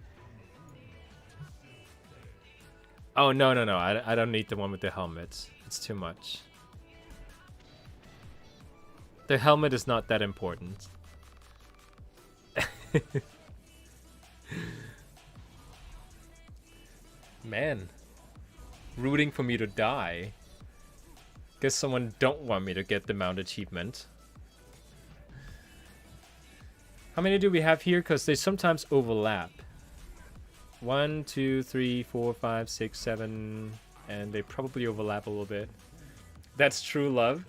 Oh, no. I don't need the one with the helmet. It's too much. The helmet is not that important. Man. Rooting for me to die. Guess someone don't want me to get the mount achievement. How many do we have here? Because they sometimes overlap. 1, 2, 3, 4, 5, 6, 7. And they probably overlap a little bit. That's true love.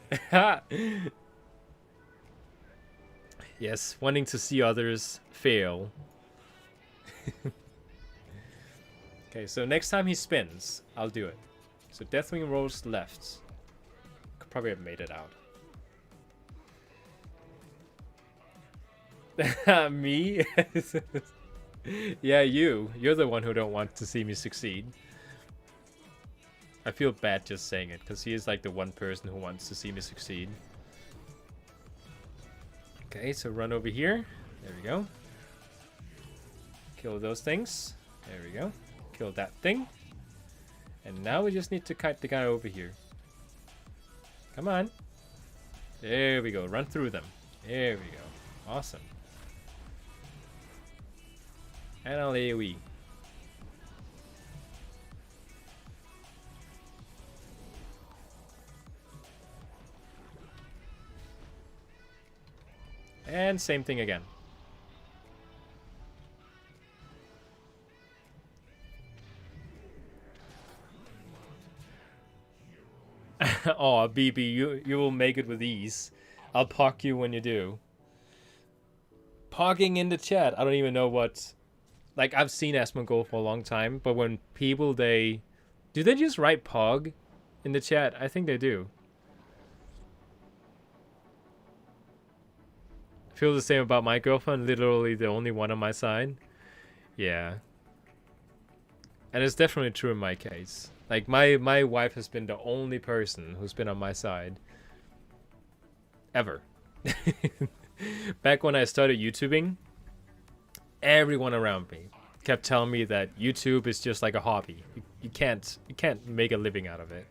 Yes, wanting to see others fail. Okay, so next time he spins, I'll do it. So Deathwing rolls left. Could probably have made it out. Me? Yeah, you're the one who don't want to see me succeed. I feel bad just saying it, because he is like the one person who wants to see me succeed. Okay, so run over here. There we go. Kill those things. There we go. Kill that thing. And now we just need to kite the guy over here. Come on. There we go. Run through them. There we go. Awesome. And I'll AoE. And same thing again. Oh, BB, you will make it with ease. I'll pog you when you do. Pogging in the chat. I don't even know what... Like, I've seen Asmongold for a long time, but when people, do they just write pog in the chat? I think they do. I feel the same about my girlfriend, literally the only one on my side. Yeah. And it's definitely true in my case. Like, my wife has been the only person who's been on my side. Ever. Back when I started YouTubing, everyone around me kept telling me that YouTube is just like a hobby. You can't make a living out of it.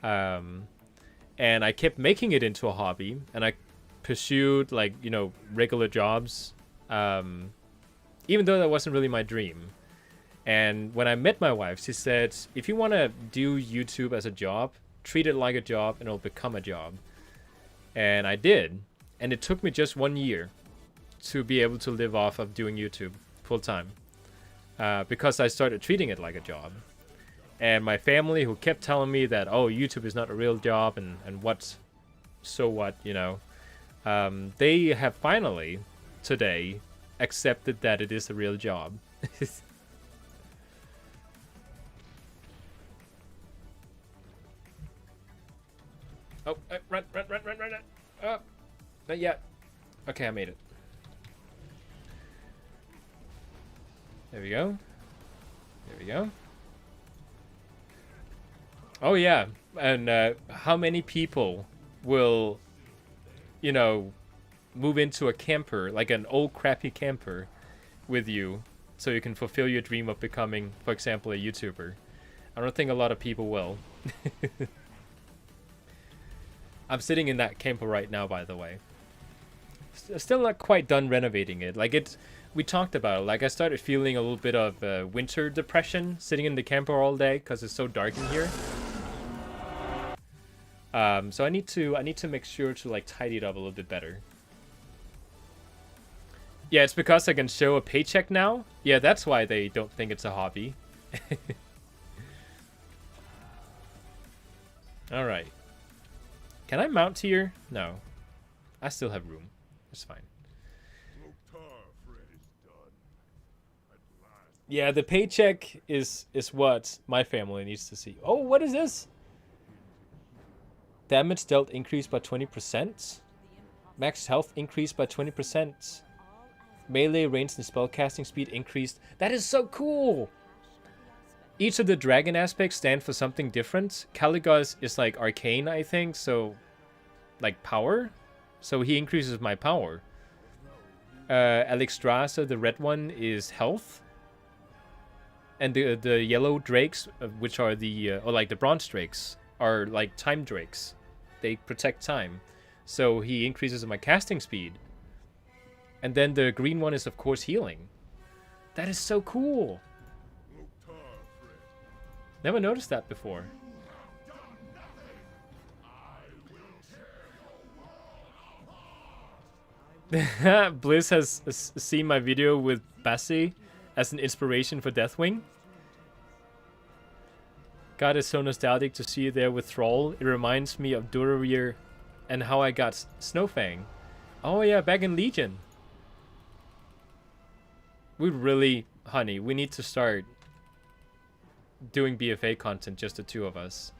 And I kept making it into a hobby, and I pursued, like, you know, regular jobs, even though that wasn't really my dream. And when I met my wife, she said, if you want to do YouTube as a job, treat it like a job and it'll become a job. And I did. And it took me just 1 year to be able to live off of doing YouTube full time, because I started treating it like a job. And my family, who kept telling me that, oh, YouTube is not a real job, and what, so what, you know, they have finally today accepted that it is a real job. Oh, run. Oh, not yet. Okay, I made it. There we go. There we go. Oh, yeah. And how many people will, you know, move into a camper, like an old crappy camper, with you, so you can fulfill your dream of becoming, for example, a YouTuber? I don't think a lot of people will. I'm sitting in that camper right now, by the way. Still not quite done renovating it. Like, we talked about it. Like, I started feeling a little bit of winter depression sitting in the camper all day because it's so dark in here. So I need to make sure to, like, tidy it up a little bit better. Yeah, it's because I can show a paycheck now. Yeah, that's why they don't think it's a hobby. All right. Can I mount here? No. I still have room. That's fine. Yeah, the paycheck is what my family needs to see. Oh, what is this? Damage dealt increased by 20%. Max health increased by 20%. Melee range and spellcasting speed increased. That is so cool! Each of the dragon aspects stand for something different. Caligos is like arcane, I think, so like power. So he increases my power. Alexstrasza, the red one, is health. And the yellow drakes, which are the or like the bronze drakes, are like time drakes. They protect time. So he increases my casting speed. And then the green one is, of course, healing. That is so cool. Never noticed that before. Bliss has seen my video with Bassi as an inspiration for Deathwing. God, it's so nostalgic to see you there with Thrall. It reminds me of Duravir and how I got Snowfang. Oh yeah, back in Legion. We really, honey, we need to start doing BFA content, just the two of us.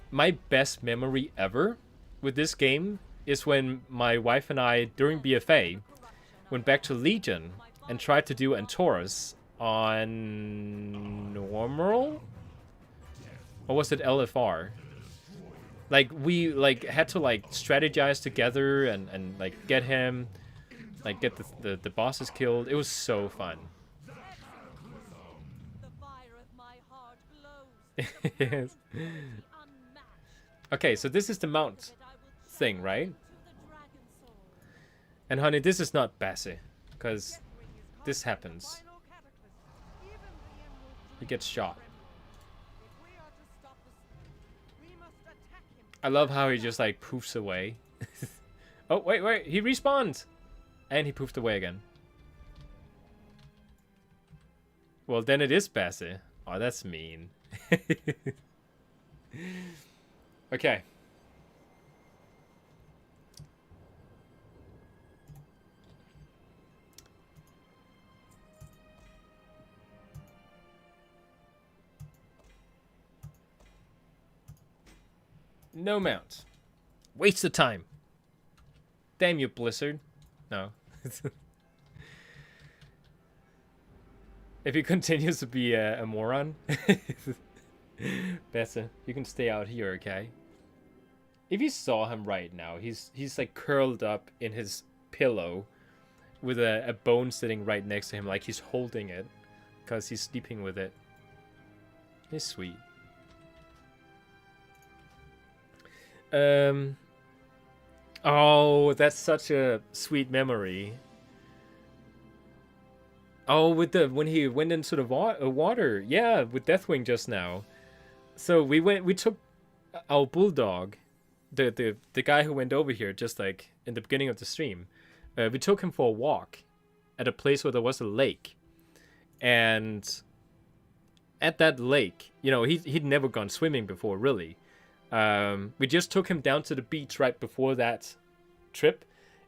My best memory ever with this game is when my wife and I, during BFA, went back to Legion and tried to do Antorus on normal? Or was it LFR? Like, we like had to like strategize together and like get him, like get the bosses killed. It was so fun. Yes. Okay, so this is the mount thing, right? And honey, this is not Bassi, because this happens. He gets shot. I love how he just like poofs away. Oh, wait, he respawned! And he poofed away again. Well, then it is Bassi. Oh, that's mean. Okay. No mount. Waste of time. Damn you, Blizzard. No. If he continues to be a moron. Better. You can stay out here, okay? If you saw him right now, he's like curled up in his pillow with a bone sitting right next to him, like he's holding it because he's sleeping with it. He's sweet. Oh, that's such a sweet memory. Oh, with the when he went into the water, yeah, with Deathwing just now. So we took our bulldog, the guy who went over here just like in the beginning of the stream. We took him for a walk at a place where there was a lake, and at that lake, you know, he'd never gone swimming before, really. We just took him down to the beach right before that trip,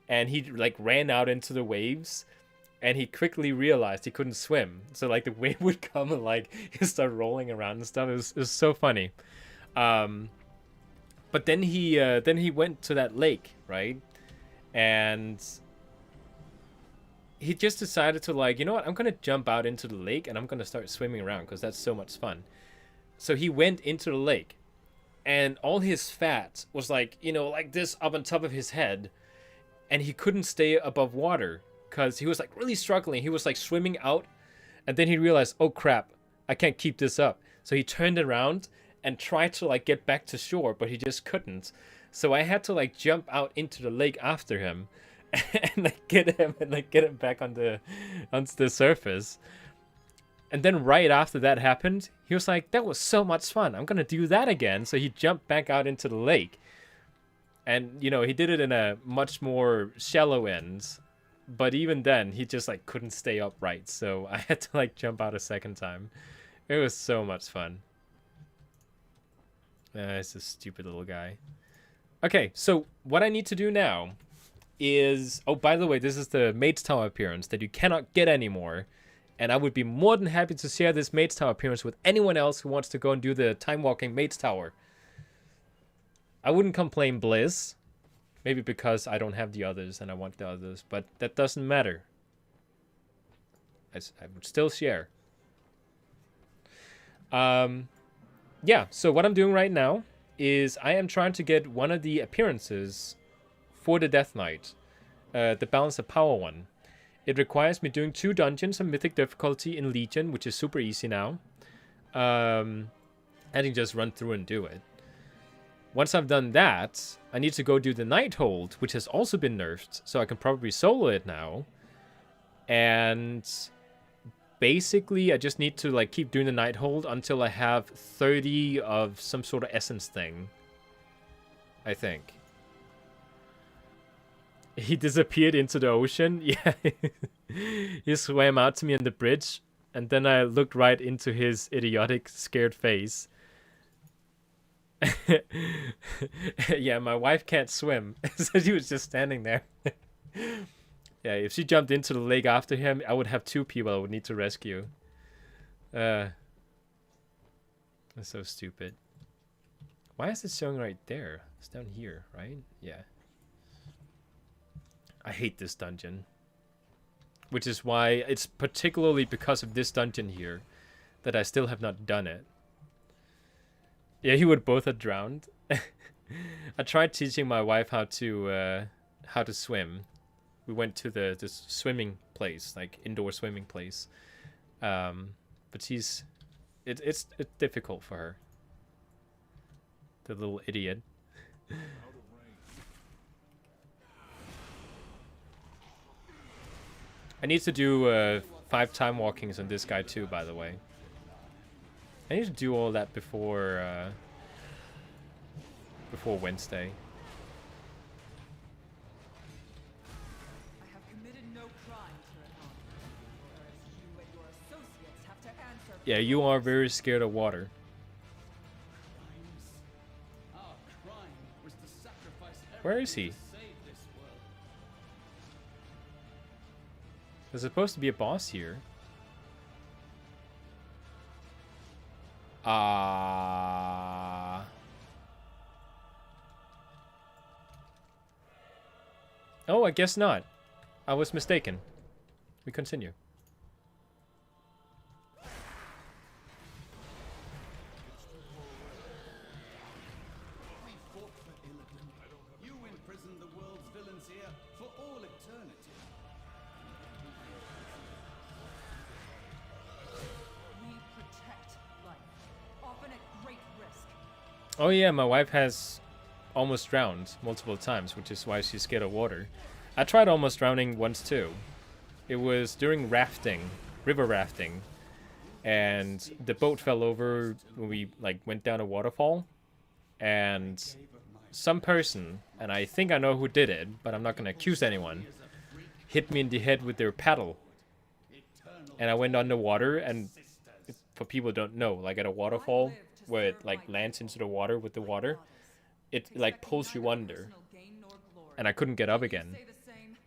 and he like ran out into the waves. And he quickly realized he couldn't swim. So like the wave would come and like he started rolling around and stuff. It was so funny. But then he went to that lake, right? And he just decided to like, you know what? I'm gonna jump out into the lake and I'm gonna start swimming around because that's so much fun. So he went into the lake, and all his fat was like, you know, like this up on top of his head, and he couldn't stay above water. Because he was like really struggling. He was like swimming out, and then he realized, oh crap, I can't keep this up. So he turned around and tried to like get back to shore, but he just couldn't. So I had to like jump out into the lake after him and like get him back onto the surface. And then right after that happened, he was like, that was so much fun. I'm gonna do that again. So he jumped back out into the lake. And you know, he did it in a much more shallow end. But even then, he just like couldn't stay upright, so I had to like jump out a second time. It was so much fun. It's a stupid little guy. Okay, so what I need to do now is... Oh, by the way, this is the Mage Tower appearance that you cannot get anymore. And I would be more than happy to share this Mage Tower appearance with anyone else who wants to go and do the time-walking Mage Tower. I wouldn't complain, Blizz. Maybe because I don't have the others and I want the others, but that doesn't matter. I would still share. Yeah, so what I'm doing right now is I am trying to get one of the appearances for the Death Knight. The Balance of Power one. It requires me doing 2 dungeons of Mythic difficulty in Legion, which is super easy now. I can just run through and do it. Once I've done that, I need to go do the Nighthold, which has also been nerfed, so I can probably solo it now. And basically, I just need to like keep doing the Nighthold until I have 30 of some sort of essence thing. I think. He disappeared into the ocean. Yeah. He swam out to me on the bridge, and then I looked right into his idiotic, scared face. Yeah, my wife can't swim, so she was just standing there. Yeah, if she jumped into the lake after him, I would have 2 people I would need to rescue. That's so stupid. Why is it showing right there? It's down here, right? Yeah. I hate this dungeon. Which is why it's particularly because of this dungeon here that I still have not done it. Yeah, you would both have drowned. I tried teaching my wife how to swim. We went to this swimming place, like indoor swimming place. But it's difficult for her. The little idiot. I need to do 5 time walkings on this guy too, by the way. I need to do all that before Wednesday. I have committed no crime, Tyrannon, whereas you and your associates have to answer. Yeah, you are very scared of water. Our crime was to sacrifice Where is he? everything to save this world. There's supposed to be a boss here. Oh, I guess not. I was mistaken. We continue. We fought for Illidan. You imprisoned the world's villains here for all eternity. We protect life, often at great risk. Oh yeah, my wife has almost drowned multiple times, which is why she's scared of water. I tried almost drowning once too. It was during rafting, river rafting, and the boat fell over when we like went down a waterfall, and some person, and I think I know who did it, but I'm not gonna accuse anyone, hit me in the head with their paddle, and I went underwater. And for people who don't know, like at a waterfall where it like lands into the water with the water, it like pulls you under, and I couldn't get up again. Say the same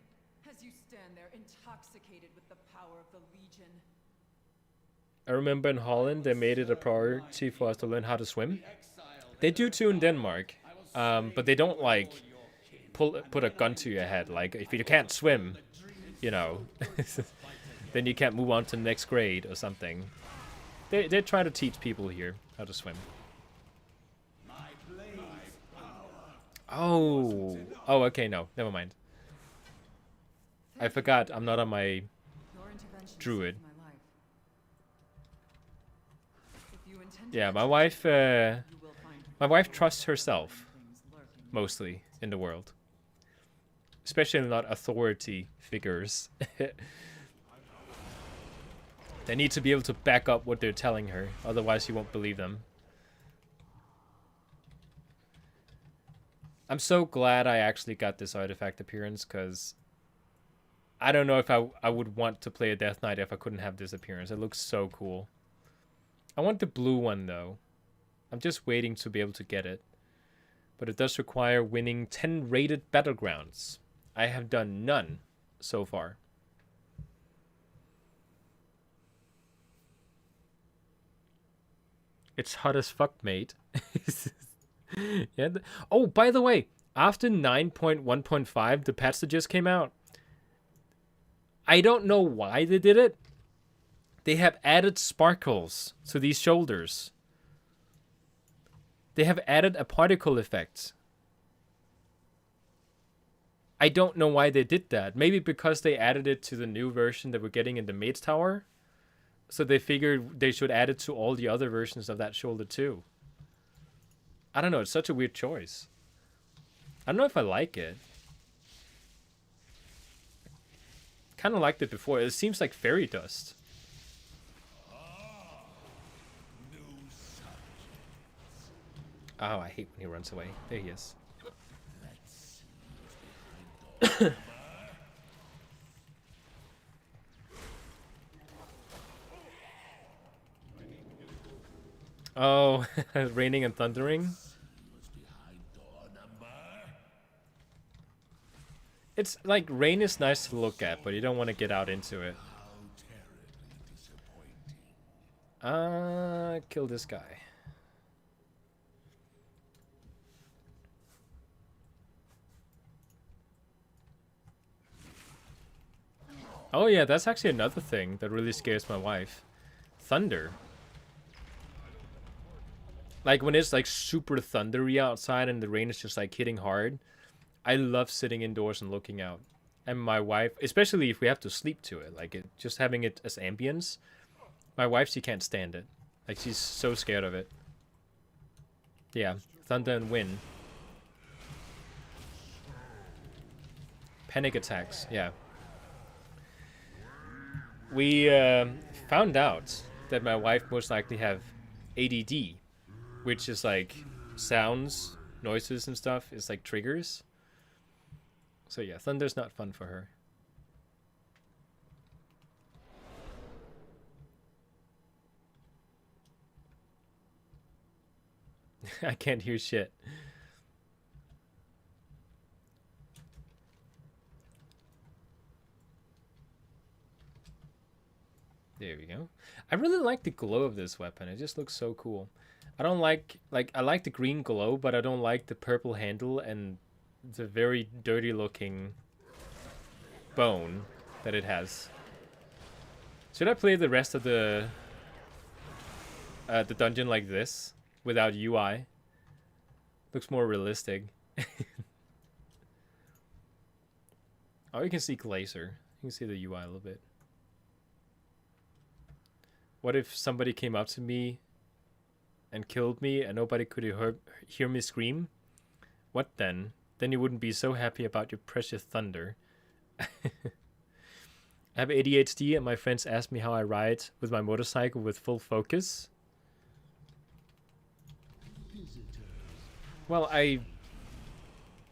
as you stand there intoxicated with the power of the Legion. I remember in Holland they made it a priority for us to learn how to swim. They do too in Denmark, but they don't like put a gun to your head. Like if you can't swim, you know, then you can't move on to the next grade or something. They try to teach people here how to swim. Oh, okay, no, never mind. I forgot I'm not on my Your intervention Druid. saved my life. If you intend to Yeah, my execute, wife. you will find My wife trusts herself things lurking. mostly in the world, especially not authority figures. They need to be able to back up what they're telling her, otherwise you won't believe them. I'm so glad I actually got this artifact appearance, because I don't know if I would want to play a Death Knight if I couldn't have this appearance. It looks so cool. I want the blue one though. I'm just waiting to be able to get it. But it does require winning 10 rated battlegrounds. I have done none so far. It's hot as fuck, mate. Yeah. Oh, by the way, after 9.1.5, the patch that just came out, I don't know why they did it. They have added sparkles to these shoulders. They have added a particle effect. I don't know why they did that. Maybe because they added it to the new version that we're getting in the Mage Tower. So they figured they should add it to all the other versions of that shoulder too. I don't know, it's such a weird choice. I don't know if I like it. Kind of liked it before. It seems like fairy dust. Oh, I hate when he runs away. There he is. Oh, raining and thundering. It's like rain is nice to look at, but you don't want to get out into it. Kill this guy. Oh yeah, that's actually another thing that really scares my wife. Thunder. Like when it's like super thundery outside and the rain is just like hitting hard, I love sitting indoors and looking out. And my wife, especially if we have to sleep to it, like just having it as ambience, my wife, she can't stand it. Like she's so scared of it. Yeah, thunder and wind. Panic attacks, yeah. We found out that my wife most likely have ADD, which is like sounds, noises and stuff is like triggers. So yeah, thunder's not fun for her. I can't hear shit. There we go. I really like the glow of this weapon. It just looks so cool. I don't like I like the green glow, but I don't like the purple handle and the very dirty looking bone that it has. Should I play the rest of the dungeon like this without UI? Looks more realistic. Oh, you can see Glacier. You can see the UI a little bit. What if somebody came up to me and killed me and nobody could hear me scream? What then? Then you wouldn't be so happy about your precious thunder. I have ADHD and my friends ask me how I ride with my motorcycle with full focus. Well, I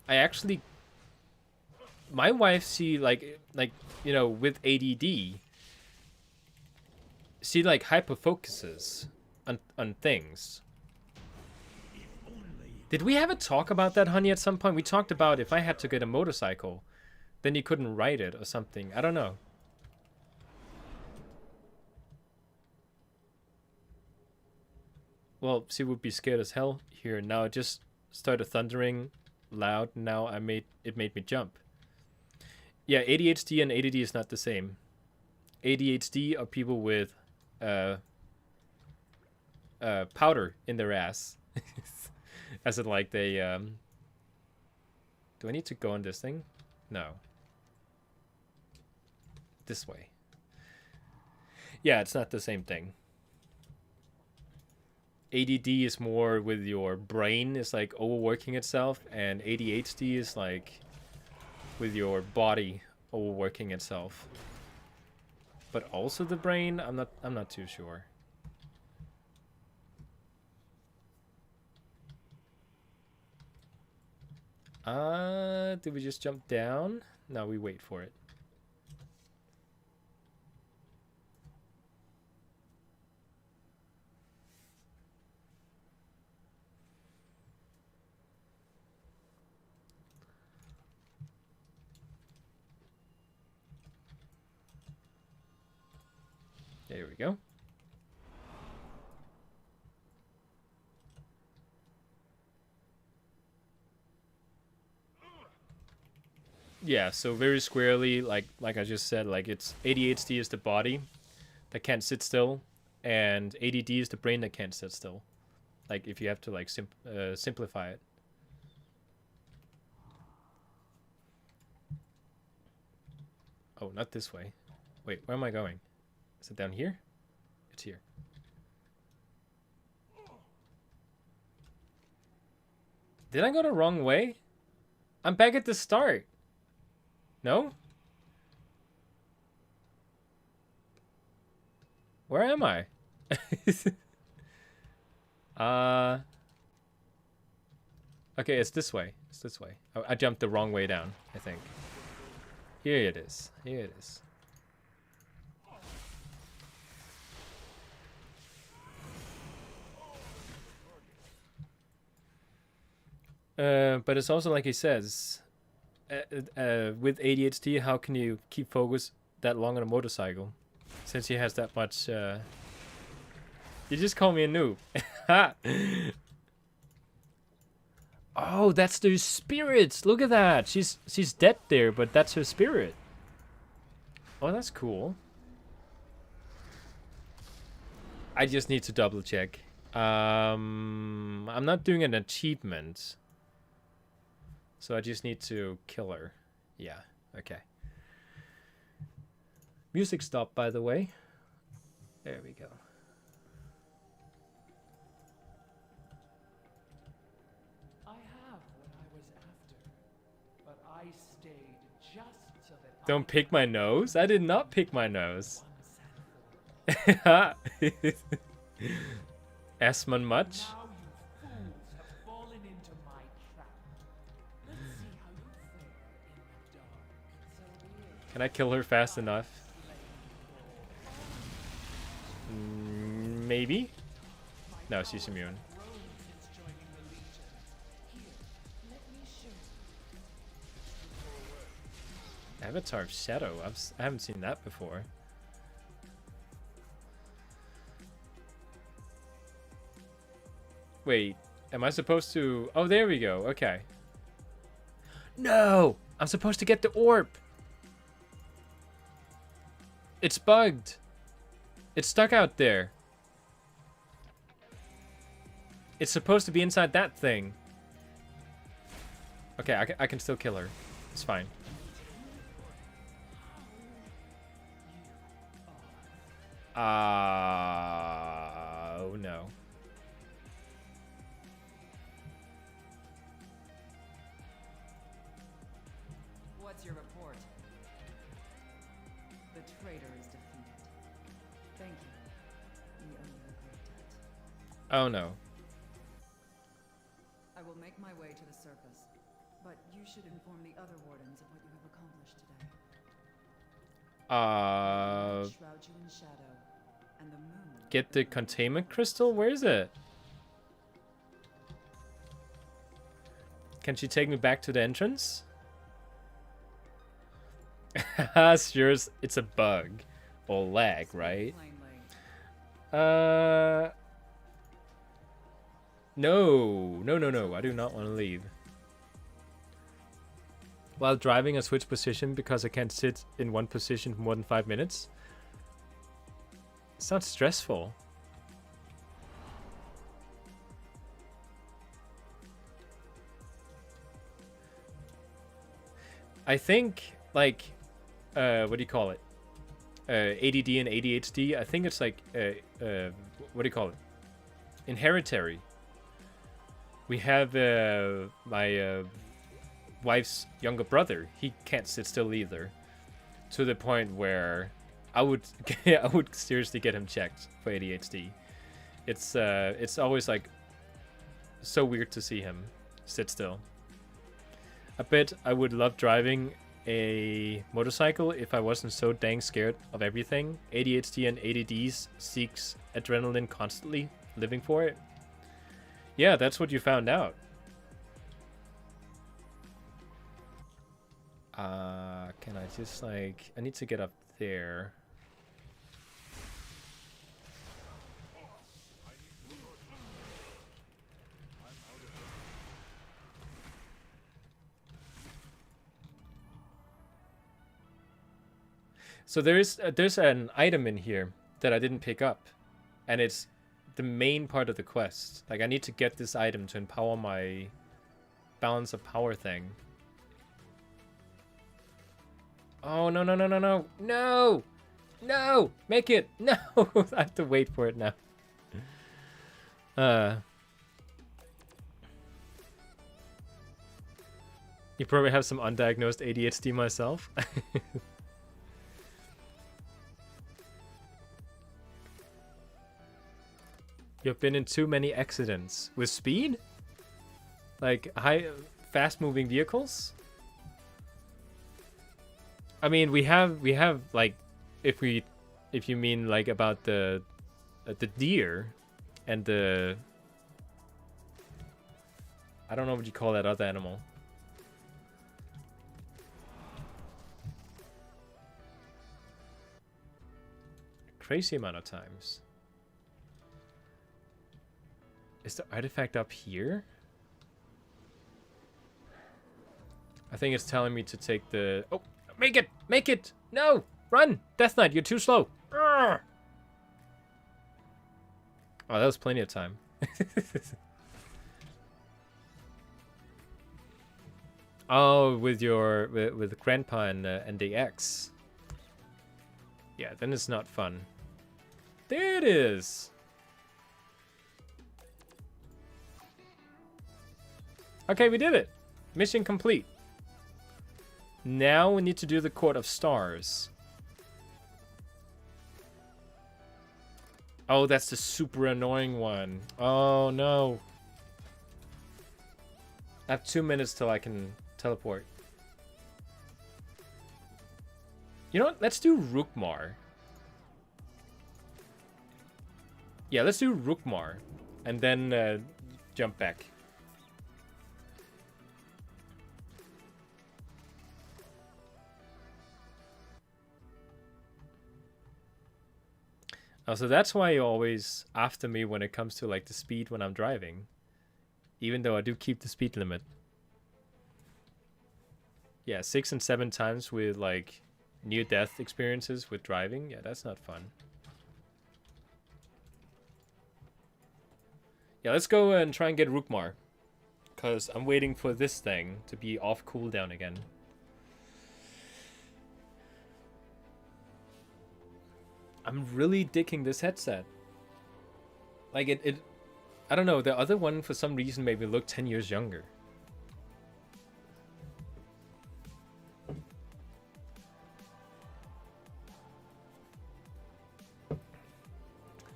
actually, my wife, she like you know, with ADD, she like hyper focuses on things. Did we have a talk about that, honey, at some point? We talked about if I had to get a motorcycle, then you couldn't ride it or something. I don't know. Well, she would be scared as hell here. Now it just started thundering loud. Now it made me jump. Yeah, ADHD and ADD is not the same. ADHD are people with powder in their ass. As in, like, they do I need to go on this thing? No. This way. Yeah, it's not the same thing. ADD is more with your brain, is like overworking itself, and ADHD is like with your body overworking itself. But also the brain, I'm not too sure. Did we just jump down? No, we wait for it. There we go. Yeah, so very squarely, like I just said, like it's ADHD is the body that can't sit still, and ADD is the brain that can't sit still. Like if you have to like simplify it. Oh, not this way. Wait, where am I going? Is it down here? It's here. Did I go the wrong way? I'm back at the start. No? Where am I? Okay, it's this way. It's this way. I jumped the wrong way down, I think. Here it is. Here it is. But it's also like he says, with ADHD, how can you keep focus that long on a motorcycle? Since he has that much, you just call me a noob. Oh, that's the spirits. Look at that. She's dead there, but that's her spirit. Oh, that's cool. I just need to double check. I'm not doing an achievement. So I just need to kill her. Yeah, okay. Music stopped, by the way. There we go. I have what I was after, but I stayed just so that Don't pick my nose? I did not pick my nose. Asman much? now you fools have fallen into my trap. Let's see how you fare in the dark. Can I kill her fast enough? Maybe? No, she's immune. Avatar of Shadow. I haven't seen that before. Wait, am I supposed to... Oh, there we go. Okay. No! I'm supposed to get the orb. It's bugged. It's stuck out there. It's supposed to be inside that thing. Okay, I can still kill her. It's fine. Oh no. What's your report? The traitor is defeated. Thank you. We owe you a great debt. Oh no. I will make my way to the surface, but you should inform the other wardens of what you have accomplished today. Shroud you in shadow, and the moon. Get the containment crystal? Where is it? Can she take me back to the entrance? Sure, it's a bug or lag, right? No. I do not want to leave. While driving, I switch position because I can't sit in one position for more than 5 minutes. Sounds stressful. I think, like, what do you call it? ADD and ADHD. I think it's like, what do you call it? Inheritary. We have my wife's younger brother. He can't sit still either. To the point where I would seriously get him checked for ADHD. It's always like so weird to see him sit still. I bet I would love driving a motorcycle if I wasn't so dang scared of everything. ADHD and ADDs seeks adrenaline constantly, living for it. Yeah, that's what you found out. Can I just like... I need to get up there. So there's an item in here that I didn't pick up, and it's the main part of the quest. Like, I need to get this item to empower my balance of power thing. Oh, no. No! Make it! No! I have to wait for it now. You probably have some undiagnosed ADHD myself. You've been in too many accidents. With speed? Like fast-moving vehicles? I mean, we have like, if you mean like about the deer and the, I don't know what you call that other animal. Crazy amount of times. Is the artifact up here? I think it's telling me to take the... Oh, make it! Make it! No! Run! Death Knight, you're too slow. Arrgh! Oh, that was plenty of time. Oh, with your... with Grandpa and the X. Yeah, then it's not fun. There it is! Okay, we did it. Mission complete. Now we need to do the Court of Stars. Oh, that's the super annoying one. Oh, no. I have 2 minutes till I can teleport. You know what? Let's do Rookmar. Yeah, let's do Rookmar. And then jump back. Oh, so that's why you're always after me when it comes to like the speed when I'm driving. Even though I do keep the speed limit. Yeah, 6 and 7 times with like near-death experiences with driving. Yeah, that's not fun. Yeah, let's go and try and get Rookmar. Because I'm waiting for this thing to be off cooldown again. I'm really digging this headset. Like, it I don't know, the other one for some reason made me look 10 years younger.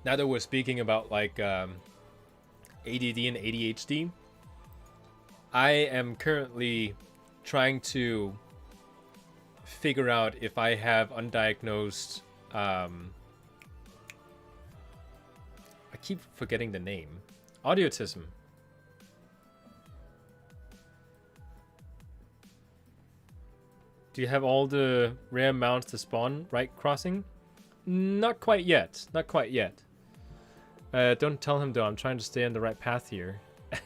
now that we're speaking about like ADD and ADHD, I am currently trying to figure out if I have undiagnosed, I keep forgetting the name, autism. Do you have all the rare mounts to spawn right crossing? Not quite yet. Not quite yet. Don't tell him though. I'm trying to stay on the right path here. A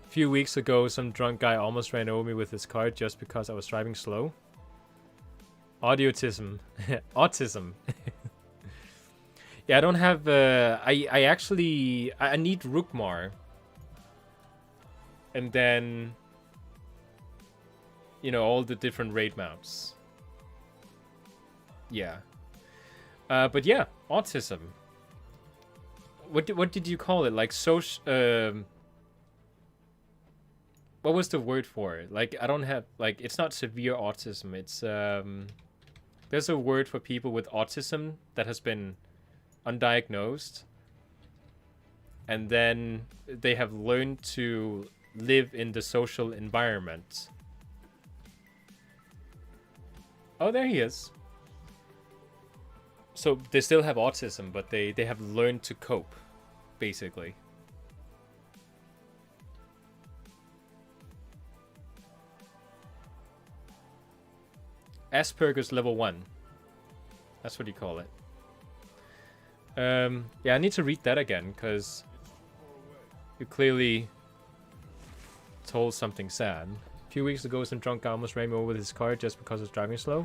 few weeks ago, some drunk guy almost ran over me with his car just because I was driving slow. Autism. Autism. Yeah, I don't have... I actually... I need Rookmar. And then... you know, all the different raid mounts. Yeah. But yeah, autism. What did you call it? Like social... what was the word for it? Like, I don't have... like, it's not severe autism. It's... there's a word for people with autism that has been undiagnosed. And then they have learned to live in the social environment. Oh, there he is. So they still have autism, but they have learned to cope, basically. Asperger's level 1. That's what you call it. Yeah, I need to read that again, because you clearly told something sad. A few weeks ago, some drunk guy almost ran me over with his car just because I was driving slow.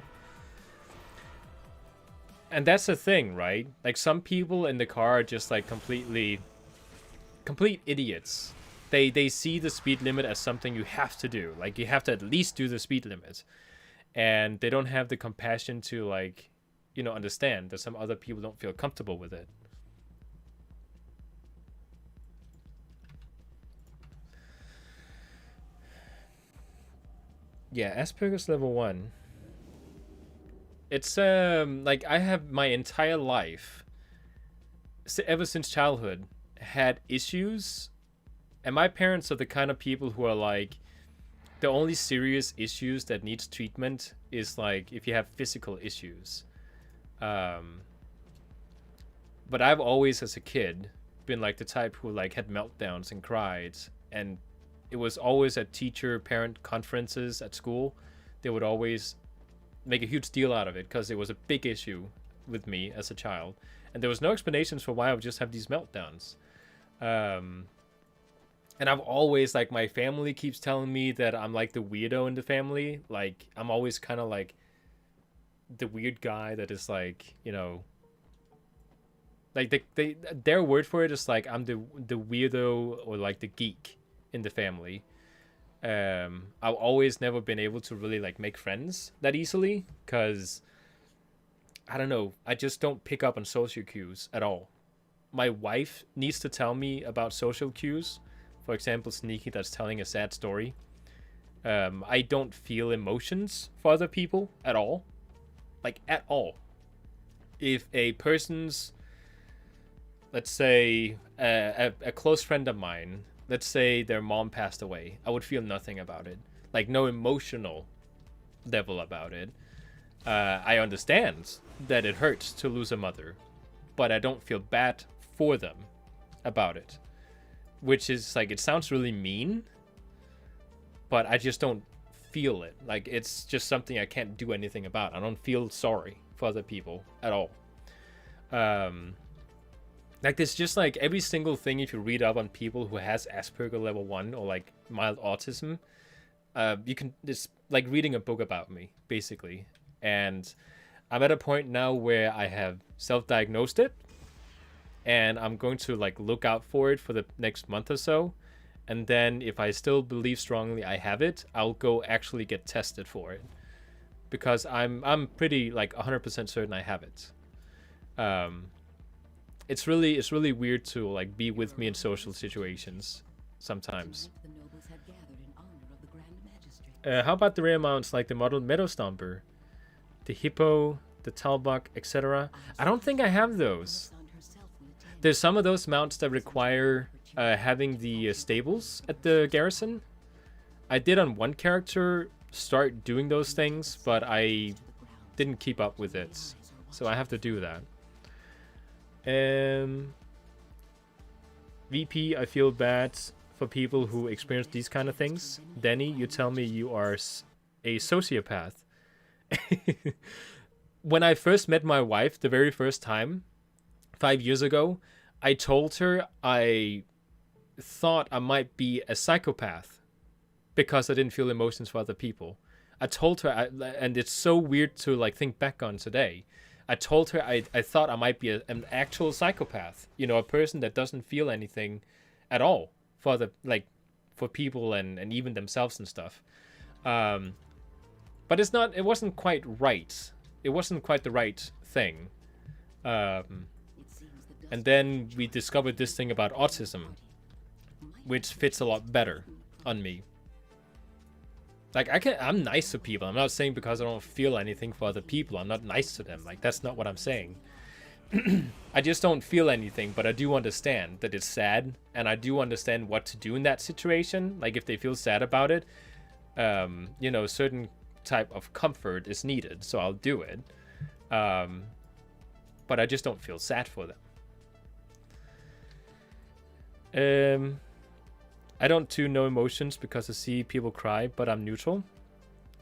And that's the thing, right? Like, some people in the car are just, like, complete idiots. They see the speed limit as something you have to do. Like, you have to at least do the speed limit. And they don't have the compassion to, like, you know, understand that some other people don't feel comfortable with it. Yeah, Asperger's level 1. It's, like, I have my entire life, ever since childhood, had issues. And my parents are the kind of people who are like, the only serious issues that needs treatment is, like, if you have physical issues. But I've always, as a kid, been, like, the type who, like, had meltdowns and cried. And it was always at teacher-parent conferences at school. They would always make a huge deal out of it because it was a big issue with me as a child. And there was no explanations for why I would just have these meltdowns. And I've always, like, my family keeps telling me that I'm, like, the weirdo in the family. Like, I'm always kind of, like, the weird guy that is, like, you know... like, their word for it is, like, I'm the weirdo or, like, the geek in the family. I've always never been able to really, like, make friends that easily, because I don't know, I just don't pick up on social cues at all. My wife needs to tell me about social cues. For example, Sneaky that's telling a sad story. I don't feel emotions for other people at all. Like, at all. If a person's, let's say, a close friend of mine, let's say their mom passed away, I would feel nothing about it. Like, no emotional level about it. I understand that it hurts to lose a mother, but I don't feel bad for them about it. Which is, like, it sounds really mean, but I just don't feel it. Like, it's just something I can't do anything about. I don't feel sorry for other people at all. Like, there's just, like, every single thing, if you read up on people who has Asperger level 1 or, like, mild autism, you can, it's like reading a book about me, basically. And I'm at a point now where I have self-diagnosed it, and I'm going to, like, look out for it for the next month or so. And then if I still believe strongly I have it, I'll go actually get tested for it. Because I'm pretty, like, 100% certain I have it. It's really weird to, like, be with me in social situations sometimes. How about the rare mounts like the model Meadow Stomper, the Hippo, the Talbot, etc. I don't think I have those. There's some of those mounts that require having the stables at the garrison. I did on one character start doing those things, but I didn't keep up with it, so I have to do that. VP, I feel bad for people who experience these kind of things. Danny, you tell me you are a sociopath. When I first met my wife the very first time, 5 years ago, I told her I thought I might be a psychopath because I didn't feel emotions for other people. I told her, and it's so weird to like think back on today. I told her I thought I might be an actual psychopath. You know, a person that doesn't feel anything at all for the for people and even themselves and stuff. But it wasn't quite right. It wasn't quite the right thing. And then we discovered this thing about autism, which fits a lot better on me. Like, I'm nice to people. I'm not saying because I don't feel anything for other people, I'm not nice to them. Like, that's not what I'm saying. I just don't feel anything, but I do understand that it's sad, and I do understand what to do in that situation. Like, if they feel sad about it, you know, certain type of comfort is needed, so I'll do it. But I just don't feel sad for them. I don't do no emotions because I see people cry, but I'm neutral.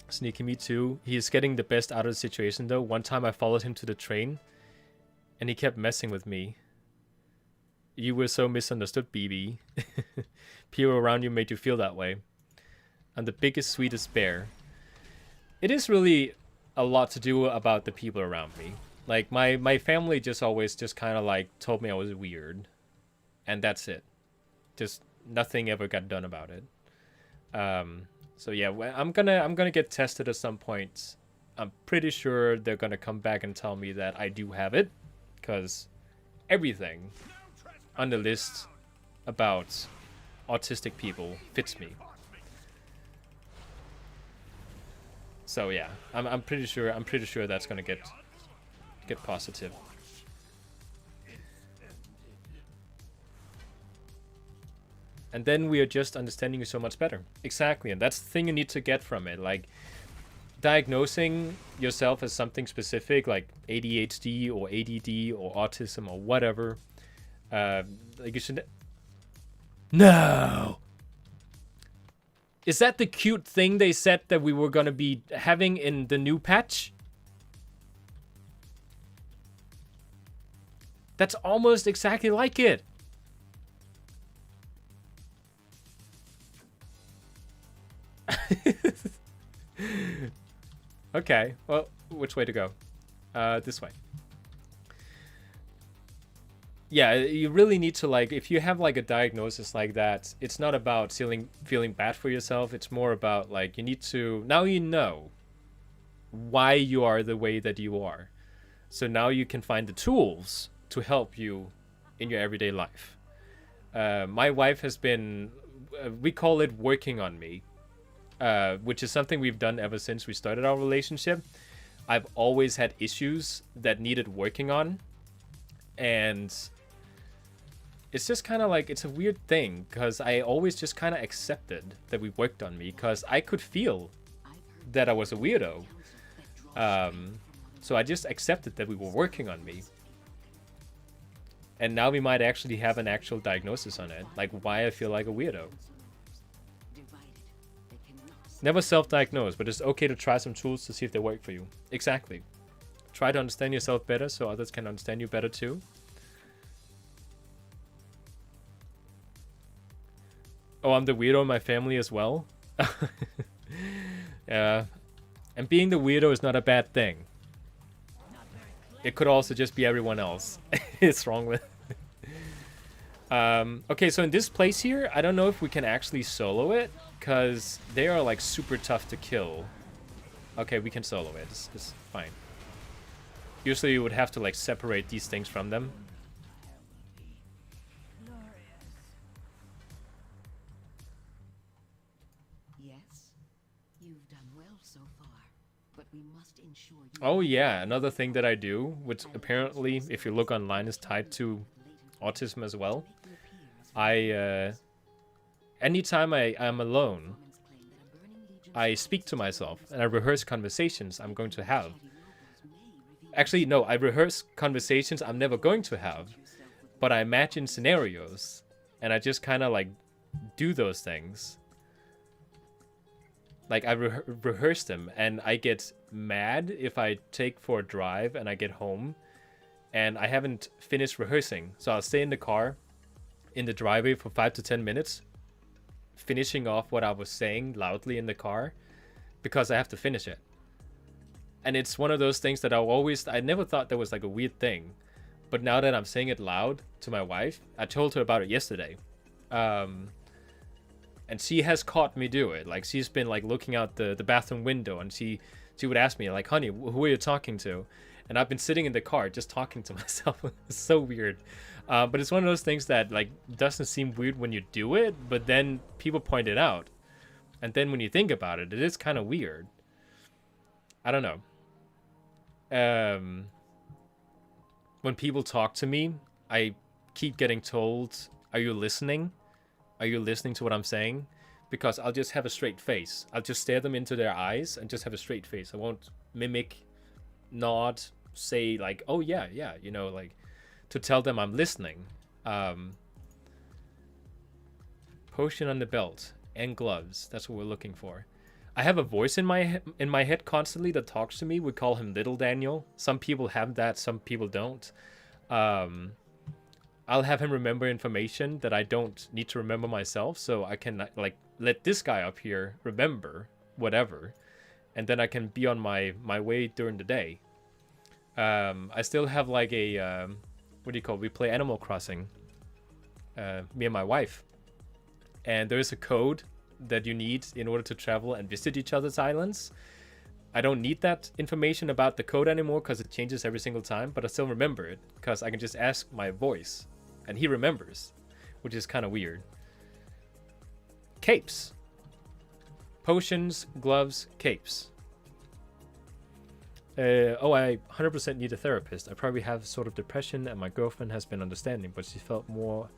Sneaky, me too. He is getting the best out of the situation though. One time I followed him to the train and he kept messing with me. You were so misunderstood, BB. People around you made you feel that way. I'm the biggest, sweetest bear. It is really a lot to do about the people around me. Like, my family just always just kind of like told me I was weird. And that's it. Just nothing ever got done about it. So yeah, I'm gonna get tested at some point. I'm pretty sure they're gonna come back and tell me that I do have it, because everything on the list about autistic people fits me. So yeah, I'm pretty sure that's gonna get positive. And then we are just understanding you so much better. Exactly, and that's the thing you need to get from it. Like, diagnosing yourself as something specific, like ADHD or ADD or autism or whatever. Like, you should... No! Is that the cute thing they said that we were going to be having in the new patch? That's almost exactly like it. Okay, well, which way to go? This way. Yeah, you really need to, like, if you have like a diagnosis like that, it's not about feeling bad for yourself. It's more about, like, you need to, now you know why you are the way that you are. So now you can find the tools to help you in your everyday life. My wife has been, we call it working on me. Which is something we've done ever since we started our relationship. I've always had issues that needed working on. And it's just kind of like, it's a weird thing, because I always just kind of accepted that we worked on me, because I could feel that I was a weirdo. So I just accepted that we were working on me. And now we might actually have an actual diagnosis on it, like why I feel like a weirdo. Never self-diagnose, but it's okay to try some tools to see if they work for you. Exactly. Try to understand yourself better so others can understand you better too. Oh, I'm the weirdo in my family as well. Yeah. And being the weirdo is not a bad thing. It could also just be everyone else it's wrong with. Okay, so in this place here, I don't know if we can actually solo it, because they are like super tough to kill. Okay, we can solo it. It's fine. Usually you would have to like separate these things from them. Yes, you've done well so far. but we must ensure you Oh yeah, another thing that I do, which apparently, if you look online, is tied to autism as well. Anytime I am alone, I speak to myself and I rehearse conversations I'm going to have. Actually, no, I rehearse conversations I'm never going to have, but I imagine scenarios and I just kind of like do those things. Like I rehearse them, and I get mad if I take for a drive and I get home and I haven't finished rehearsing. So I'll stay in the car in the driveway for 5 to 10 minutes, finishing off what I was saying loudly in the car because I have to finish it. And it's one of those things that I never thought that was like a weird thing. But now that I'm saying it loud to my wife, I told her about it yesterday. And she has caught me do it. Like, she's been like looking out the bathroom window, and she would ask me like, honey, who are you talking to? And I've been sitting in the car just talking to myself. It's so weird. But it's one of those things that like doesn't seem weird when you do it, but then people point it out. And then when you think about it, it is kind of weird. I don't know. When people talk to me, I keep getting told, are you listening? Are you listening to what I'm saying? Because I'll just have a straight face. I'll just stare them into their eyes and just have a straight face. I won't mimic, nod, say like, oh yeah, you know, like to tell them I'm listening. Potion on the belt and gloves. That's what we're looking for. I have a voice in my head constantly that talks to me. We call him Little Daniel. Some people have that, some people don't. I'll have him remember information that I don't need to remember myself, so I can like let this guy up here remember whatever, and then I can be on my way during the day. I still have like a what do you call it? We play Animal Crossing, me and my wife, and there's a code that you need in order to travel and visit each other's islands. I don't need that information about the code anymore because it changes every single time, but I still remember it because I can just ask my voice and he remembers, which is kind of weird. Capes. Potions, gloves, capes. Oh, I 100% need a therapist. I probably have sort of depression and my girlfriend has been understanding, but she felt more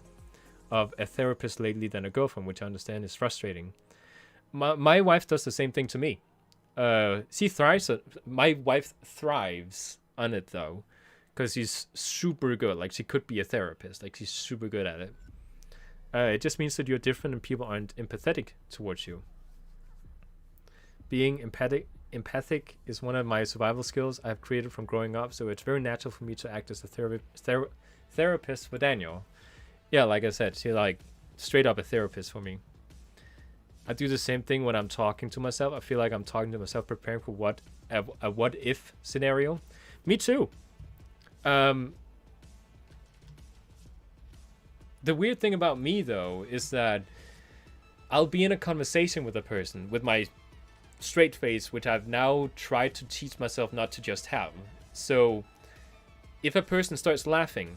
of a therapist lately than a girlfriend, which I understand is frustrating. My wife does the same thing to me. She thrives. My wife thrives on it though, because she's super good. Like she could be a therapist. Like she's super good at it. It just means that you're different and people aren't empathetic towards you. Being empathic is one of my survival skills I've created from growing up, so it's very natural for me to act as a therapist for Daniel. Yeah, like I said, she's like straight up a therapist for me. I do the same thing when I'm talking to myself. I feel like I'm talking to myself, preparing for a what if scenario. Me too. The weird thing about me though is that I'll be in a conversation with a person with my straight face, which I've now tried to teach myself not to just have. So if a person starts laughing,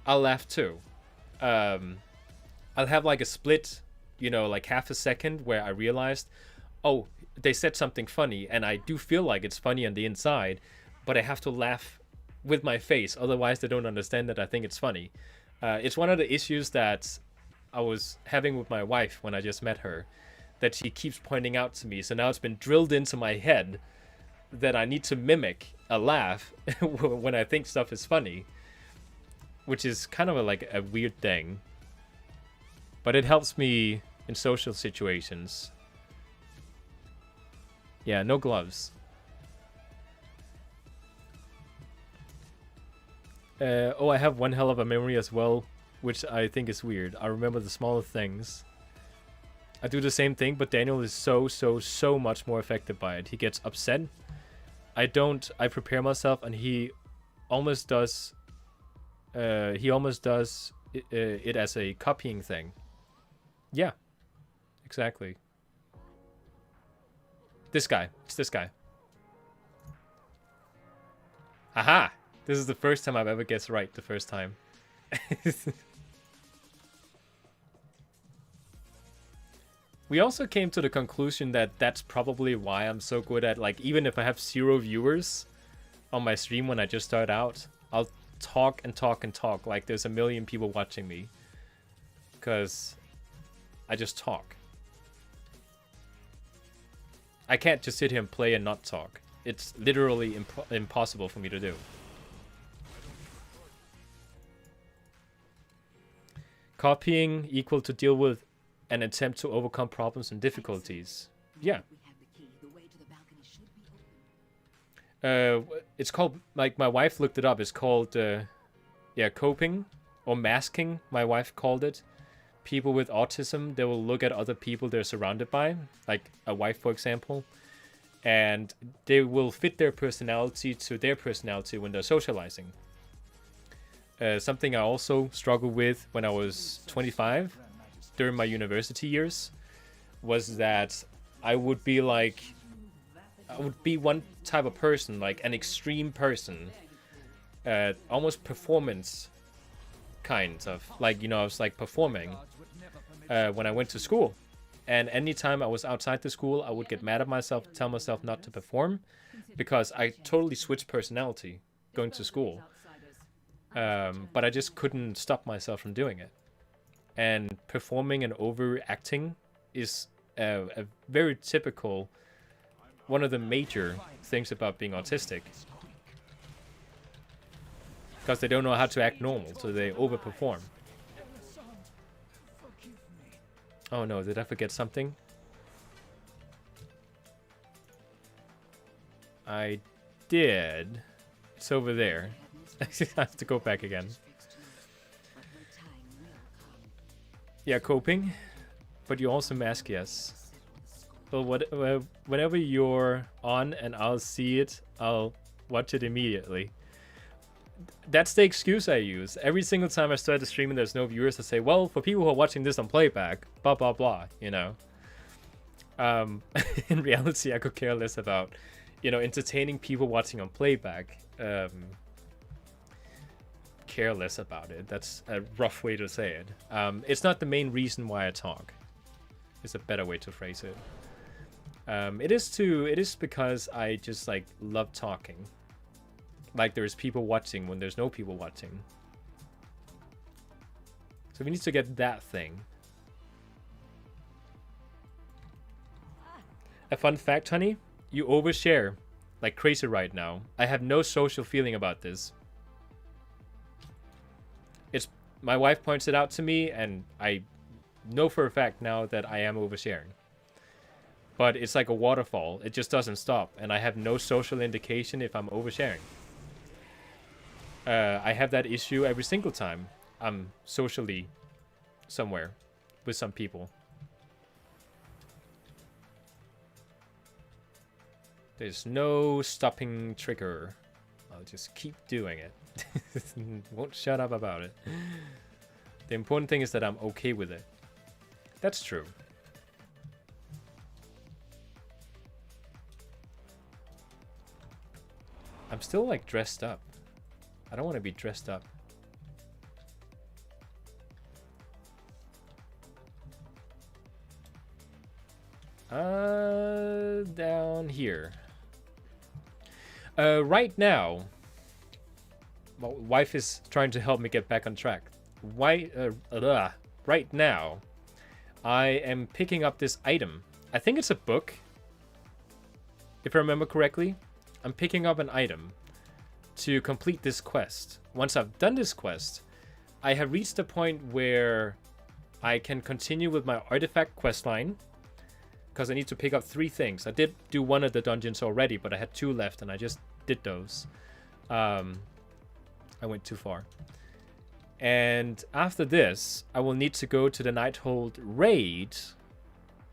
I'll laugh too. I'll have like a split, you know, like half a second where I realized, oh, they said something funny, and I do feel like it's funny on the inside, but I have to laugh with my face, otherwise they don't understand that I think it's funny. It's one of the issues that I was having with my wife when I just met her, that she keeps pointing out to me. So now it's been drilled into my head that I need to mimic a laugh when I think stuff is funny, which is kind of like a weird thing, but it helps me in social situations. Yeah, no gloves. Oh, I have one hell of a memory as well, which I think is weird. I remember the smaller things. I do the same thing, but Daniel is so much more affected by it. He gets upset. I don't. I prepare myself, and he almost does. He almost does it as a copying thing. Yeah, exactly. This guy. It's this guy. Aha! This is the first time I've ever guessed right the first time. We also came to the conclusion that that's probably why I'm so good at, like, even if I have 0 viewers on my stream when I just start out, I'll talk and talk and talk like there's a million people watching me. Because I just talk. I can't just sit here and play and not talk. It's literally impossible for me to do. Copying equal to deal with an attempt to overcome problems and difficulties. Yeah. It's called, like, my wife looked it up. It's called, yeah, coping or masking. My wife called it. People with autism, they will look at other people they're surrounded by, like a wife, for example, and they will fit their personality to their personality when they're socializing. Something I also struggled with when I was 25 during my university years was that I would be like, I would be one type of person, like an extreme person, almost performance kind of, like, you know, I was like performing when I went to school. And anytime I was outside the school, I would get mad at myself, tell myself not to perform, because I totally switched personality going to school. But I just couldn't stop myself from doing it. And performing and overacting is a very typical, one of the major things about being autistic. Because they don't know how to act normal, so they overperform. Oh no, did I forget something? I did. It's over there. I have to go back again. Yeah, coping. But you also mask, yes. Well, whenever you're on and I'll see it, I'll watch it immediately. That's the excuse I use. Every single time I start the stream and there's no viewers, I say, well, for people who are watching this on playback, blah, blah, blah, you know. In reality, I could care less about, you know, entertaining people watching on playback. Care less about it. That's a rough way to say it. It's not the main reason why I talk. It's a better way to phrase it. It is because I just, like, love talking. Like there's people watching when there's no people watching. So we need to get that thing. A fun fact, honey, you overshare like crazy right now. I have no social feeling about this. It's, my wife points it out to me, and I know for a fact now that I am oversharing. But it's like a waterfall. It just doesn't stop, and I have no social indication if I'm oversharing. I have that issue every single time I'm socially somewhere with some people. There's no stopping trigger. I'll just keep doing it. Won't shut up about it. The important thing is that I'm okay with it. That's true. I'm still like dressed up. I don't want to be dressed up. Down here. Right now, my wife is trying to help me get back on track. Right now, I am picking up this item. I think it's a book, if I remember correctly. I'm picking up an item to complete this quest. Once I've done this quest, I have reached a point where I can continue with my artifact questline, because I need to pick up 3 things. I did do one of the dungeons already, but I had 2 left, and I just did those. I went too far. And after this, I will need to go to the Nighthold raid,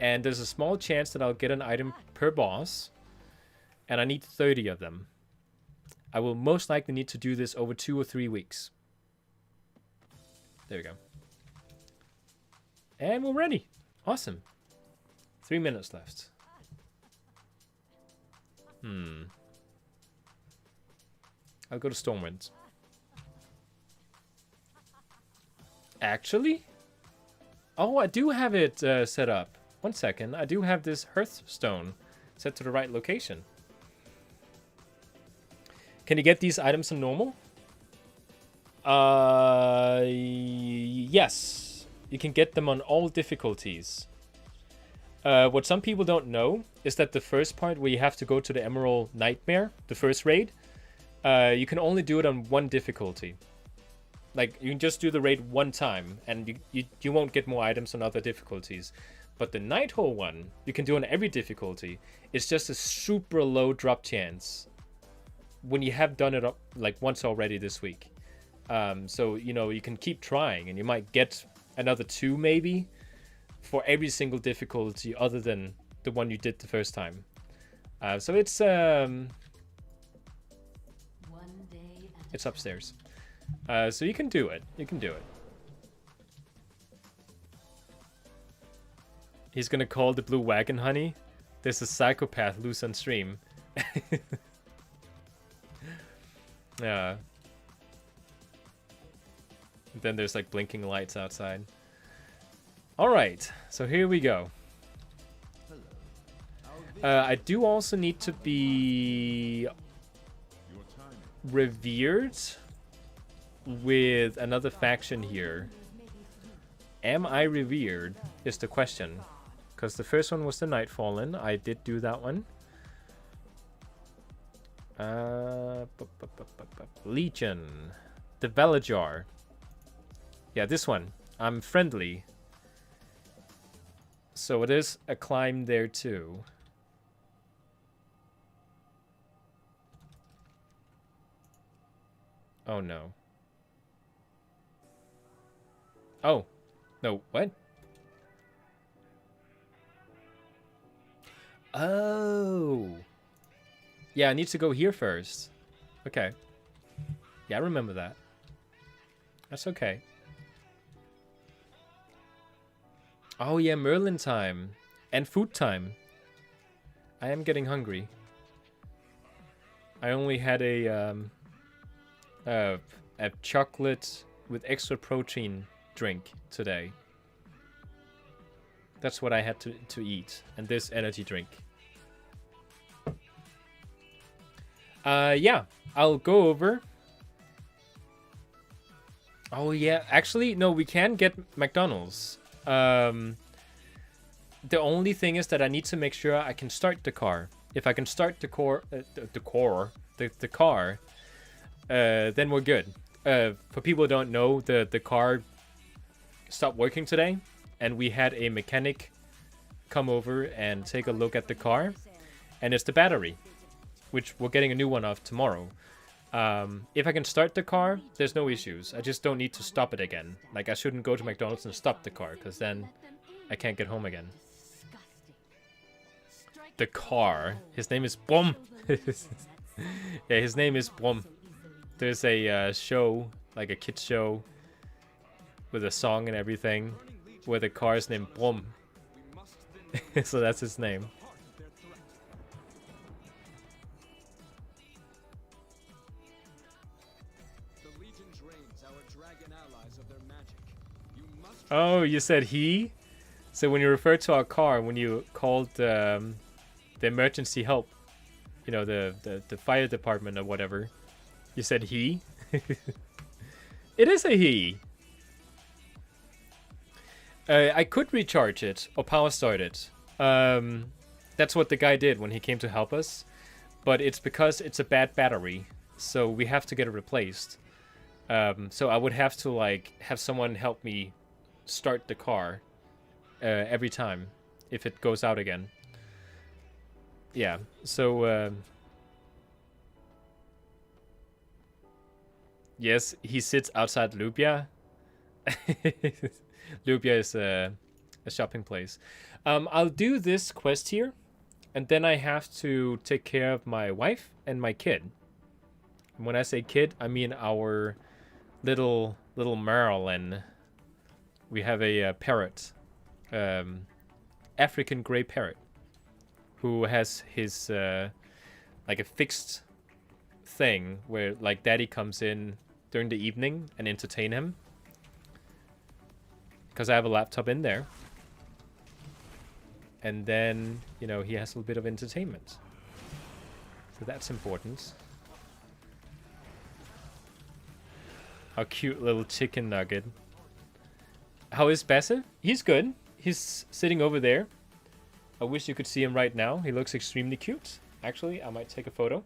and there's a small chance that I'll get an item per boss, and I need 30 of them. I will most likely need to do this over 2 or 3 weeks. There we go. And we're ready. Awesome. 3 minutes left. I'll go to Stormwind. Actually? Oh, I do have it set up. 1 second. I do have this hearthstone set to the right location. Can you get these items on normal? Yes. You can get them on all difficulties. What some people don't know is that the first part where you have to go to the Emerald Nightmare, the first raid, you can only do it on 1 difficulty. Like, you can just do the raid 1 time, and you won't get more items on other difficulties. But the Nighthole one, you can do on every difficulty. It's just a super low drop chance when you have done it like once already this week. So, you know, you can keep trying, and you might get another 2 maybe for every single difficulty other than the one you did the first time. So it's upstairs. So you can do it. You can do it. He's gonna call the blue wagon honey. There's a psychopath loose on stream. Yeah. Then there's like blinking lights outside. Alright, so here we go. I do also need to be revered with another faction here. Am I revered is the question. Because the first one was the Nightfallen. I did do that one. Legion. The Velajar. Yeah, this one. I'm friendly. So it is a climb there too. Oh no. Oh. No, what? Oh. Yeah, I need to go here first. Okay. Yeah, I remember that. That's okay. Oh yeah, Merlin time. And food time. I am getting hungry. I only had a chocolate with extra protein drink today. That's what I had to eat. And this energy drink. Yeah, I'll go over. Oh yeah, actually, no, we can get McDonald's. The only thing is that I need to make sure I can start the car. If I can start the car, then we're good. For people who don't know, the car stopped working today, and we had a mechanic come over and take a look at the car, and it's the battery, which we're getting a new one of tomorrow. If I can start the car, there's no issues. I just don't need to stop it again. Like, I shouldn't go to McDonald's and stop the car, because then I can't get home again. The car. His name is Brom. Yeah, his name is Brom. There's a show, like a kid's show, with a song and everything, where the car is named Brom. So that's his name. Oh, you said he? So when you refer to our car, when you called the emergency help, you know, the fire department or whatever, you said he? It is a he. I could recharge it or power start it. That's what the guy did when he came to help us. But it's because it's a bad battery, so we have to get it replaced. So I would have to like have someone help me start the car every time if it goes out again. Yeah, so yes, he sits outside Lubia. Lubia is a shopping place. I'll do this quest here, and then I have to take care of my wife and my kid. And when I say kid, I mean our little Merlin. We have a parrot, African gray parrot, who has his like a fixed thing where like daddy comes in during the evening and entertain him. Because I have a laptop in there. And then, you know, he has a little bit of entertainment. So that's important. Our cute little chicken nugget. How is Bassett? He's good. He's sitting over there. I wish you could see him right now. He looks extremely cute. Actually, I might take a photo.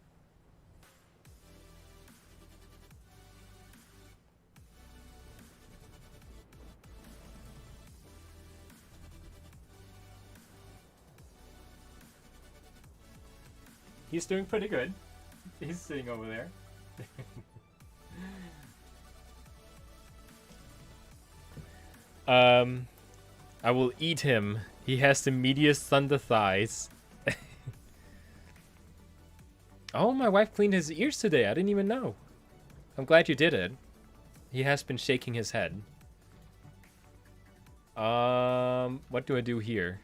He's doing pretty good. He's sitting over there. I will eat him. He has the meatiest thunder thighs. Oh, my wife cleaned his ears today. I didn't even know. I'm glad you did it. He has been shaking his head. What do I do here?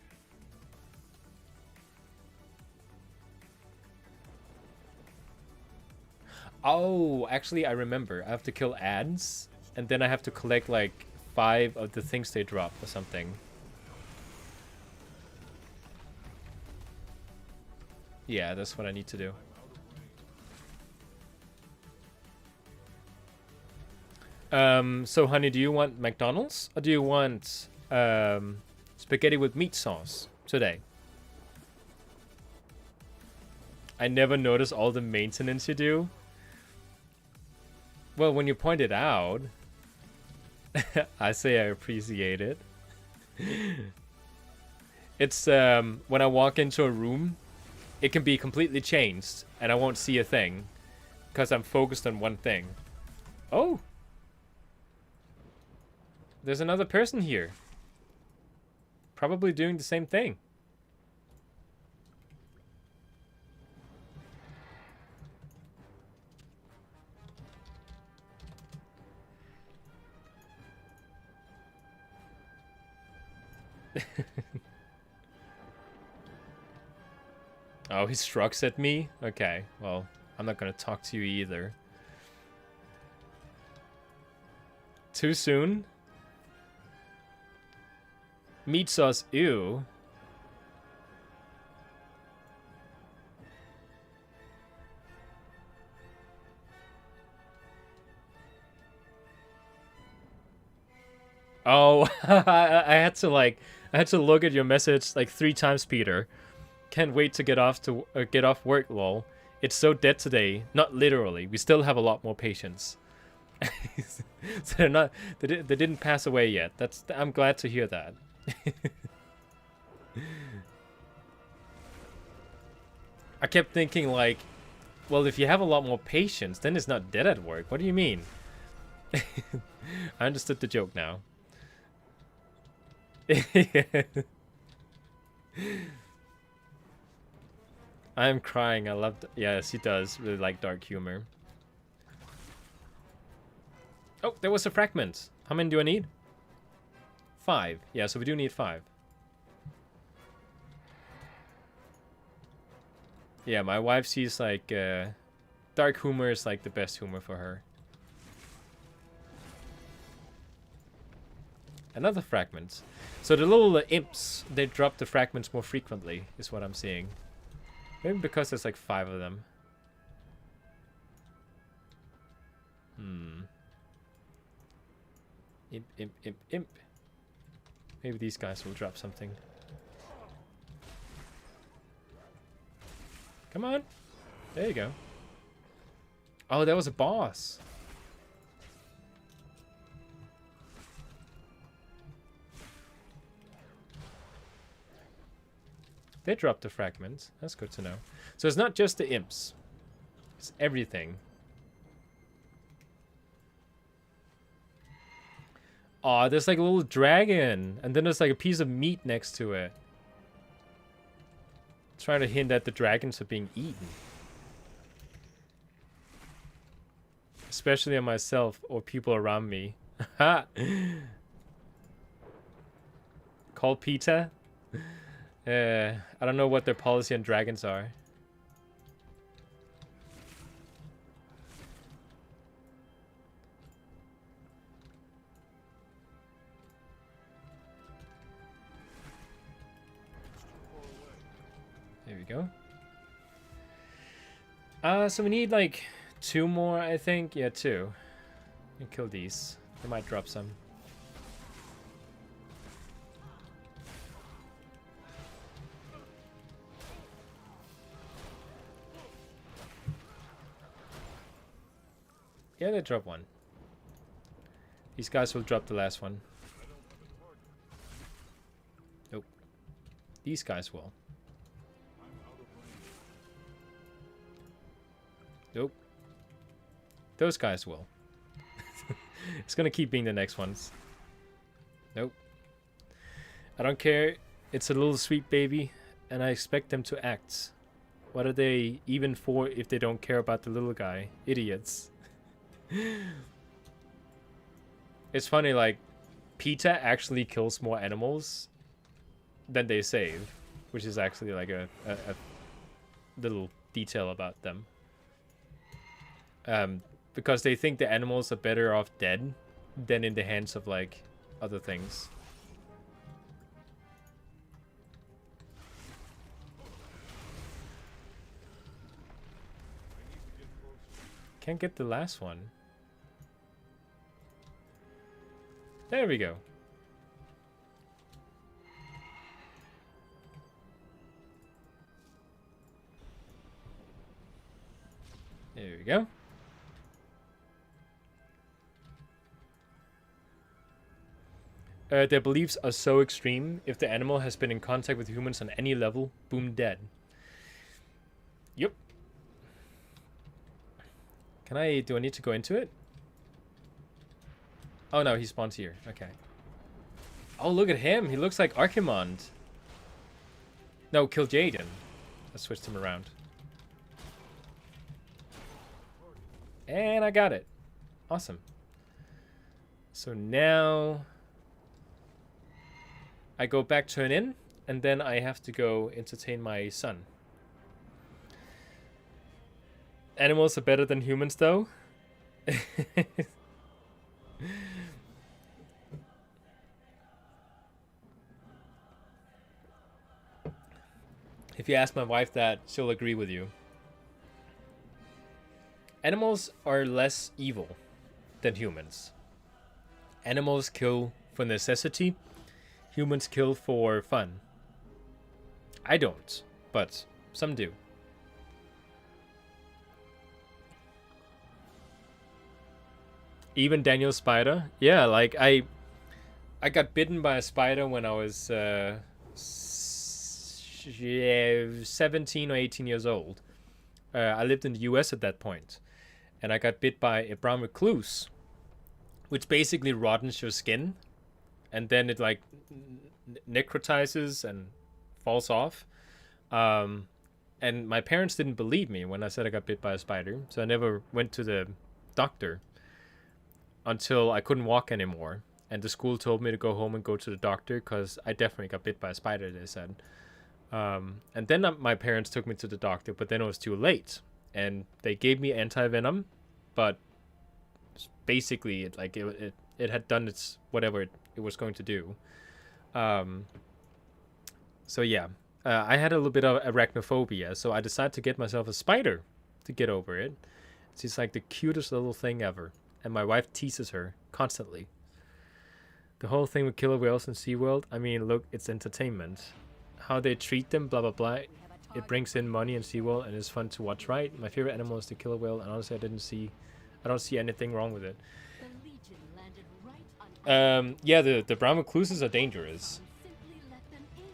Oh, actually, I remember. I have to kill ads, and then I have to collect like 5 of the things they drop or something. Yeah, that's what I need to do. So honey, do you want McDonald's or do you want spaghetti with meat sauce today? I never notice all the maintenance you do. Well, when you point it out, I say I appreciate it. It's when I walk into a room, it can be completely changed and I won't see a thing because I'm focused on one thing. Oh! There's another person here. Probably doing the same thing. Oh, he shrugs at me? Okay, well, I'm not gonna talk to you either. Too soon? Meat sauce, ew. Oh, I had to look at your message like 3 times, Peter. Can't wait to get off work, lol. It's so dead today. Not literally. We still have a lot more patience. So they didn't pass away yet. I'm glad to hear that. I kept thinking like, well, if you have a lot more patience, then it's not dead at work. What do you mean? I understood the joke now. I am crying. I love. Yes, he does really like dark humor. Oh, there was a fragment. How many do I need? 5. Yeah, so we do need 5. Yeah, my wife sees like dark humor is like the best humor for her. Another fragment. So the little imps, they drop the fragments more frequently, is what I'm seeing. Maybe because there's like 5 of them. Imp. Maybe these guys will drop something. Come on. There you go. Oh, that was a boss. They dropped the fragments. That's good to know. So it's not just the imps. It's everything. Aw, there's like a little dragon. And then there's like a piece of meat next to it. Trying to hint at the dragons are being eaten. Especially on myself or people around me. Ha! Call Peter? I don't know what their policy on dragons are. go. So we need like 2 more, I think. Yeah, 2. And kill these. They might drop some. Yeah, they drop 1. These guys will drop the last one. Nope. These guys will. Nope. Those guys will. It's gonna keep being the next ones. Nope. I don't care. It's a little sweet baby, and I expect them to act. What are they even for if they don't care about the little guy? Idiots. It's funny, like, PETA actually kills more animals than they save, which is actually like a little detail about them. Because they think the animals are better off dead than in the hands of, like, other things. Can't get the last one. There we go. There we go. Their beliefs are so extreme. If the animal has been in contact with humans on any level, boom, dead. Yep. Do I need to go into it? Oh no, he spawns here. Okay. Oh, look at him. He looks like Archimond. No, kill Jaden. I switched him around. And I got it. Awesome. So now I go back to an inn, and then I have to go entertain my son. Animals are better than humans, though. If you ask my wife that, she'll agree with you. Animals are less evil than humans. Animals kill for necessity. Humans kill for fun. I don't, but some do. Even Daniel Spider? Yeah, like I got bitten by a spider when I was 17 or 18 years old. I lived in the US at that point, and I got bit by a brown recluse, which basically rottens your skin, and then it like necrotizes and falls off. And my parents didn't believe me when I said I got bit by a spider, so I never went to the doctor until I couldn't walk anymore. And the school told me to go home and go to the doctor because I definitely got bit by a spider, they said. And then my parents took me to the doctor, but then it was too late. And they gave me anti-venom, but basically it had done its whatever it was going to do. So yeah, I had a little bit of arachnophobia, so I decided to get myself a spider to get over it. She's like the cutest little thing ever. And my wife teases her constantly. The whole thing with killer whales in SeaWorld, I mean, look, it's entertainment. How they treat them, blah, blah, blah. It brings in money in SeaWorld and it's fun to watch, right? My favorite animal is the killer whale, and honestly, I don't see anything wrong with it. Yeah, the brown recluses are dangerous.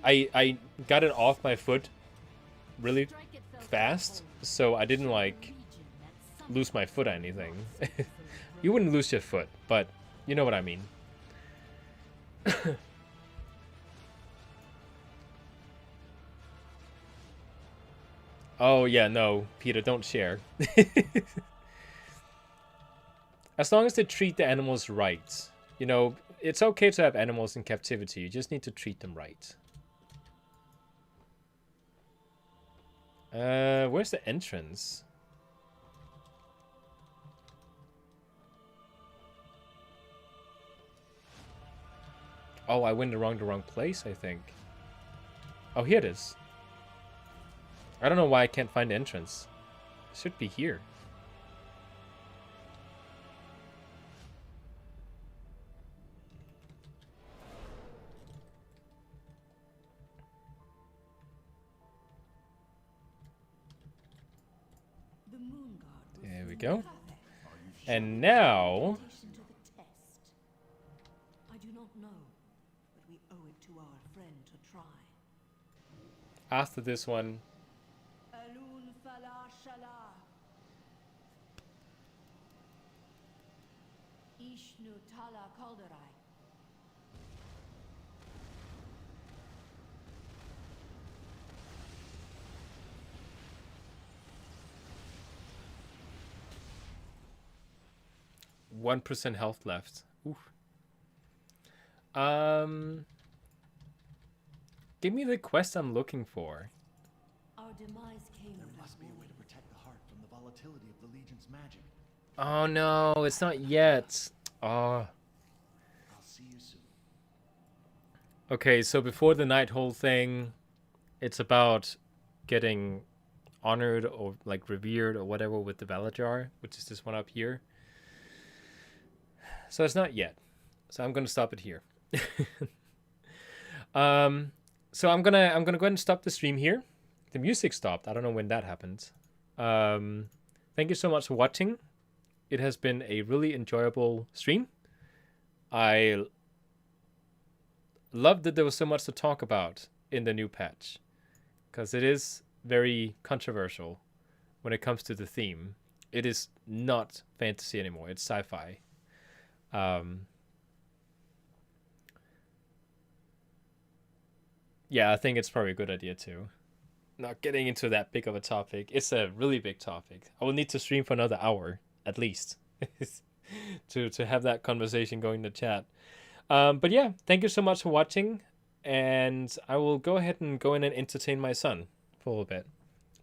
I got it off my foot really fast, so I didn't, like, lose my foot or anything. You wouldn't lose your foot, but you know what I mean. Oh, yeah, no, Peter, don't share. As long as they treat the animals right. You know, it's okay to have animals in captivity. You just need to treat them right. Where's the entrance? Oh, I went the wrong place, I think. Oh, here it is. I don't know why I can't find the entrance. It should be here. The moon guard was There we go. perfect. And now... Invitation to the test. I do not know, but we owe it to our friend to try. After this one... Alun Fala Shala. Ishnu Tala Kalderai. One 1% health left. Oof. Give me the quest I'm looking for. Our demise came There with must be a way to protect the heart from the volatility of the Legion's magic. Oh no, it's not yet. Oh. I'll see you soon. Okay, so before the Nighthold thing, it's about getting honored or like revered or whatever with the Valajar, which is this one up here. So it's not yet. So I'm gonna stop it here. So I'm gonna go ahead and stop the stream here. The music stopped. I don't know when that happened. Thank you so much for watching. It has been a really enjoyable stream. I love that there was so much to talk about in the new patch, because it is very controversial when it comes to the theme. It is not fantasy anymore. It's sci-fi. Yeah, I think it's probably a good idea too. Not getting into that big of a topic. It's a really big topic. I will need to stream for another hour at least to have that conversation going in the chat. But yeah, thank you so much for watching, and I will go ahead and go in and entertain my son for a little bit.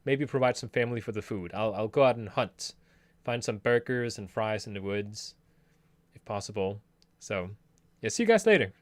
Maybe provide some family for the food. I'll go out and hunt, find some burgers and fries in the woods, if possible. So, yeah, see you guys later.